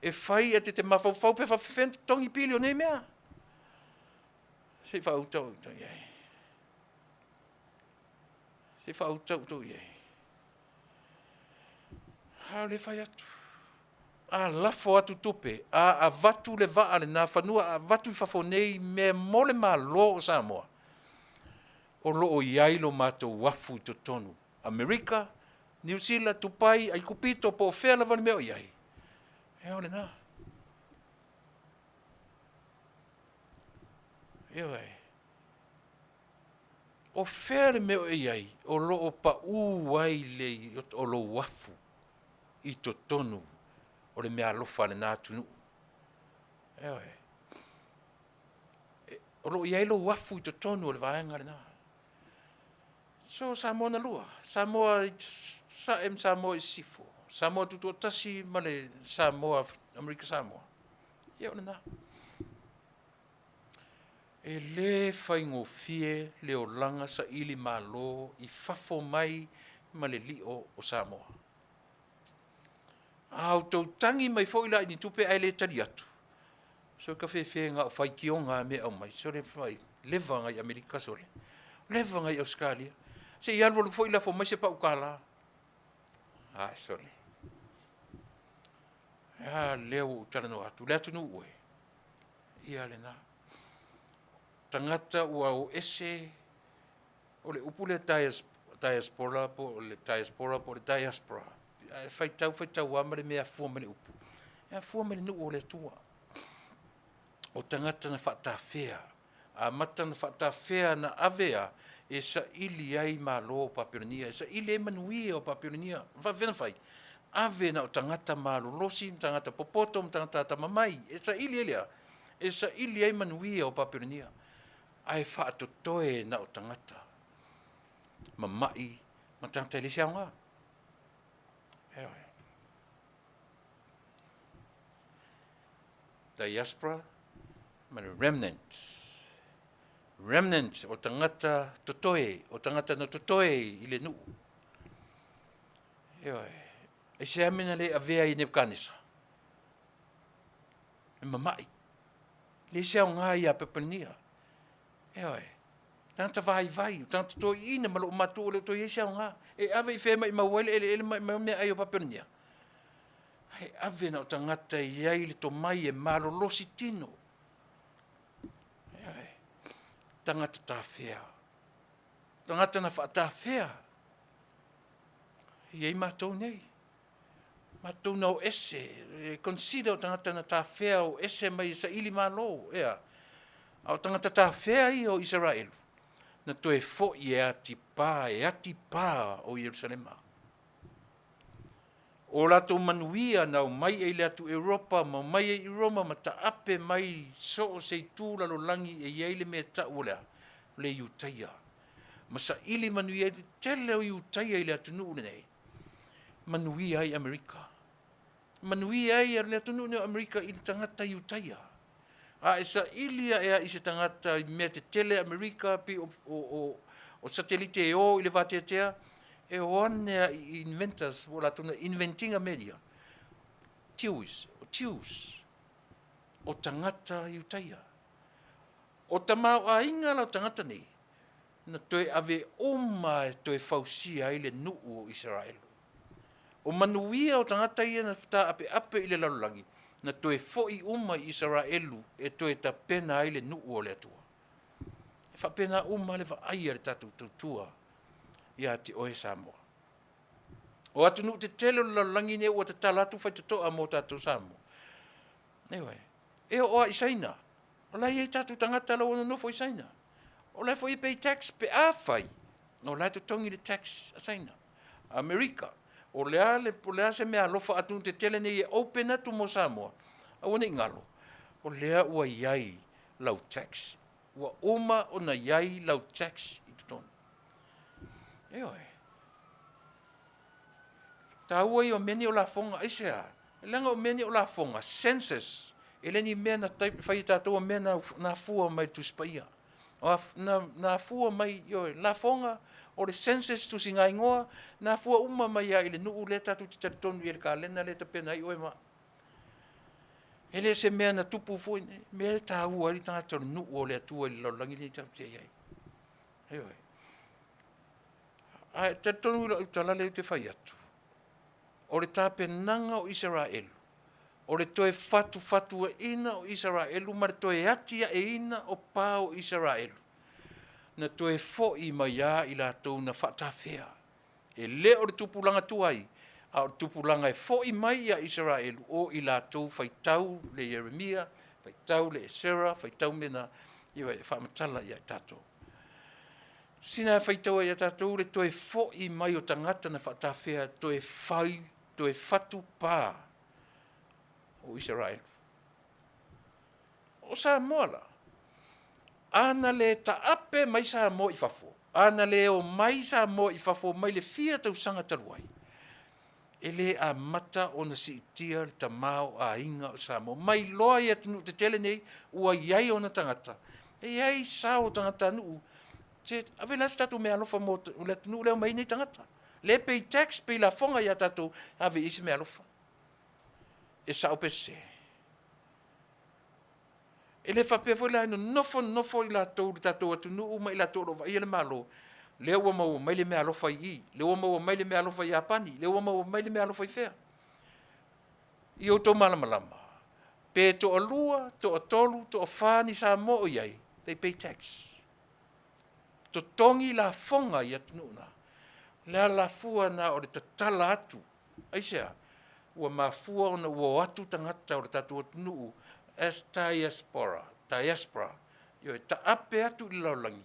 Speaker 3: E whai ate te mawhau pe whawhen tongi pili o nei mea. Se whautau tau iei. Se whautau tau iei. Hau le whai atu. Lafo atu tupe. A vatu le vaa le nā whanua. A vatu I whafo nei me mole mā lo o Samoa. O lo o iailo mātou wafu I to tonu. Amerika. New Zealand tupai ai kupito po fela van meo iai. E ole na. E oi. O fere me o iai, o lo o pa ai le o lo wafu I to tonu o le mea alofa le nā tunu. O lo iai lo wafu I to tonu o le vaenga le nā. So Samoa na lua, Samoa Samoa I sifo, Samoa tutu o tasi ma le Samoa, Amerika Samoa. Ia o le nā. E le faingofie le o langa sa ili malo I fafo mai ma le lio o Samoa. Au tau tangi mai fo ila ni tupe ai le tali atu. So ka fe nga o fai kionga me au mai. So le fai leva ngai Amerika sole. Leva ngai Australia. Se ia lo fo ila fo mai se pa ukala. Ah sole. Ya leo talano atu. Le atu nu ue. Ia le na. Tangata ua o ese o le upule diaspora po le diaspora. Fai tau amare mea fua mele upu. Ea fua mele nu o le tua. O tangata na whaatawhea. A mata na whaatawhea na avea e sa ili ai malo o Papirania. E sa ili e Manuia o Papirania. Vena fai. Ave na o tangata malolosi, tangata popoto, tangata tamamai. E sa ili elea. E sa ili ai Manuia o Papirania. Ai whaatotoe na o tangata. Mamai. Ma tangata elisi au ngā. Diaspora, ma remnant. Remnant o tangata totoe, o tangata no totoe I le nuu. E se amena le avea I Nebukanisa. E mamai. Le se au ngā I a Papirania. Tangata vai, tangata toi ina malo matu o le toi e se au ngā. E ave I whea mai mawele, ele mai mea ai o Papirania. He ave na o tangata iai le to mai e malolosi tino. Tangata tawhea. Tangata na whaatawhea. Iei mātou nei. Mātou na o ese. Consider o tangata na tawhea o ese mai sa ili malo. O tangata tawhea I o Israel. Na toe fo I e ati pā o Yerusalema. O lato Manuia na o mai e le atu Europa, ma mai e Roma, ma taape mai so o sei tūla lo langi e iei mea tau lea, le Iutaia. Ma sa ili Manuia e tele o Iutaia I le atu nuu nei. Manuia ai Amerika. Manuia ai le atu nuu nei Amerika I le tangata Iutaia. A e sa ilia ea I se tangata mea te tele Amerika pi o satelite e o I le vateatea, e oanea I inventors, o la tuna inventing a media. Tius, o tangata Iutaia. O tamau a inga la tangata nei, na toe ave oma e toe fausia I le nuu o Israel. O Manuia o tangata ia na fta ape I le lalolangi, na toe foi uma I Israelu e toe ta pena ai le nuu o le atua. E fa pena uma le fa aia le tatu tua. Ia te oe Samoa. O atu nu te tele la langi ne o te talatu fai te toa mo tatu Samoa. E o Isaina. O lai e tatu tangata la ono nofo Isaina. O lai foi pay tax pe a fai. O lai to tongi le tax Isaina. Amerika. O lea se mea lofa atu te tele ne e open atu mo Samoa. A wane ngalo. O lea ua iai lau tax. Ua oma o na iai lau tax I tutonu. Taua I o meni o la fonga isea. Langa o meni o la fonga. Census. Ele ni mea na whai tātua mea na fua mai tu spaia. Na fua mai la fonga o le census tu singa ingoa. Na fua uma mai a ile nuu le tatu te taritonu I le ka lena le tapena I oe ma. Ele se mea na tupu fui. Mea tāua I tangata nuu o le atua I laulangi ni tau te iai. Ai taritonu I talale te whai atu. O le tāpenanga o Israelu. O le toe fatu ina o Israelu, ma le toe atia e ina o pā o Israelu. Na toe fo'i mai a I lātou na whaatawhea. E le o le tupulanga tuai, a o le tupulanga e fo'i mai a Israelu o I lātou whaitau le Jeremia, whaitau le Esera, whaitau mena, iwa e whaamatala I a tātou. Sina whaitaua ia tātou le toe fo I mai o tangata na whatawhea toe whai, toe whatu pā o Israel. O Samoa la. Ana le taape mai Samoa I whafo. Ana le o mai Samoa I whafo mai le fia tau sanga taruai. E le a mata o na si itia le tamao a inga o Samoa. Mai loa ia tunu te tele nei ua iai o na tangata. E iai sao tangata nuu. Te ave las tatu me alofa mo le tunu leo mai nei tangata. Le pay tax pay la fonga ia tatu ave isi me alofa. E sao pese. E le whapea foi la nofo I la tau le tatu atu nuu mai la tau rova. Ia le malo. Le ua mau mai le me alofa I. Le ua mau mai le me alofa I apani. Le ua mau mai le me alofa I fea. I o tau malamalama. Pe to alua, to atolu, to afani sa mo iai. They pay tax. To tongi la fonga I atununa. Lea la fua na o le tatala atu. Aisea. Ua mafua o na ua atu tangata o le tatu atunuu. As Diaspora. Diaspora. Yo e taape atu I laulangi.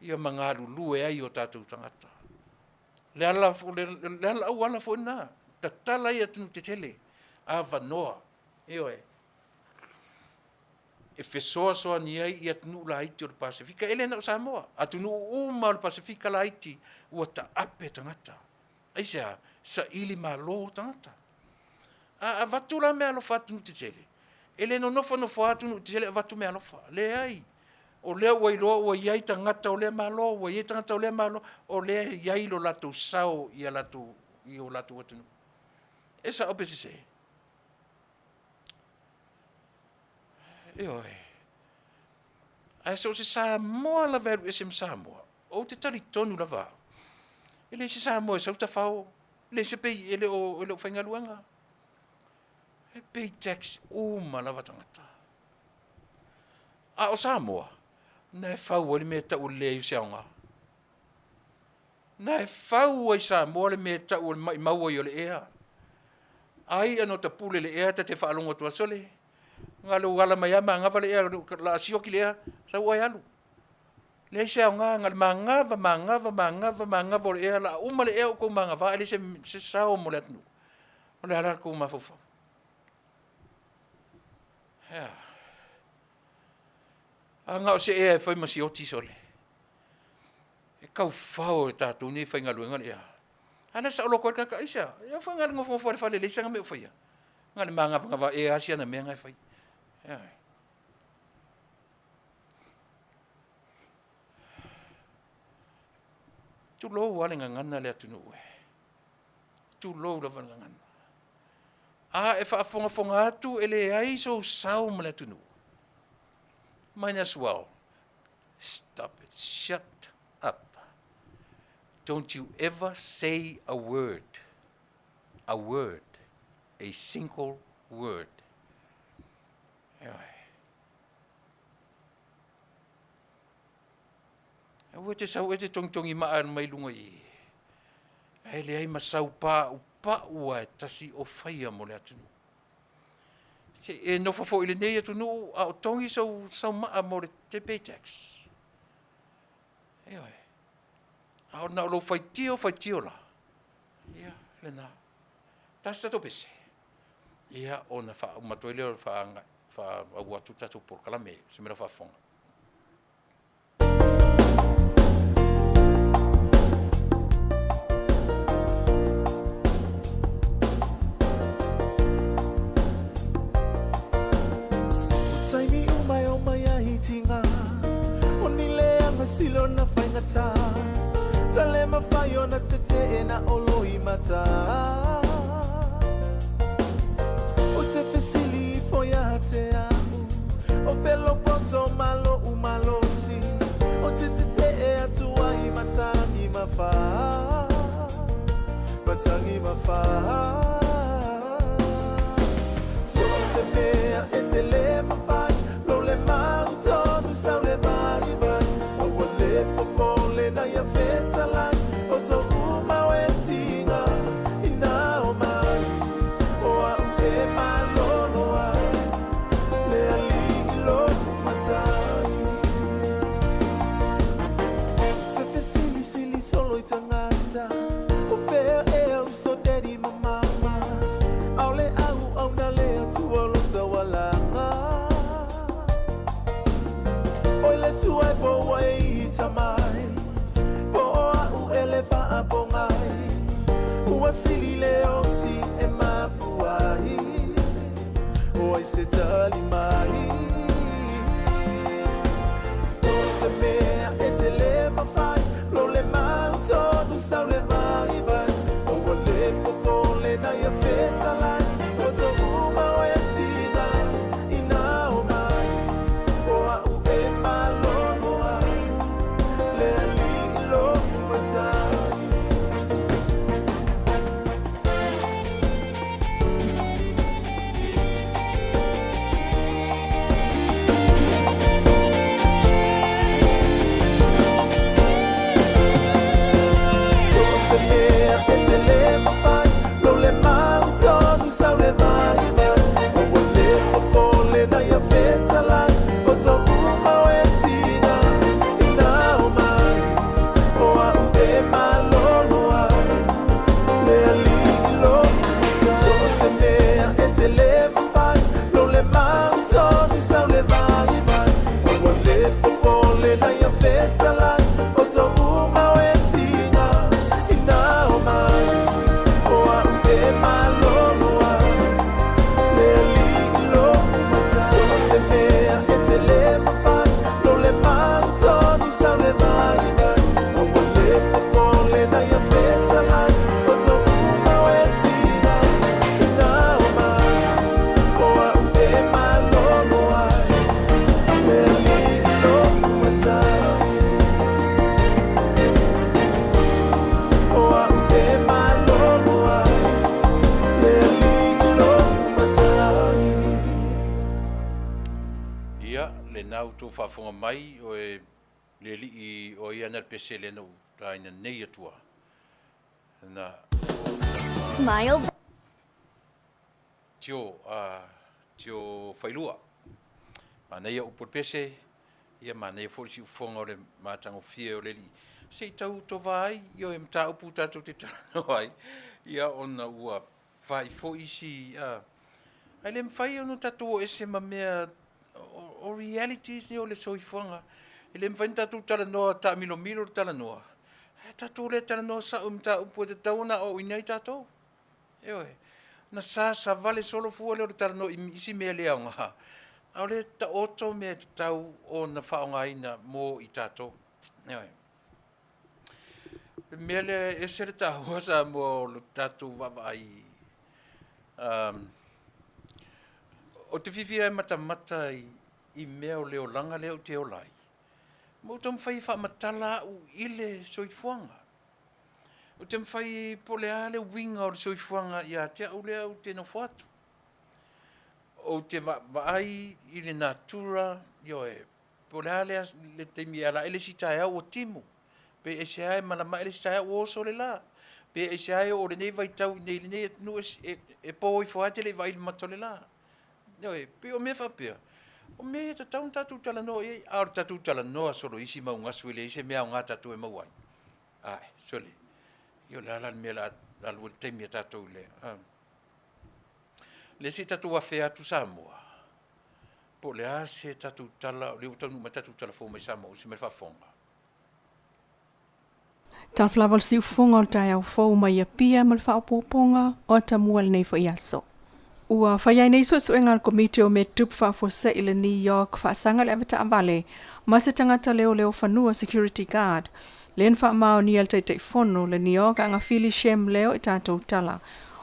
Speaker 3: Ia mangaru lue ai o tātou tangata. Le ala au ala fo na. Tatala ia tunu te tele. A vanoa. Eo e. E fesoa soa ni ai ia tunu la Haiti o le Pasifika. Ele na o Samoa. A tunu uma o le Pasifika la Haiti. Ua taape tangata. Aisea, sa ili malo tangata. A vatu la mea alofa tunu te tele. Ele no nofo atu te tele vatu mea alofa. Le ai. O lea ua iloa ua iai tangata o lea malo, ua iai tangata o lea malo, o lea iai lo lato sao I o lato atunu. E sa ope se. Eo e. Ai so se Samoa la veru esem Samoa. O te tari tonu la vau. Ele se Samoa sa uta fao. Le se pei ele o whaingaluanga. E pei tax uma la vatangata. A o Samoa. Na e whau ali me tau le I seonga. Na e whau ai Samoa le me tau mai maua I o le ea. Ai ano ta pule le ea ta te whaalonga tua sole. Ngalo wala mai ama ngava le ea la sioki le ea. Sa uai alu. Le seonga ngal mangava o le ea la uma le ea o kou mangava. Ele se sao mo le atunu. O le harar kou mafufa. Yeah. Anga o se ea e whai masi oti sole. E kau whao e tātou ni whai ngaluenga le ea. Ana sa olo koe kaka isa. Ia whai ngalu ngofo whare whale le isanga me o whaia. Ngani manga e asia na mea ngai whai. Tu lou wale ngangana le Taunu'u e. Tu lou la wale ngangana. A e whaafonga atu e le ai so sao ma le Taunu'u. Might as well. Stop it. Shut up. Don't you ever say a word. A word. A single word. Ua te sau e te tongtongi maa mai lunga I. E le ai masau pā upa ua e tasi o whaia mo le atunu. E no fo ile nei atunu a o tongi sau maa mo le te pay tax. E oi. A o na o lo whaitio la. Ia, le na. Tasta to pese. Ia o na wha umatoile o wha awatu tatu por kalame. Se mera wha fonga.
Speaker 6: Silo na whaingata Tale mawhaio na te te na oloi mata O te pesili foia te amu O pelo poto malo umalosi O te te e atua I matangi mawha Matangi mawha So se mea e te le mawhai Lo le mau tonu sau le mai Popole na ia feta lai o to uma wetinga ina o mai o a e malo no ai le ali lo matai masili leo ti e mapuai o ai se tali mai o se mea e te le mawhai lo le mautonu sau le mai bai o le popole na ia whetalai o to uma o e tina ina o mai o au e malono ai le ali lo matai
Speaker 3: Fafonga mai o e le li o ia na pese le no taina nei atua na
Speaker 2: Smile.
Speaker 3: tio failua ana ia upor pese ia mana ia forsi ufonga o le matango fie o le li sei tau to vai io e mta upu tatu te tano ai ia ona ua fai fo isi ai le mfai ono tatu ese mamea o realities ni o le soifuanga ele mventa tu tala no ta milo tala no ta tu le tala no sa umta upo te tauna o inai tato ewe na sa vale solo fu le tala no isi me le anga au le ta oto me tau o na faonga ina mo i tato ewe me le ese ta hosa mo lo tatu vai o te fifia mata I mea o leo langa leo te olai. Mo te mwhai wha matala u ile soifuanga. O te mwhai pole ale winga o soifuanga i a te au lea u te no whatu. O te maai I le natura, yo e pole ale le te mi ala ele si tae au o timu. Pe e se ae malama ele si tae au o so le la. Pe e se ae o le nei vai tau nei le nei nu e po i whaate le vai mato le la. Yo e pe o mea whapea. O me te taun tatu tala noa e, aur tatu tala noa solo isi mau ngasu ile ise mea o ngā tatu e mauai. Ai, sole. Io le alan mea la lua te mea tatu le. Le si tatu a whea tu Samoa. Po le a se tatu tala, le utanu ma tatu tala fō mai Samoa, o se me whafonga.
Speaker 7: Tal flaval si ufonga o tai au fōu mai a pia mal whaopoponga o ta mual nei fo iaso. Ua whaiai nei so engal komite o me tup Faafetai I le New York whaasanga le avata a Vale, ma se tangata leo whanua security guard. Len wha mao ni al teitei whono le New York anga fili shem leo I tātou tala.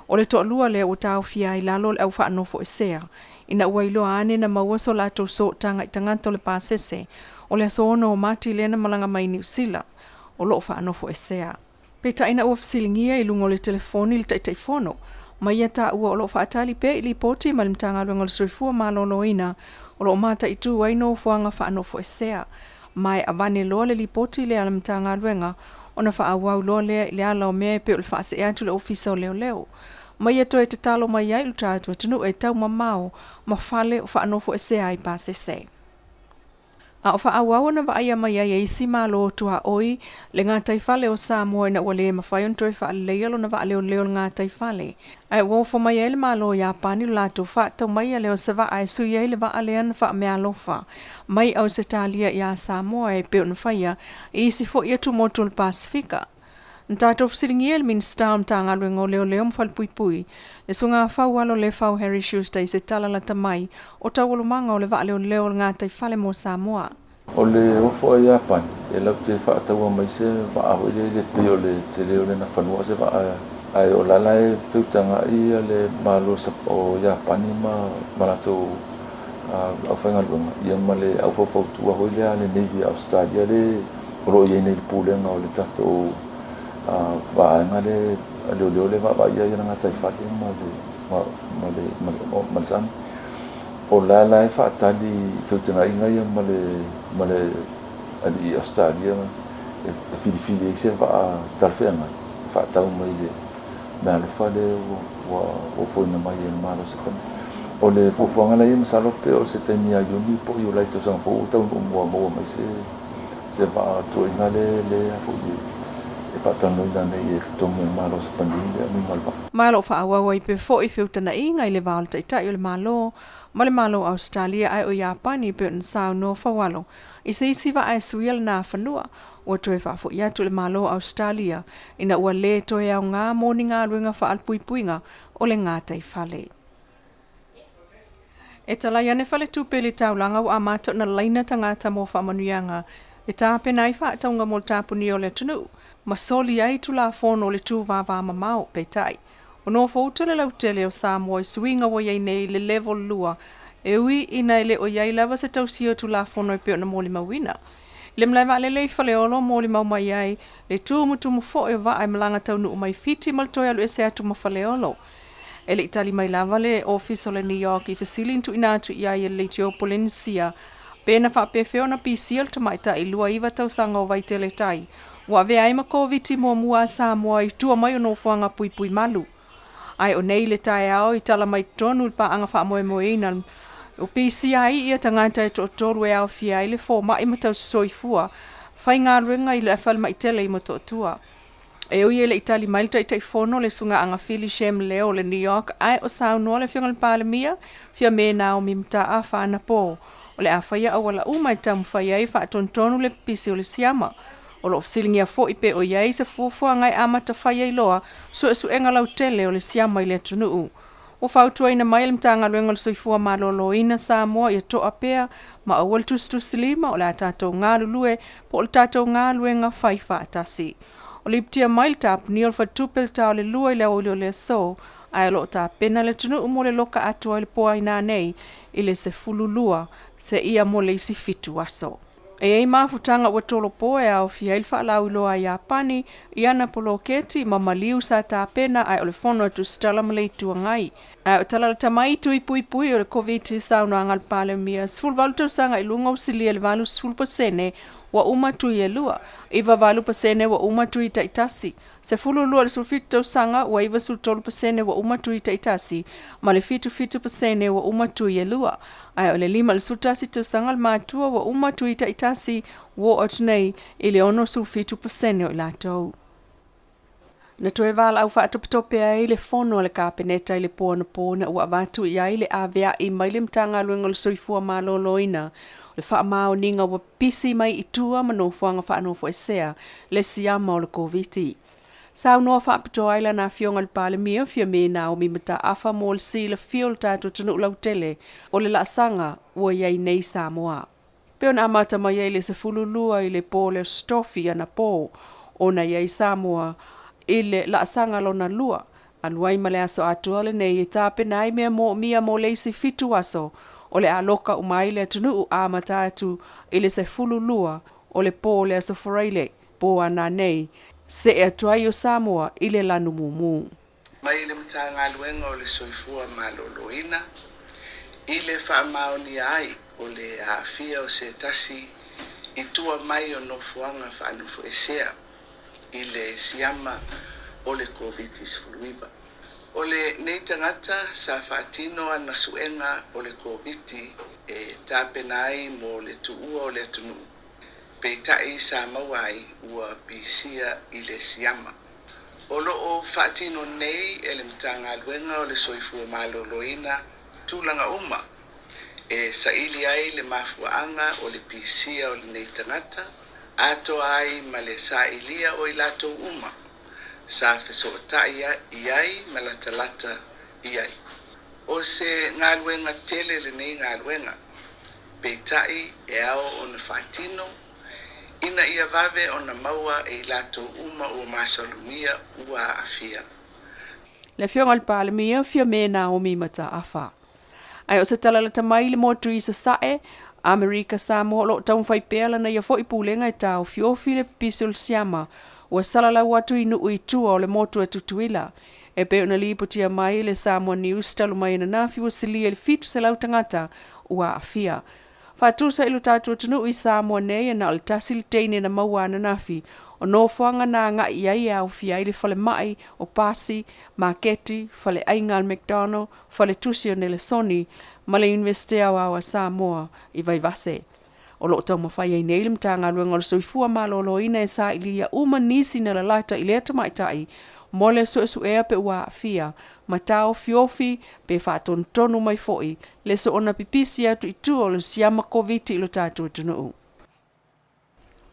Speaker 7: O le toa lua leo o tāu fia I lalo le au whaanofo e sea. Ina ua iloa ane na mawaso lātou so tanga I tangata le pāsese. O le aso ono o mati lena malanga mai New Zealand. O lo whaanofo e sea. Peta ina ua fasilingia I lungo le telefoni le teitei whono. Mai ta ua o lo whaatali pe I li poti ma le mtanga luenga le Soifua malolo ina o lo mata I tu waino fuanga whaanofo e sea. Mai avane loa le li poti le ala mtanga luenga o na whaawau loa le ala o mea pe o le whaase e atu le ofisa o leo. Mai to e te talo mai ai luta atu tunu e tau mamao ma whale o whaanofo e sea I pāsese. A o whaawawa na waia mai ai eisi malo tua oi le ngā taifale o Samoa na wale e mawhai on toi whaalealo na wa leo ngā taifale. Ai wofo mai ai le malo ya pani lato whaatau mai a leo se wa ai sui ai le wa alean wha mea lofa. Mai au se talia ia Samoa e peo na whaia eisi fo ia tu motu le Pasifika. Ntato fsiringiel min stam tanga luengo leo leo mfal pui pui. Le sunga fau alo le fau Harry Schuster se tala la tamai o tawulumanga o le vale o leo ngata i fale mo Samoa.
Speaker 8: O le ofo ai Japan, e lau te whaataua mai se wa aho le pio le te leo le na whanua se wa ai o lala e whiutanga ia le malo o Japani ma marato au whainga luanga. Ia ma le au whawhautua hoi lea le Navy Australia le oro i nei pūlenga o le tato wa ainga le leo le wa ia ia ngata i whake ma le sami. O lala e whaatali whiutanga inga ia ma le ali Australia e whiriwhiri e se wa tarwhenga whaatau mai le na le whale o whoina mai e maro se kani. O le whuwhanga lai e masalope o se tenia yoni po i o lai tau sanga whu tau mua mai se wa tu inga le hafu e whaatanu ina nei e tongi maro se kani le ami malwa.
Speaker 7: Malo whaawawa i pe fo i whiutana inga i le Vale taitai o le malo. Ma le malo Australia ai o Japani pe nsau no whawalo. I se isi wa ai suial na whanua o toe whaafo i atu le malo Australia ina ua le toe au ngā moni ngā luenga wha alpuipuinga o le ngātai whale. E tala iane whale tūpele taulanga o amato na laina tangata mo whamanuianga e tāpe nai wha taunga mo tāpuni o le Taunu'u ma soli ai tu la fono le tū vāvā mamao peitai. O no fauta le lautele o Samoa i suinga wa iei nei le level lua e ui ina ele o iei lava se tausio tu la fono i peo na mōli mawina. Le mlai wa lelei whaleolo mōli mau mai iei le tūmutumu fo e wa ai malanga Taunu'u mai fiti maltoi alu e se atu ma whaleolo. E le itali mai lava le office o le New York i fasilintu ina atu iei e le Tiopolensia pena wha pefeo na PCL tamaita i lua iwa tausanga o vai tele tai. Wa ve ai ma COVID mua mua Samoa i tua mai o no fuanga pui pui malu. Ai o nei le tae au i tala mai tonu pa anga wha moe moe ina. O PCI ia tangata e to toru e Afiafi le fo mai matau Soifua. Whai ngā ruenga i le afal mai Tele i mato tua. E ui e le itali mailta i taifono le sunga anga Philly Shem leo le New York. Ai o sao noa le whiongal palemia. Fia me nao mi mta a whaana po. O le awhaia awala umai tamu whai ai wha tontonu le pisi o le siama. O lo fsilingia fo i pe o iei se Fofua ngai amata whai ai loa su enga lau Tele o le siama i le Taunu'u. O whautua ina mai le mtanga luenga le Soifua malolo ina Samoa i toa pea ma awal tusilima o le atatou ngā lulue po o le tatou ngā luenga whai whaatasi. O le iptia mai le tāpuni o le whatupel tau le lua i le o le so ai lo ta pena le Taunu'u mo le loka atua i le poa ina nei i le se fululua se ia mo le isi fitu aso. E ei mafutanga ua tolo poe au fia ilfa lau iloa i Japani i ana polo keti ma maliu sa tā pena ai o le fono atu stala malei tua ngai. Ai o tala le tamai tui pui pui o le COVID sauna angal pale mia sful valu tau sanga i lunga usilia le valu sful pasene wa umatui e lua. Iwa valu pasene wa umatui taitasi. Se fulu lua le sulfitu tau sanga wa iwa sul tolu pasene wa umatui taitasi ma le fitu pasene wa umatui e lua. Ai o le lima le sultasi tau sanga le matua wa umatui taitasi wa otunei i le ono sulfitu pasene o ilatou. Na toe vala au whaatopitope ai le fono le kāpeneta i le pōna ua watu i ai le awea i mai le mtanga luenga le Soifua maloloina. Le wha mao ninga wa pisi mai i tua manofuanga whaanofo e sea le siama o le COVID. Sau noa whaapito ai la na fionga le palemia fia me na o mimata afa mo le si le fiol tātou Taunu'u lau Tele o le laasanga ua iei nei Samoa. Peo na amata mai ei le se fululua i le pō le stofi ana pō o na iei Samoa i le laasanga lona lua. Aluai ma le aso atua le nei e tāpe nai mea mo le isi fitu aso o le aloka umai le Taunu'u amata atu i le se fululua o le pō le aso foreile pō ana nei se e atuai o Samoa i le lanu mumu.
Speaker 4: Mai le mtanga luenga o le Soifua maloloina i le whaamaoni ai o le afia o se tasi i tua mai o nofuanga whaanufo e sea i le siama o le COVID-19. O le nei tangata sa whaatino ana suenga o le COVID e tāpena ai mo le tuua o le Taunu'u. Peitai sa mawai ua pisia i le siama. O loo whaatino nei e le mtanga luenga o le Soifua maloloina tūlanga uma. E sa ili ai le mafuanga o le pisia o le nei tangata ato ai ma le sa ilia o ilato uma. sa feso'ota'i iai ma latalata iai. O se ngaluenga tele lenei ngaluenga, peita'i e ao o na whaatino, ina ia vave o na maua e lato uma o masolumia ua afia.
Speaker 7: Le fionga le palemia fia me Naomi mata afa. Ai o se talalata mai le mo tui sa sae, Amerika Samoa lo tau fai pela na ia fo i pulenga e tau fiofi le pisul siama, ua salala watu inu ui tua o le motu e tutuila. E pe ona li putia mai le Samoa News talu mai na nafi ua silia le fitu se lau tangata ua afia. Fatusa ilu tatu tunu i Samoa nei na altasi le teine na maua na nafi, o no fuanga na nga iai au fia ili fale mai o pasi, maketi, fale aingal McDonald, fale tusio nele soni, ma le Universite au Samoa i vai vase. O lo tau mawhai ai nei limtanga luenga o le Soifua malolo ina e sa ili ia uma nisi na la laita i leta maitai, mo le su ea pe ua fia, ma tau fiofi pe whāton tonu mai foi, le so ona pipisi atu i tu o le siama koviti ilo tātua Taunu'u.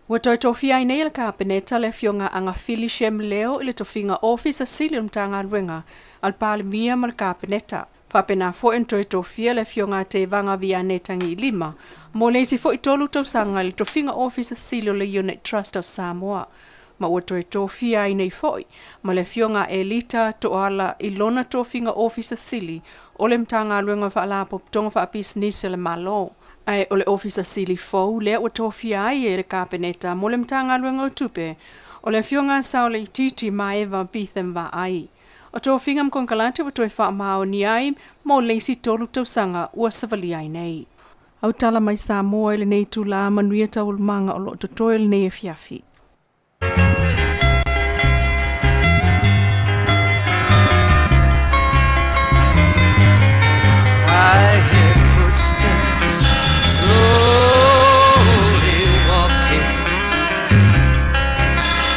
Speaker 7: Ua toi tofi ai nei le kapeneta le fionga anga fili shem leo ili tofinga office a silium tanga luenga al palemia mal kapeneta. Whapena fo en toi tofia le fionga te vanga via netangi lima, mo leisi fo i tolu tau sanga li tofinga office a silio le Unit Trust of Samoa. Ma ua toi tofia ai nei foi, ma le fionga e lita to ala i lona tofinga office a sili, o le mtanga luenga whaalapo tonga whaapis nise le malo. Ai o le officer sili fou le ua tofia ai e le kapeneta mo le mtanga luenga o tupe o le fionga sao le titi maeva pithem va ai. O tofinga mkonkalate wa toi wha mao ni ai mo leisi tolu tau sanga ua savali ai nei. Au tala mai Samoa ele nei tula Manuia tau manga o lo totoi ele nei Afiafi.
Speaker 1: I hear footsteps slowly walking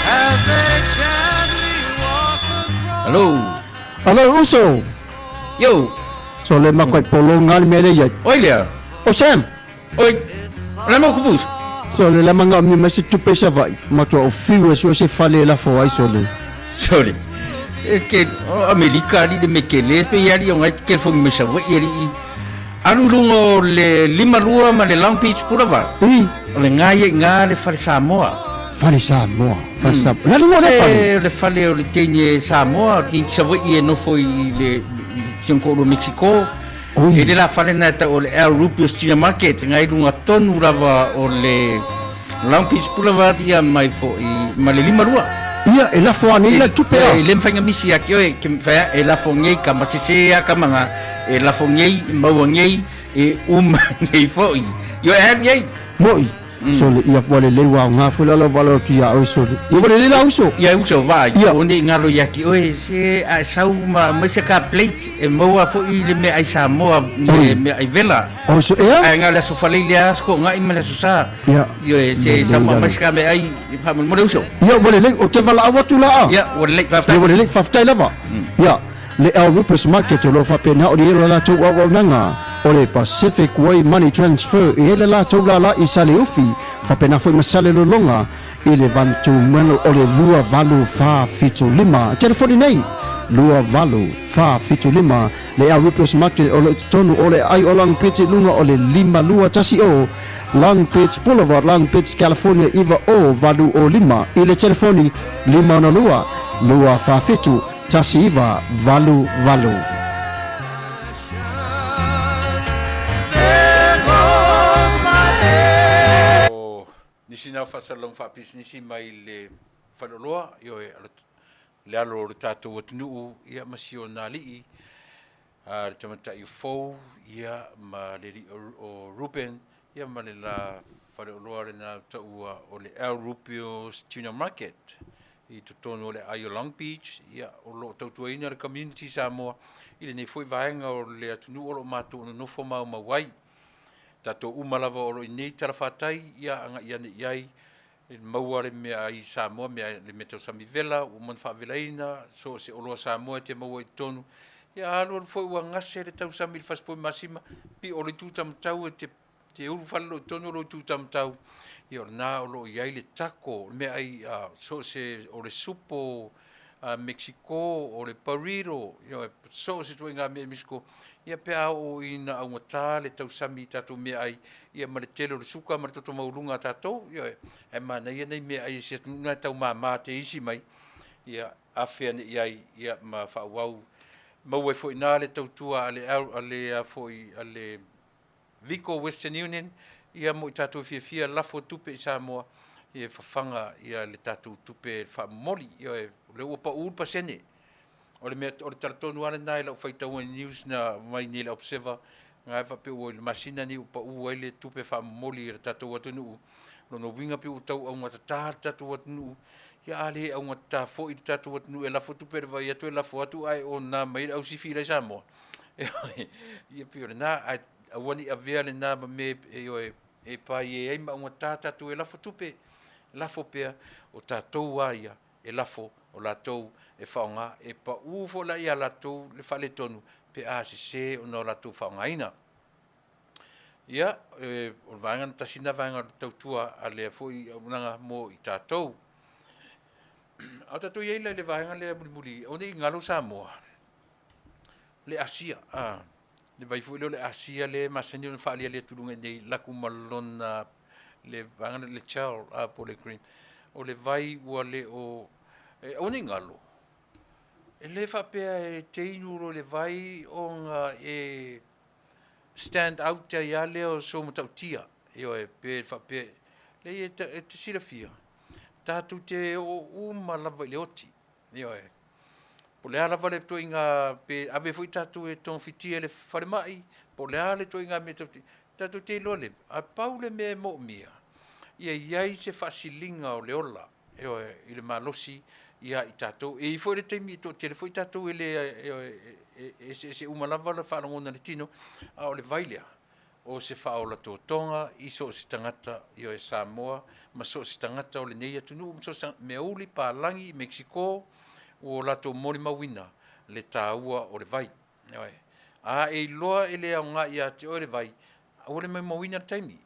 Speaker 1: as they gently walk across.
Speaker 9: Hello, Uso.
Speaker 10: Yo,
Speaker 9: So le makwai polo ngal mele yet.
Speaker 10: oi lea.
Speaker 9: O Sam.
Speaker 10: Oi, la mo kubus.
Speaker 9: So le la manga mi masi tupe sa vai. Matua o fiwa so se fale la fo ai so le.
Speaker 10: Sorry. Que America li de mekele pe yari o ngai ke fo mi sa wa yari. Anu lungo le lima lua ma le Long Beach pura va. Le ngai le fare Samoa.
Speaker 9: Fale Samoa. Fale Samoa. La lungo
Speaker 10: le fale o le tenye Samoa ki sa wa ye no foi le Cinco do Mexico. E de la fale na ta o le El Rupios China Market ngai lunga tonu rava o le Long Beach pura va dia mai fo i ma le lima lua.
Speaker 9: Ia e la fo ani la tupe.
Speaker 10: E le mfanga misi aki oe ke fa e la fo ngei ka masise ka manga e la fo ngei mau ngei e ngei fo i. Yo e ngei
Speaker 9: moi. So le ia fo le wa nga fo la valo ki ya o so. Ia vole le la uso.
Speaker 10: Ia uso va. Ia onde ngalo yaki oe se a sau ma se ka plate e mau fo i le me ai Samoa me ai vela.
Speaker 9: O so e
Speaker 10: ai ngala so fale le asko ngai me la so sa.
Speaker 9: Ia.
Speaker 10: Yo e se sama mas ka me ai pa mo le uso.
Speaker 9: Ia vole le o te vala awatu la.
Speaker 10: Ia vole le
Speaker 9: Ia vole le Faafetai lava. Ia le El Rupios Market lo fa pena o le la tu wa nanga. O le Pacific Way Money Transfer e le la tau la i sale ufi fa pena foi masale lo longa i le vantu meno o le lua valu fa fitu lima telefoni nei lua valu fa fitu lima le El Rupios Market o le tonu o le ai o Long Beach lunga o le lima lua tasi o Long Beach Boulevard Long Beach California iva o valu o lima i le telefoni lima na lua fa fitu tasi iva valu
Speaker 3: Nisi na fasalong faapis nisi mai le whanoloa io le alo le tātou Taunu'u ia masio nā lii le tamata i fou ia ma le ri o Ruben ia ma le la whanoloa le nā taua o le El Rupios China Market i tutonu o le ai o Long Beach ia o lo tautuaina le community Samoa i le nei foi vaenga o le Taunu'u o lo mātou no nofo mau mawai tato umalava o lo nei Faafetai ia anga ia ne iai maua le mea ai Samoa mea le metau samivela o man faavelaina so se oloa Samoa te maua i tonu ia alo le foi ua ngase le tau sami le faspoi masima pi o le tūtamtau te uru whalo i tonu o lo tūtamtau ia o nā o lo iai le tako mea ai so se o le supo Mexico o le Pariro yo so se tu nga me Mexico ia pe o ina au mata le tau sami tatu me ai ia ma le telo le suka ma to maulunga tatu yo e mana ia nei me ai se tu nga tau mama te isi mai ia afia ni ia ma fa wau mau e foi na le tau tua ale foi ale Vico Western Union ia mo tatu fia lafo tupe Samoa ia fafanga ia le tatu tupe fa moli ia le upa upa sene o le mea o le taratonu ana nai lau faitau news na mai ni le observer ngai fa pe o le masina ni upa u ai le tupe fa moli le tatu watunu no winga pe utau au ngata tatu watunu ia ale au ngata fo i tatu watunu e lafo tupe le vai atu e lafo atu ai o na mai au sifi le Samoa ia pe o na awani avea le na me e pai e ma ngata tatu e lafo tupe lafo pea o tatou aia e lafo o latou e whaonga e pa ufo la ia latou le whale tonu pe a se o no latou whaongaina. Ia, o vanga na tasina vanga tautua a lea foi unanga mo i tatou. Au tatou ieila le vanga le muli o ne ngalo Samoa. Le Asia, le vai foi le Asia le masani o whalia le tulunga nei laku malona le vanga le chal a pole green. O le vai ua le o o ni ngalo. E le whapea e teinu le vai o nga e stand out te ia leo so matautia. Eo e pe whapea. Le e te sira fia. Tātu te o lava le oti. Eo e. Po lea lava le to inga pe ave foi tātu e ton fitia le wharemai. Po lea le to inga me tātu te lole. A paule me mo mia. Ia iai se whasilinga o le ola. Eo e i le malosi. Ia i tātou. E i foi le teimi to te le foi tātou e le se umalava le whanongona le tino. A o le vailea. O se whaola tō tonga. I so se tangata i o e Samoa. Ma so se tangata o le nei atunu. Ma so se me uli Pālangi, Mexico. O lato mori mawina. Le tāua o le vai. A e loa e le au ngā ia te o le vai. A o le mai mawina le taimi.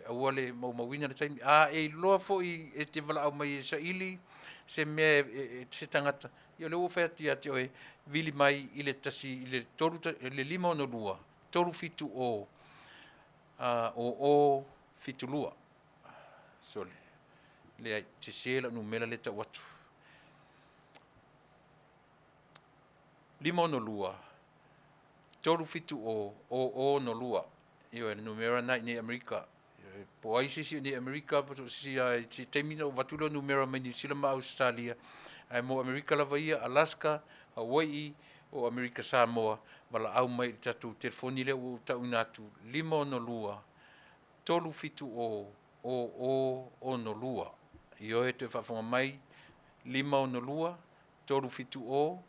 Speaker 3: A o le mawina le taimi. A e loa fo i e te wala au mai e sa ili. Se me se tangata ia le ofeti ati o vili mai i le tasi i le toru le lima no lua toru fitu o fitu lua so le te sela no mela le tawatu lima no lua toru fitu o no lua io e numero na ni America po ai sisi ni America po si ai ti termino vatulo numero me New Zealand ma Australia ai mo America la vai Alaska Hawaii o America Samoa wala au mai tatu telefoni le o taunatu limo no lua tolu fitu o no lua io e te fafonga mai limo no lua tolu fitu o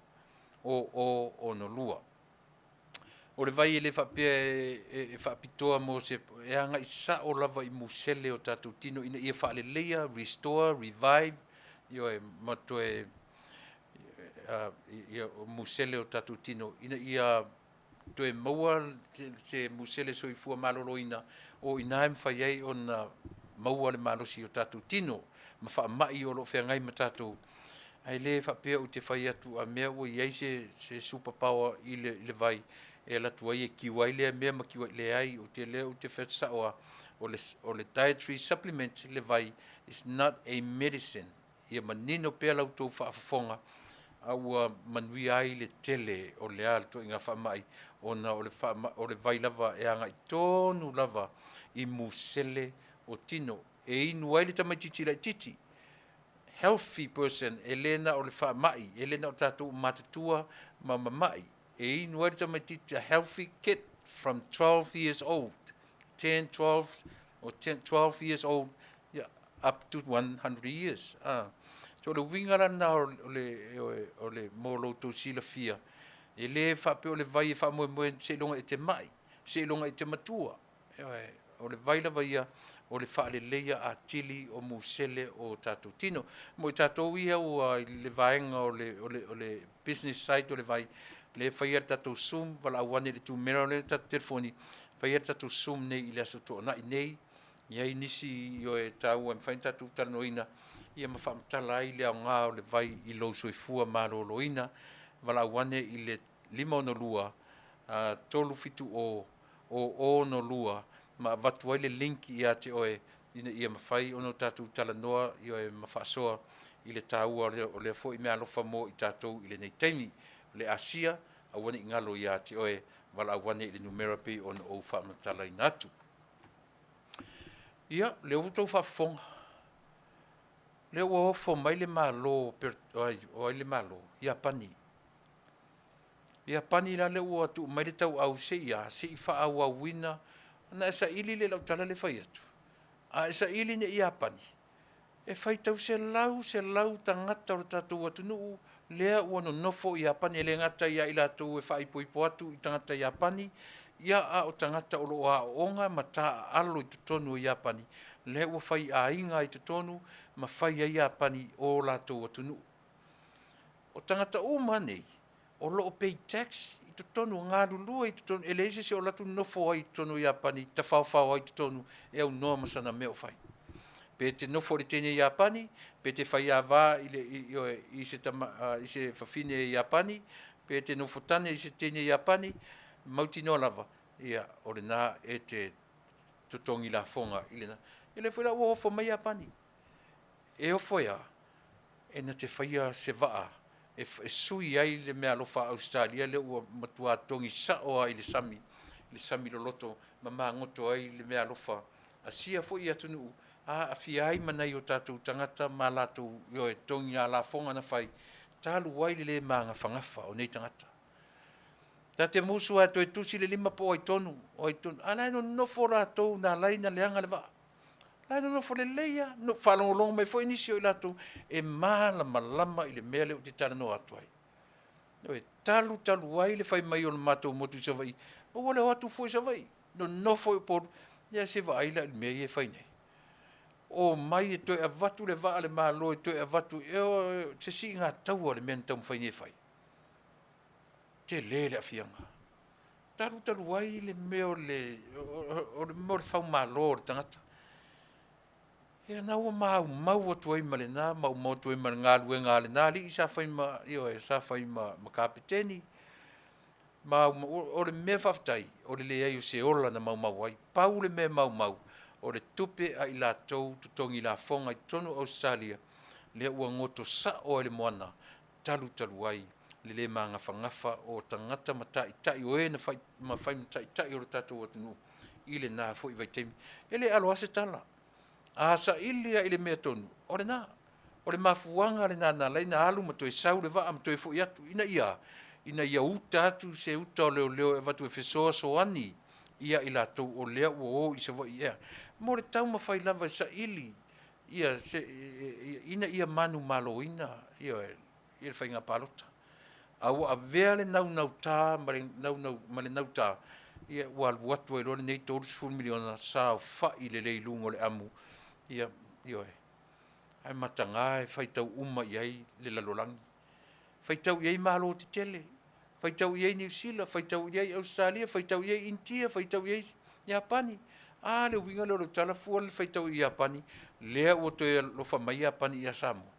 Speaker 3: no lua o le vai le whapea e whapitoa mo se e anga i sa o lava i musele o tatu tino ina ia whaale leia, restore, revive, io e mato e musele o tatu tino ina ia to e maua se musele Soifua malolo ina o ina em whaiei o na maua le malosi o tatu tino ma wha mai o lo whengai ma tatu ai le whapea o te whai atu a mea o iei se superpower i le vai e la tua e kiwai le mea ma kiwai le ai o te whetsa o le dietary supplement le vai is not a medicine ia manino pea lau tau whaafafonga au Manuia ai le Tele o le al to inga whamai ona o le vai lava e anga i tonu lava i musele o tino e inu ai le tamaititi lai titi healthy person elena o le whamai elena o tatou matatua ma mamai e inu ai le tamaititi a healthy kid from 12 years old 10, 12 or 12 years old yeah, up to 100 years so le wingara na o le molo to sila fia e le whape o le vai e whamoe se longa e te mai se longa e te matua o le vai la vaia o le whaale leia a tili o musele o tatou tino mo i tatou ia o le vaenga o le business site o le vai le whaia tatou Zoom wala awane le tu mera le tatou telefoni whaia tatou Zoom nei i le aso tō na i nei iai nisi i o e tau e mwhain tatou tanoina ia mawhaamtala ai lea ngā o le vai I lo Soifua maloloina, wala wane I le 5 tolu fitu o no lua, ma watu ai le linki ia te oe, ina ia mawhai ono tātou talanoa, I oe mawhaasoa I le tāua o le fo I mea alofa mo I tātou I le nei taimi, le Asia, a wane I ngalo ia te oe, wala wane I le numerapi on o whaamtala I natu. Ia, le utou whaafonga. Le ua ofo mai le malo, o le malo, ia pani. Ia pani la le ua tu mai le tau au se ia, se I wha au au wina, na esa ili le lau tala le whai atu. A esa ili ne ia pani. E whai tau se lau tangata o tātou atu nuu, lea ua no nofo ia pani, le ngata ia ila tau e whai poipo atu I tangata ia pani, ia a o tangata o loa onga ma tā alo I tutonu ia pani, le ua whai a inga I tutonu, ma whai a ia pani o lātou atu nuu. O tangata o manei, o loo pay tax I tutonu, ngā rulua I tutonu, e leise se o latu nofo ai tutonu ia pani, ta whao ai tutonu, e au noa masana meo whai. Pe te nofo le tene ia pani, pe te whai a wā I se whawhine ia pani, pe te nofo tane I se tene ia pani, mauti no lava, ia, o le nā e te tutongi la fonga I le nā. E le whaila ua ofo mai ia pani. E ofo ia, e na te whaia se waa, e sui ai le mea lofa Australia, le ua matua tongi saoa I le sami loloto, ma maa ngoto ai le mea lofa, a sia fo ia tunu, a fia ai manai o tātou tangata, ma lātou yo e tongi a la fonga na whai, tālu wai le maa ngā whangafa o nei tangata. Tā te musu a toi tusi le 5 po ai tonu, a lai no nofo rātou nā lai na leanga le waa. Lai no nofo le leia, no whalongolong mai fo inisi o I lātou, e maa lama I le mea le o te tala no atu ai. E talu wai le whai mai o le mātou motu sa vai, ma wale o atu fo I sa vai, no nofo I poru, ia se wa aila le mea I e whai nei. O mai e toi a watu le waa le maa lo e toi a watu, e o te si ngā taua le mea tau mwhai nei whai. Te le Afianga. Talu wai le meo le mo le whau malo le tangata. E na ua mau atu ai ma le nā, mau atu ai ma le ngā luenga le nā, li I sa whai ma kapiteni. O le mea Faafetai, o le ai o se ola na mau ai. Pau le mea mau, o le tupe a I lātou tutongi la fonga I tonu Australia, le ua ngoto sa o le moana, talu ai. Le maa ngafa o tangata tai o e na whai tai o tātou atunu I le nā fo I vai teimi. E le alo ase tala. A sa ilia I le mea tonu. O le nā. O le mafuanga le nā lai na alu ma toi sau le waa ma toi fo I atu. Ina ia uta atu se uta o leo e watu e fesoa soani. Ia I lātou o lea ua o I sa wa ia. Mo le tau ma whai lava sa ili. Ina ia manu malo ina. Ia le whai ngā palota. Au a vea le nau tā, ma le nau tā, ia ua watu ai rone nei tōru 4 miliona sa o whai le leilungo le amu, ia oe. Ai matanga e whai tau uma iai le lalolangi. Whai tau iai malo te Tele, whai tau iai New Zealand, whai tau iai Australia, whai tau iai India, whai tau iai Japani. Le winga le tala fua le whai tau I Japani, lea ua toi lofa mai Japani ia Samoa.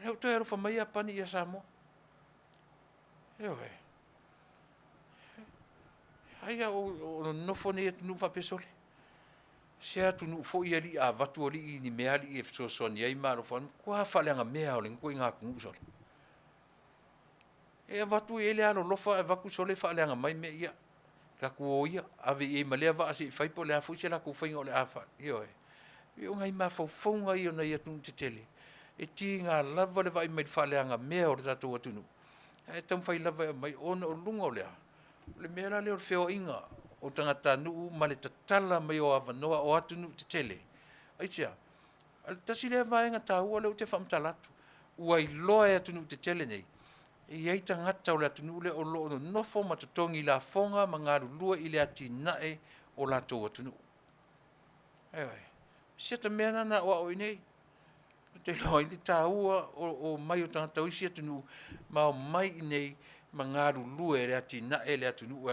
Speaker 3: Lea ua toi lofa mai Japani ia Samoa. Eoe. Aia o nofo nei atu nuu whapesole. Se atu nuu fo ia li a watu o li ni mea li e fsosoni ai maa rofa. Kua whaleanga mea o le ngoi ngā kungu sole. E a watu e le alo lofa e waku sole whaleanga mai mea ia. Ka kuo ia. Ave e malea wa ase I whaipo le a fuise la kuwhainga o le a wha. Eoe. Eo ngai maa whauwhaunga I o nei atu te Tele. E ti ngā lava le vai mai whaleanga mea o le tatou atu nuu. E tam whai lava mai ona o lunga o lea. Le mea la leo whio inga o tangata nuu ma le tatala mai o awanoa o atu nuu te Tele. Aitia, tasi lea vaenga tāua leo te whamtalatu. Ua I loa e atu nuu te Tele nei. E ei tangata o le atu nuu le o loo no nofo ma tutongi la fonga ma ngā rulua I le ati nae o la tō atu nuu. Eoi, siata mea nana o au nei. Te loa I le tāua o mai o tangata o isi atu nuu ma o mai I nei ma ngā rulua e le ati nae le atu nuu.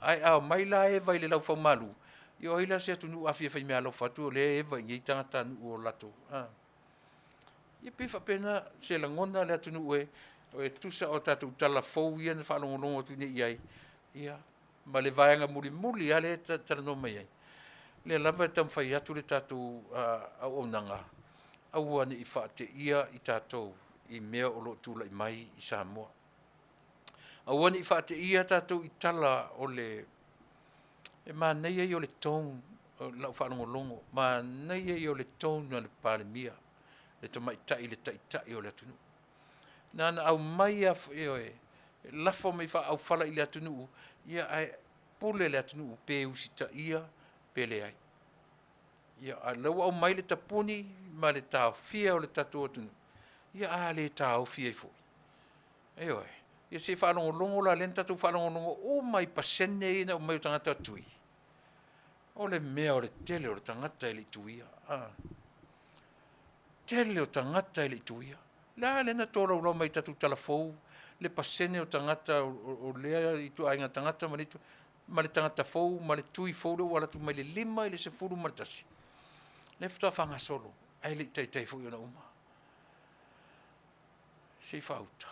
Speaker 3: Ai au mai la e vai le lau whau malu. I o hila se atu nuu Afiafi mea lau whatu o le e vai ngei tangata nuu o lato. Ia pe whapena se langona le atunu o e tusa o tātou tala fau ia na whalongolongo tu ne iai. Ia, ma le vaenga muli ale tala no mai ai. Le lava e tam whai atu le tātou au onanga. Au ane i whaate ia i tātou i mea o lo tūla i mai i Samoa. Au ane i whaate ia tātou i tala o le e mā nei ai o le tōng lau whanongolongo. Mā nei ai o le tōng na le pāremia. Le tamai tai le tai o le atunu. Nana au mai a lafo mai wha au whala i le atunu. Ia ai pule le atunu pe usita ia pe le ai. Ia a lau au mai le tapuni ma le tau fia o le tatu atunu. Ia a le tau fia i fui. Eoi. Ia se whanongolongo la len tatu whanongolongo o mai pasene ina o mai o tangata tui. O le mea o le tele o le tangata i le tuia. Tele o tangata i le tuia. La lena tōra ura mai tatu talafou. Le pasene o tangata o lea i tu ainga tangata ma le tangata fou, ma le tui fou leo wala tu mai le 5 i le 10 maratasi. Le fta whanga solo. Ai le tai fou iona uma. Sei whauta.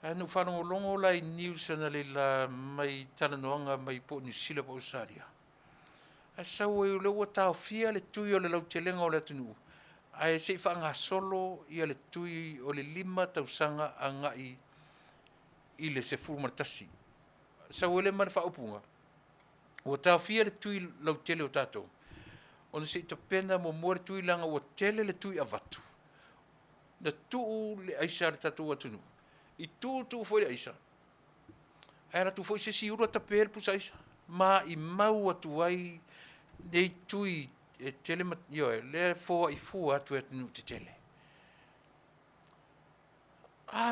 Speaker 3: Anu whanongolongo la i news ana le la mai talanoanga mai po New Zealand po Australia. A sau e leo tau fia le tui o le lau telenga o le atunu. Ai sei whanga solo i le tui o le 5 tausanga a ngai i le 10 maratasi. Sau e le mana whaupunga. O tau fia le tui lau tele o tātou. Ona sei ta pena mo mua le tui langa o tele le tui avatu. Na tuu le aisa le tātou atunu. I tu foi aisa. Ai la tu foi se siura ta pel pusa aisa. Ma i mau atu ai nei tui e tele yo le fo i fu atu et nu te tele.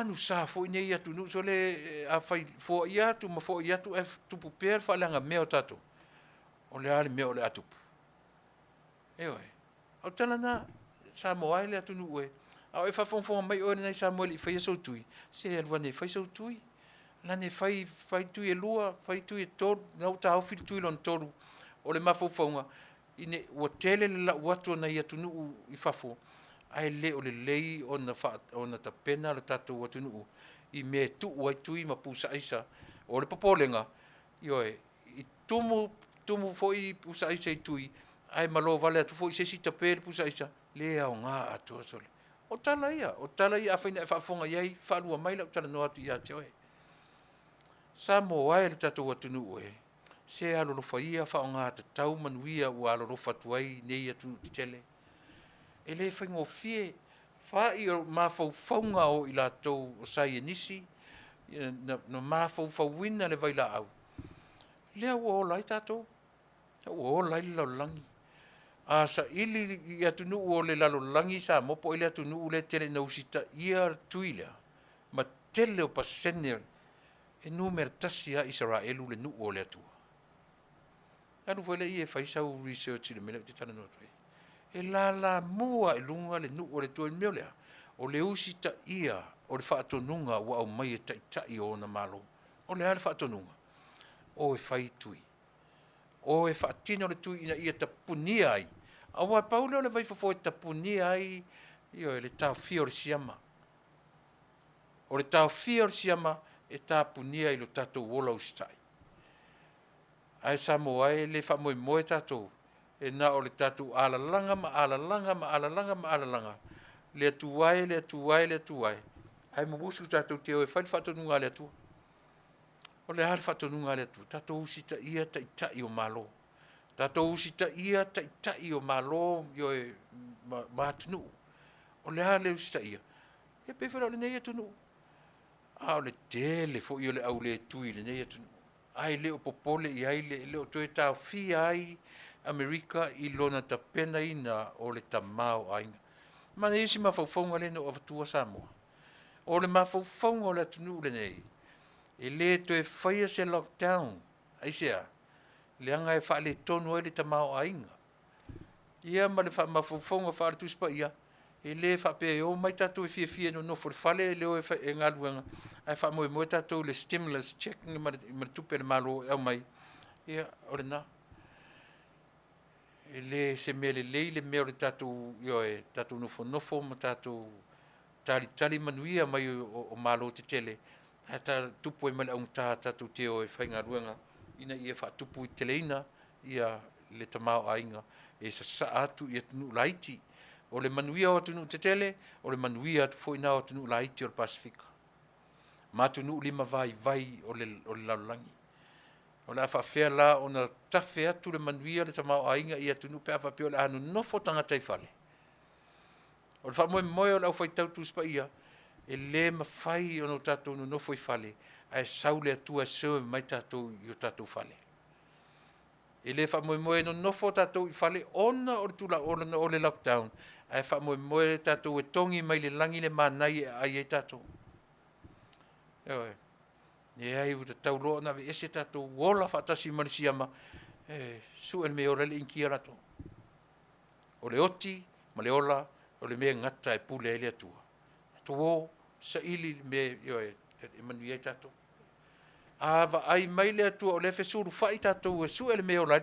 Speaker 3: Nu sa fo nei atu nu so le a fai fo ia tu ma fo ia tu e tu per fa langa meo tatu. O le ale meo le atu. Au tala na Samoa le atu nu e. Au e fa fon mai o nei Samuel i fai so tui. Se el vane fai so tui. La ne fai tui e lua, fai tui e tolu, nau ta au fil tui lon tolu. O le mafo faunga. Ine o tele le la watu na ia tunu i fafo. Ai le o le lei o na ta pena le tatu watu nu. I me tu wai tui ma pusa aisa. O le popolenga. Ioe, i tumu foi pusa aisa i tui. Ai malo vale atu foi sesi ta pele pusa aisa. Le au ngā atu asole. O tala ia a whaina e whaafonga iai, whalua mai lau tala no atu ia te oe. Samoa e le tatu atunu e. Se alolofa ia whaonga ta tau Manuia ua alolofa tuai nei atu te tele. E le whaingo fie, whai o mawhauwhaunga o i lātou o sai e nisi, no mawhauwhauwina le vai la au. Lea ua o lai tātou, ua o lai lau langi. Sa ili i atunu o le lalo langi sa mopo ile atunu le tele na usita ia tuilea. Ma tele o pasene e numer tasia Israelu le nu o le atua. Anu fwele i e whaisau research i le mele te tana notu e. E la mua e lunga le nu o le tua i meo lea. O le usita ia o le whaatonunga wa au mai e taitai o na malo. O le ale whaatonunga. O e whai tui. O e whaatino le tui ina ia tapunia ai. Awa paule o le vai fofo e tapunia ai io e le tau fia o le siama. O le tau fia o le siama e tapunia i lo tatou wola ustai. Ai Samoa e le whamoe tatou e na o le tatou alalanga ma alalanga ma alalanga ma alalanga. Le atuai. Ai mabusu tatou te o e whai whatonunga le atua. O le hale whatonunga le atua. Tatou usita ia taitai o malo. Tatou usita ia taitai o malo yo e matunu. O le hale usita ia. E pewhera o le nei atunu. O le tele fo i o le au le tui le nei atunu. Ai leo popole i ai leo toe tau fia ai Amerika i lona ta pena ina o le tamao ainga. Mana isi mawhauwhaunga le no avatua Samoa. O le mawhauwhaunga o le atunu le nei. E le toe whaia se lockdown. Ai sea. Le anga e wha le tonu ai le tamao ainga. Ia ma le wha mawhauwhaunga wha tu spa ia. E le wha pe o mai tatu e fia no for fale leo e ngaluanga. Ai wha moe tatu le stimulus check ma tupe le malo au mai. Ia, ore na. le se mele le mea o le tatu ioe tatu nofo ma tatu tali manuia mai o malo te tele ta tupu e male aunta tatu te o e whainga ruenga ina ia wha tupu i teleina ia le tamao ainga e sa atu ia tunu laiti o le manuia o tunu te tele o le manuia atu foina o tunu laiti o le Pasifika ma tunu lima vai o le laulangi o le awhawhea la o na tafe atu le manuia le tamao ainga ia tunu pe awhapea o le anu nofo tangata i whale o le whamoe o le au whaitau tuspa ia e le mawhai o no tatou no nofo i whale ai saule atua sewe mai tatou i o tatou whale e le whamoe no nofo tatou i whale ona o le tula o le lockdown ai whamoe tatou e tongi mai le langi le manai ai e tatou e ai uta tauloa na ve ese tatou wola whaatasi marisiama su el me ora le inkia rato o le oti ma le ola o le mea ngata e pule ele atua tuo sa ili me e Manuia i tatou ava ai mai le atua o le fesuru fai tatou e su ele me ola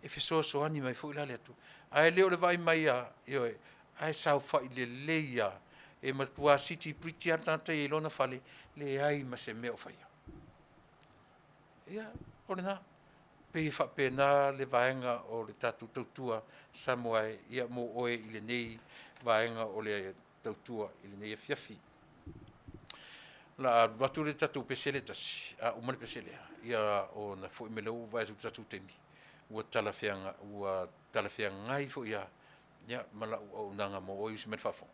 Speaker 3: e feso ani mai fu ila le atua ai leo le vai mai ai sau fai le leia e matua city pretty artanta e lona fale le ai ma se me o fai ia o le na pe fa pena le vaenga o le tatu tautua Samoa ia mo oe i le nei vaenga o le tautua i le nei Afiafi la watu le tatu pesele tasi a umane pesele ia o na fo imelo vai su tatu temi ua talafeanga ngai fo ia mala o nanga mo o yusi merfafo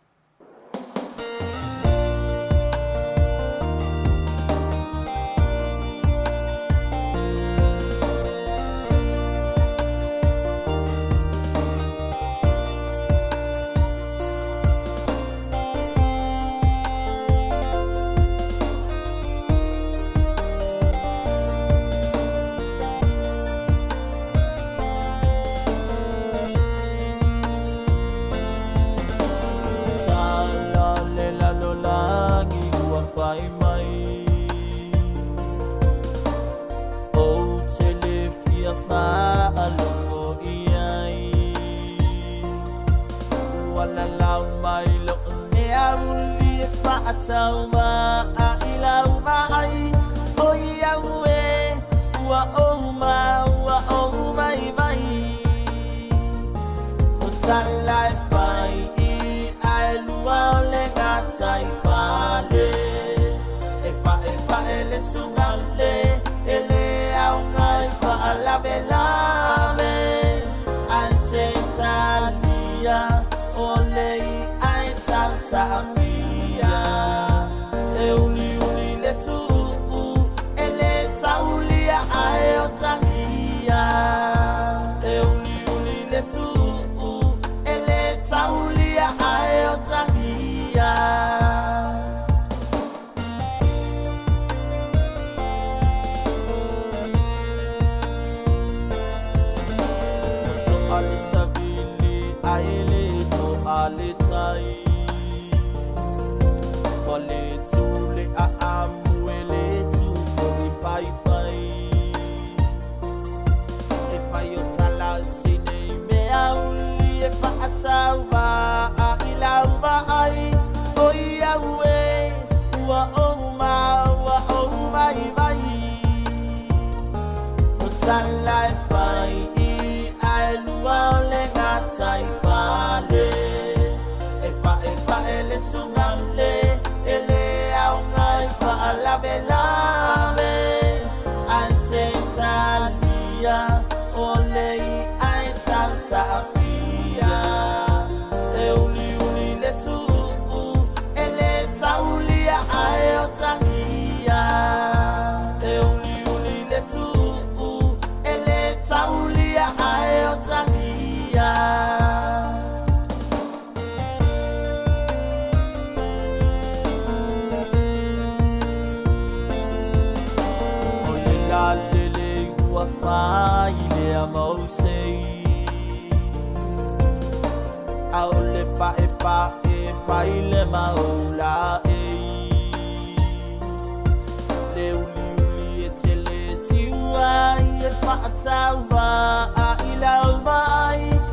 Speaker 6: Fa'atawa a ila mai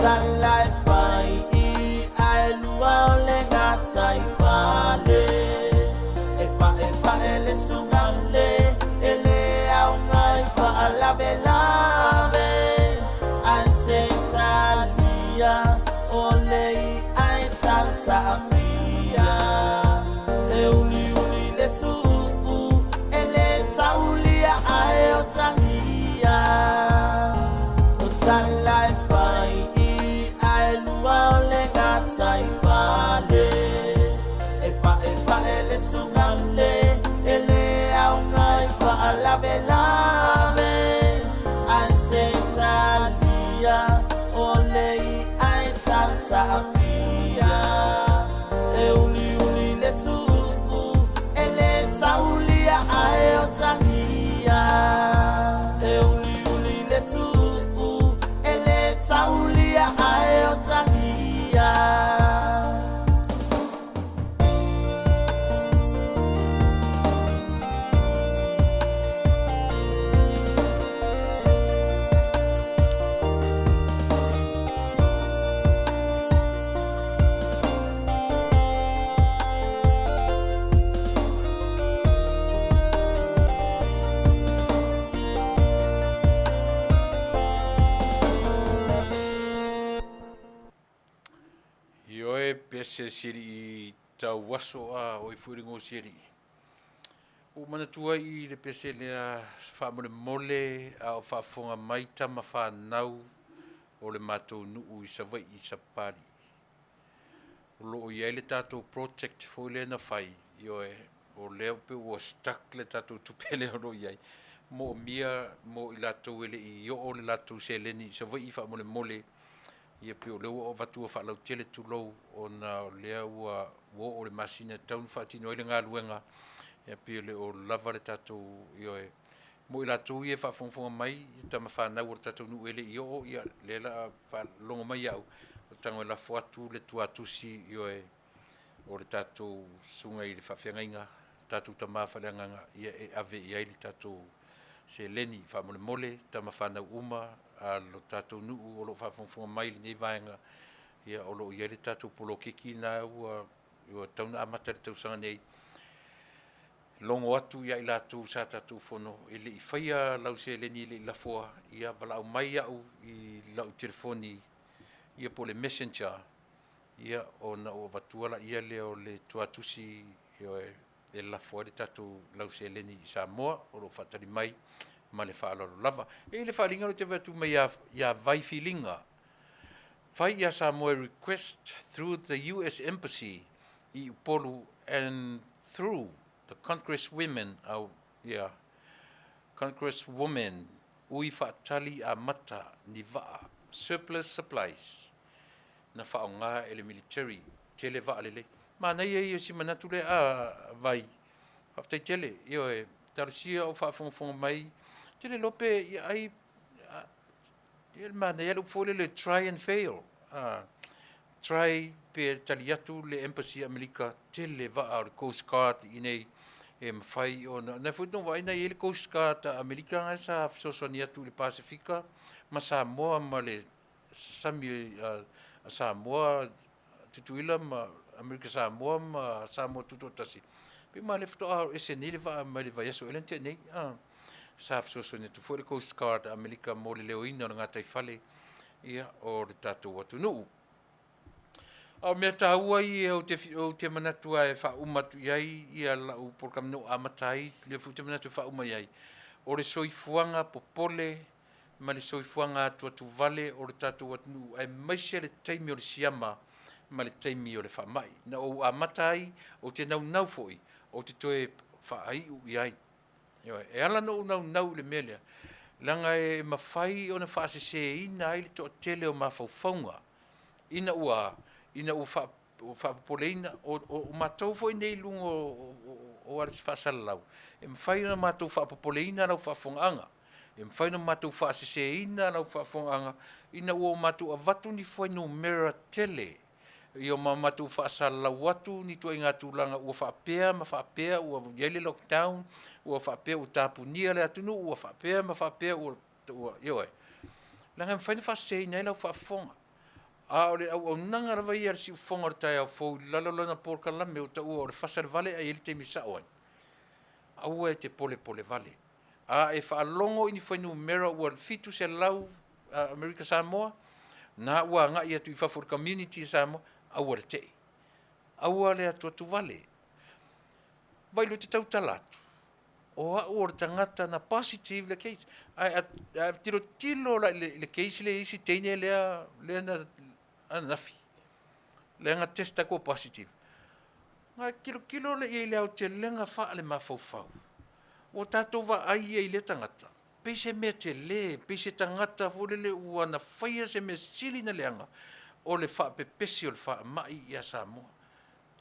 Speaker 6: Tuilaepa I ai lua o le gatai Vale Epa ele sungale ele au ngai whaalawe lawe ai se talia o lei ai tau sa amia e uli le tuku ele taulia ai o tangia o Tuilaepa ai lua o le gatai Vale Epa ele sungale ele au ngai whaalawe lawe ai se talia o lei ai tau sa amia e uli le tuku ele taulia ai o tangia e uli le tuku ele taulia ai o tangia
Speaker 3: Ioe pese siri I tau waso a o I furingo siri. O manatua I le pese lea whaamore mole a o whaafonga maita ma whanau o le mātou nuu I savai I sapari. O loo I le tātou project fo le na whai ioe o leo pe o stuck le tātou tupele o roi ai. Mo mia mo I lātou ele I o le lātou se leni I savai I whaamore mole ia pe o leo o vatua whaalau tele tulou o na lea ua o le masina taun whaatino ile ngā luenga ia pe o le o lava le tātou ioe mo I lātou ia whaafonga mai I tama whanau o le tātou nu ele I o ia le la whalongo mai au o tango la fuatu le tuatusi ioe o le tātou sunga I le whawhiangainga tātou tama whaleanganga ia e ave ia I le tātou se leni whaamole mole tama whanau uma a lo tātou nuu o lo whaafonga mai le nei vaenga ia o lo ia le tātou polo kiki na ua tauna amata le tausanga nei longo atu ia I lātou sa tātou whono ele I whaia lau se leni le I lafoa ia walau mai au I lau telefoni ia po le messenger ia o na o watuala ia le o le tuatusi e lafoa le tātou lau se leni I Samoa o lo whatari mai ma le whaalaro lava. E le whaalinga lo te watu mai ia vai filinga. Whai ia Samoa request through the US Embassy I Upolu and through the Congresswomen, Congresswoman ui whaatali a mata ni waa surplus supplies na whaonga ele military tele waa lele. Ma nei e si manatu le a vai. Whaptai tele, io e tarusia o whaafonga mai tele lope I ai il mana ia lupfole le try and fail. Try pe taliatu le embassy Amerika tele va o Coast Guard I nei e mawhai o na futu wa ina ele Coast Guard Amerika nga sa sosoniatu le Pasifika ma Samoa ma le sami Samoa tutuila ma Amerika Samoa ma Samoa tutotasi. Pe ma le futu a SNL le va ma le va yaso elente nei sa sosoniatu fo le Coast Guard Amerika mo le leoina nga tai fale ia o le tātou atu nuu. Au mea tāua I o te manatua e wha umatu iai ia lau porkam no amatai le fu te manatua wha uma iai. O le soifuanga popole ma le soifuanga atu Vale o le tātou atu nuu ai maise le taimi o le siama ma le taimi o le wha mai. Na o amatai o te nau foi o te toe wha ai u iai. E ala nau le melea. Langa e mawhai o na whaasese ina ai le to tele o mawhauwhaunga. Ina ua whapoleina o mātou foi nei lungo o aris whaasalau. E mwhai na mātou whapoleina rau whaafongaanga. E mwhai na mātou whaasese ina rau whaafongaanga. Ina ua mātou avatu ni foi no mera tele. Io mātou whaasalau atu ni tua inga tūlanga ua whaapea ma whaapea ua yele lockdown ua whaapea ua tāpunia le atunu ua whaapea ma whaapea ua ioe. Langa mwhai na whaasese ina rau whaafonga. A o le au nanga rawa ia si ufonga tai au fau lalo lana por kalame o ta ua o le Fasa le Vale a ili te misa oai. Au e te pole Vale. A e whaalongo ini whainu mera ua fitu se lau Amerika Samoa, na ua nga ia tu i whafur community Samoa, au le te. Au le atua tu Vale. Vai lo te tau talatu. O o le tangata na positive le case. Ai tilo le case le isi teine lea na anafi. Le nga testa ko positive. Nga kilo le i lea o te lenga wha le mawhauwhau. O tātou wa ai e le tangata. Pese mea te le, pese tangata furele ua na whaia se me sili na leanga. O le wha pepesi o le wha mai i a Samoa.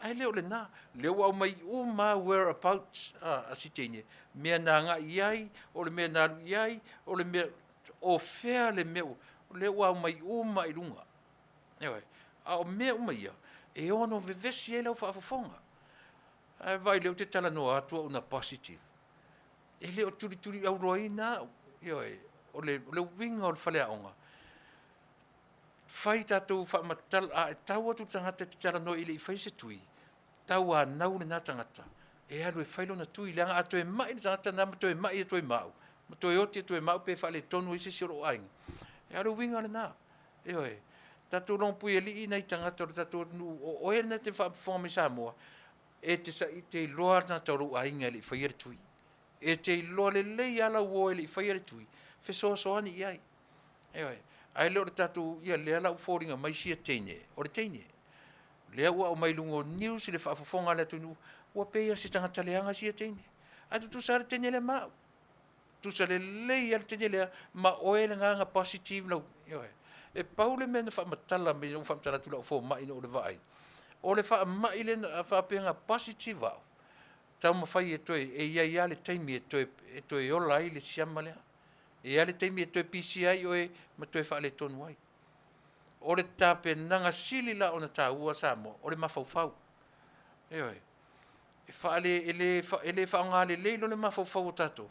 Speaker 3: Ai leo le nā, leo au mai whereabouts a sitene. Mea nā ngā iai, o le mea nāru iai, o le mea o whea le meo. Leo au mai i runga. Ewe, a o mea ia, e ono vevesi e leo whaafafonga. Ai vai leo te tala noa atua una positive. E leo turi au roi nā, ewe, o le winga o le whalea onga. Fai tātou whaamatal a e tau atu tangata te tala no ili i whai se tui. Tau a nau le nā tangata. E alu e whailo na tui. Leanga ato e mai le tangata nā mato e mai e to e mau. Mato e oti e to e mau pe whale tonu i se siro ainga. E alu winga le nā. E oe. Tātou longpui e li i nei tangata o tātou o e na te whaamwhonga Samoa. E te sa i te loa na tauru ainga li i whai ere tui. E te loa le lei ala uo e li i whai ere tui. Whesoa soani i ai. E oe. Ai leo le tatu ia lea lau fōringa mai sia teine, o le teine. Lea ua o mai lungo news le whaafafonga le tunu, ua peia se tangata leanga sia teine. Ai tu sa le teine le mau. Tu sa le lei al teine lea, ma oe le nganga positive lau. E pau le mena whaamatala me yung whaamatala tu lau fō mai no le vai. O le whaamai le whaapenga positive au. Tau mawhai e toi, e ia le teime e toi ola ai le siama lea. E ale teimi e toi PCI oe ma toi whaale tonu ai. O le tāpe nanga sili la o na tā ua Samoa, o le mawhauwhau. E oe. E whaale ele whaonga le leilo le mawhauwhau o tātou.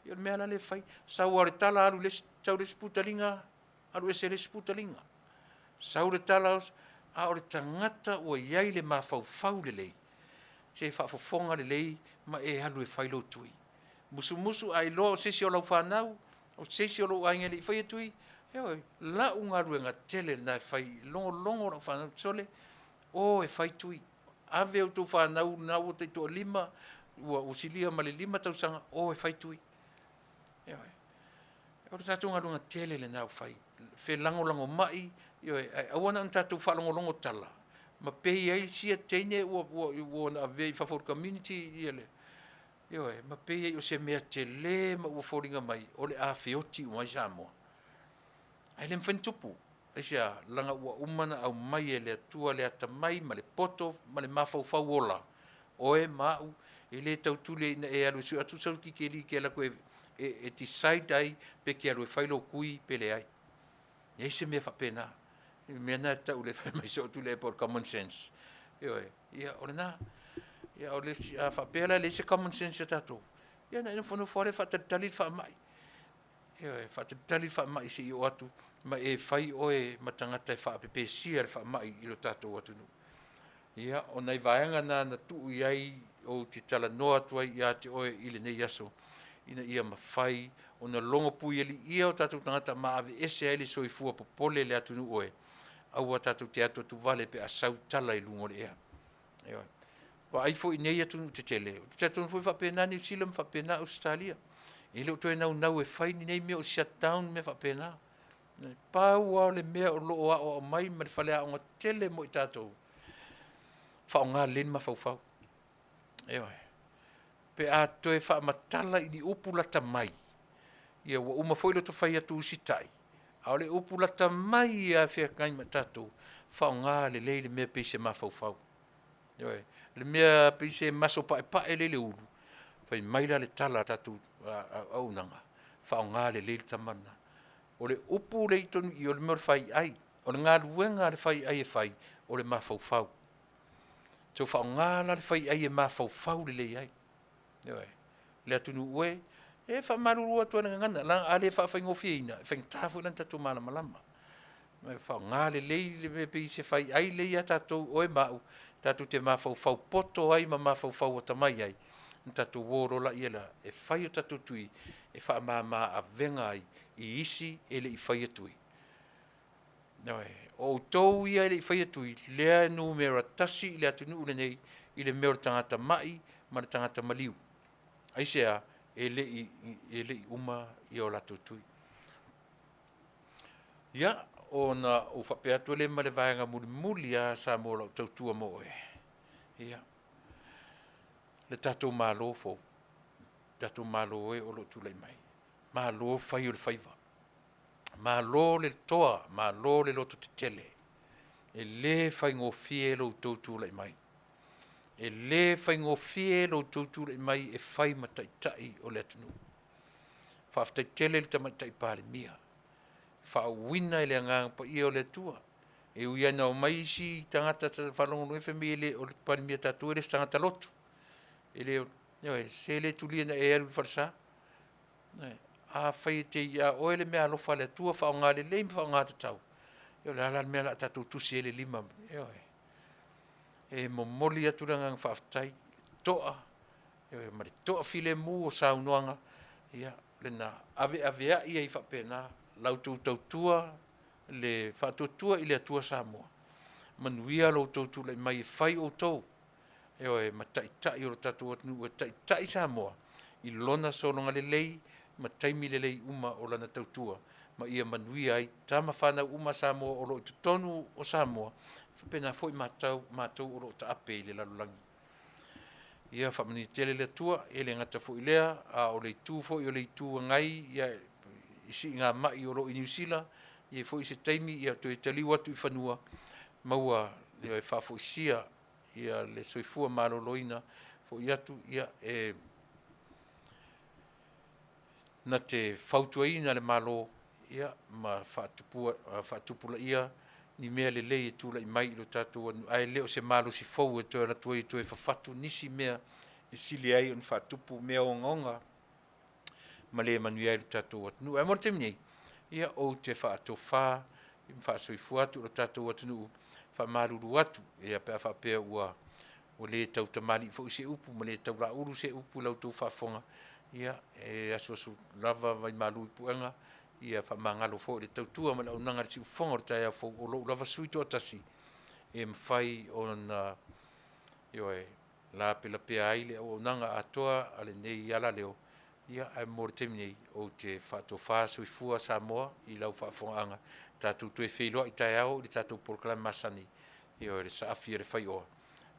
Speaker 3: I o le mea la le whai. Sau le tala alu le tau le sputalinga, alu ese le sputalinga. Sau le tala a o le tangata o iai le mawhauwhau le lei. Te whaafofonga le lei ma e alu e whailo tui. Musu ai loa o sesi o lau whanau, o sesi o lo ainga li whai atui, oi, la unga ruenga tele na whai longo na whanau sole, o e whai tui. Ave o tu whanau na o te toa lima, ua usilia ma le lima tausanga, o e whai tui. Oi, o tatu ngā runga tele le nau whai, whe lango mai, oi, awana un tatu whalongo tala. Ma pehi ai sia teine ua na ave i whafur community iele. Ioe, ma pei o se mea te le ma ua whoringa mai, o le Afiafi o mai Samoa. Ai le mwhentupu, e sia langa ua umana au mai e le atua le ata mai, ma le poto, ma le mawhauwhau ola. Oe, mau, e le tautule ina e alu su atu sau ki ke li ke la koe e decide ai pe ke alu e whailo kui pe le ai. Ia se mea whapena. Mea nā tau le whai mai so Tuilaepa common sense. Ioe, ia o le nā. Ia o le whapela le se common sense tatou. Ia na ina whanu whare whatatali whamai. Ia whatatali whamai se i o atu. Ma e whai oe matangata e whapepe sia le whamai i lo tatou atu nu. Ia o nei vaenga na tuu iai o te tala noa atua ia te oe i le nei aso. Ina ia mawhai o na longo pui eli ia o tatou tangata ma ave ese ele Soifua popole le atu nu oe. Aua tatou te atu atu Vale pe a sau tala i lungo le ea. Ia pa ai fo nei atu te Tele. Te tonu foi whapena New Zealand, whapena Australia. E leo toi nau e whai ni nei mea o shutdown me whapena. Pau au le mea o loo o mai ma le whalea o ngā Tele mo i tātou. Whao ngā len ma whau. Ewa. Pe a toi whaamatala i ni upulata mai. Ia wa uma foi lo to whai atu usitai. Ao le upulata mai a whia kai ma tātou. Whao ngā le leile mea pe se ma whau. Ewa. Le mea pise maso pa e le ulu. Fai maila le tala tatu au nanga. Whao ngā le tamana. O le upu le itonu i o le mea whai ai. O le ngā ruenga le whai ai e whai. O le ma whau. So whao ngā le whai ai e ma whau le lei ai. Le atunu ue. E wha maruru atua na ngana. Lang ale wha whai ngofia ina. Whai tafu lan tatu malama. mai fa ngale le me pe se fai ai le ya tatou oe mau tatou te mafau poto ai ma mafau o tamai ai tatou woro la ia la e fai o tatou tui e fa ma avenga ai i isi ele i fai tui noi o tou ia ele i fai tui le numero tasi le atunu nei i le meo tangata mai ma le tangata maliu ai sea ele i uma i o la tui ia ona o whapea tue le ma le vaenga muli a Samoa lau tautua mo e. Ia. Le tatou malo fo. Tatou malo e o lo tūlei mai. Malo fai o le faiva. Malo le toa, malo le loto te tele. E le fai ngō fie lo tūlei mai. E le fai ngō fie lo tūlei mai e fai mataitai o le atunu. Faafetai tele le tamatai pāle mia. Whawina le ngang pa ia o le tua. E uia na o maisi tangata whalongo no FMI le o le parimia tatu ele tangata lotu. Ele se le tulia na e aru farsa. A whai te ia o ele mea alofa le tua wha o ngā le leim wha o ngā tatau. Eo le ala mea la tatu tusi ele lima. E momoli aturanga whaafetai toa. Ma le toa file mu o saunoanga. Ia le na avea ia i whapena. Lau tautua le whatutua i le atua Samoa. Manuia lau tautua le mai whai o tau. Eo e mataitai o tatua tunu e taitai Samoa. I lona solonga le lei, mataimi le lei uma o lana tautua. Ma ia manuia ai tama whana uma Samoa o lo i tonu o Samoa. Whapena foi matau o lo ta ape le lalulangi. Ia whamani tele le atua, e le ngata foi lea, a o le tu foi o le tu ngai, ia isi ngā mai o lo i New Zealand, i e fo i se taimi i a to e tali watu i whanua, maua leo e whafo i sia, i a le Soifua maloloina, fo i atu i a e na te whautuaina le malo, ia ma whaatupula ia, ni mea le lei e tūla i mai i lo tātou anu, ai leo se malo si fau e toi ratua i toi whawhatu nisi mea, e sili ai on whaatupu mea o ngonga, ma le Manuia i lo tātou atunu. E mora te minei, ia o te whaatofa, i Soifua atu lo tātou atunu, whamaruru atu, e a pēr whapea ua, o le tau tamari i fo i se upu, ma le tau la uru se upu lau tau whafonga, ia e asu lava vai malu i puenga, ia whamangalo fo le tau tua, ma lau nanga si ufonga o taia fo o lo lava suito atasi, e mwhai o na, io e, la pela pea aile o nanga atoa, ale nei ala leo, ia ai mor temnei o te whaatofa Soifua Samoa i lau whaafonga tātou tue wheloa i tai au i tātou porokala masani i o re sa afi re whai oa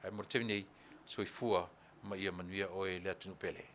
Speaker 3: ai mor temnei Soifua ma ia Manuia o e lea tunu pele.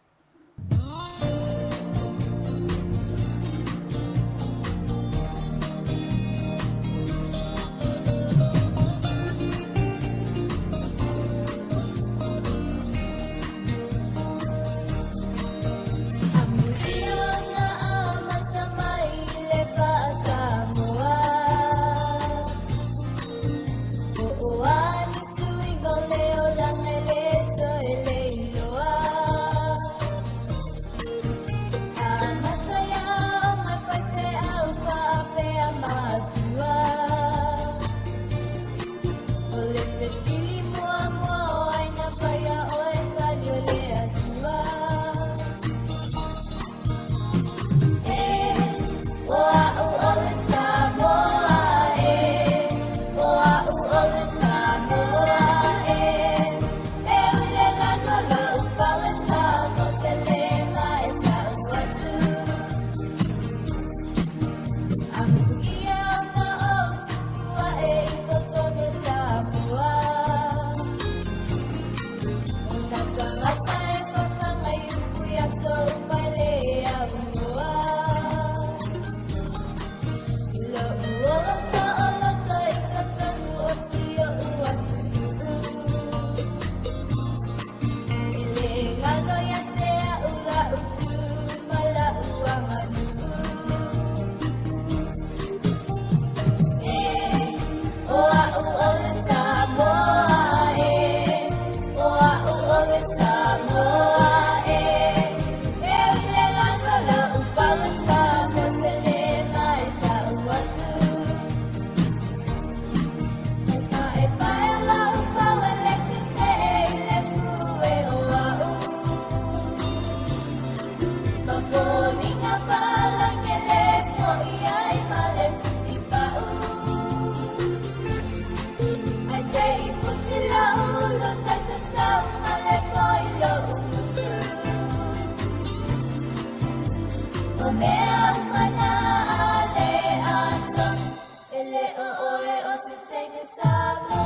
Speaker 11: to take us up.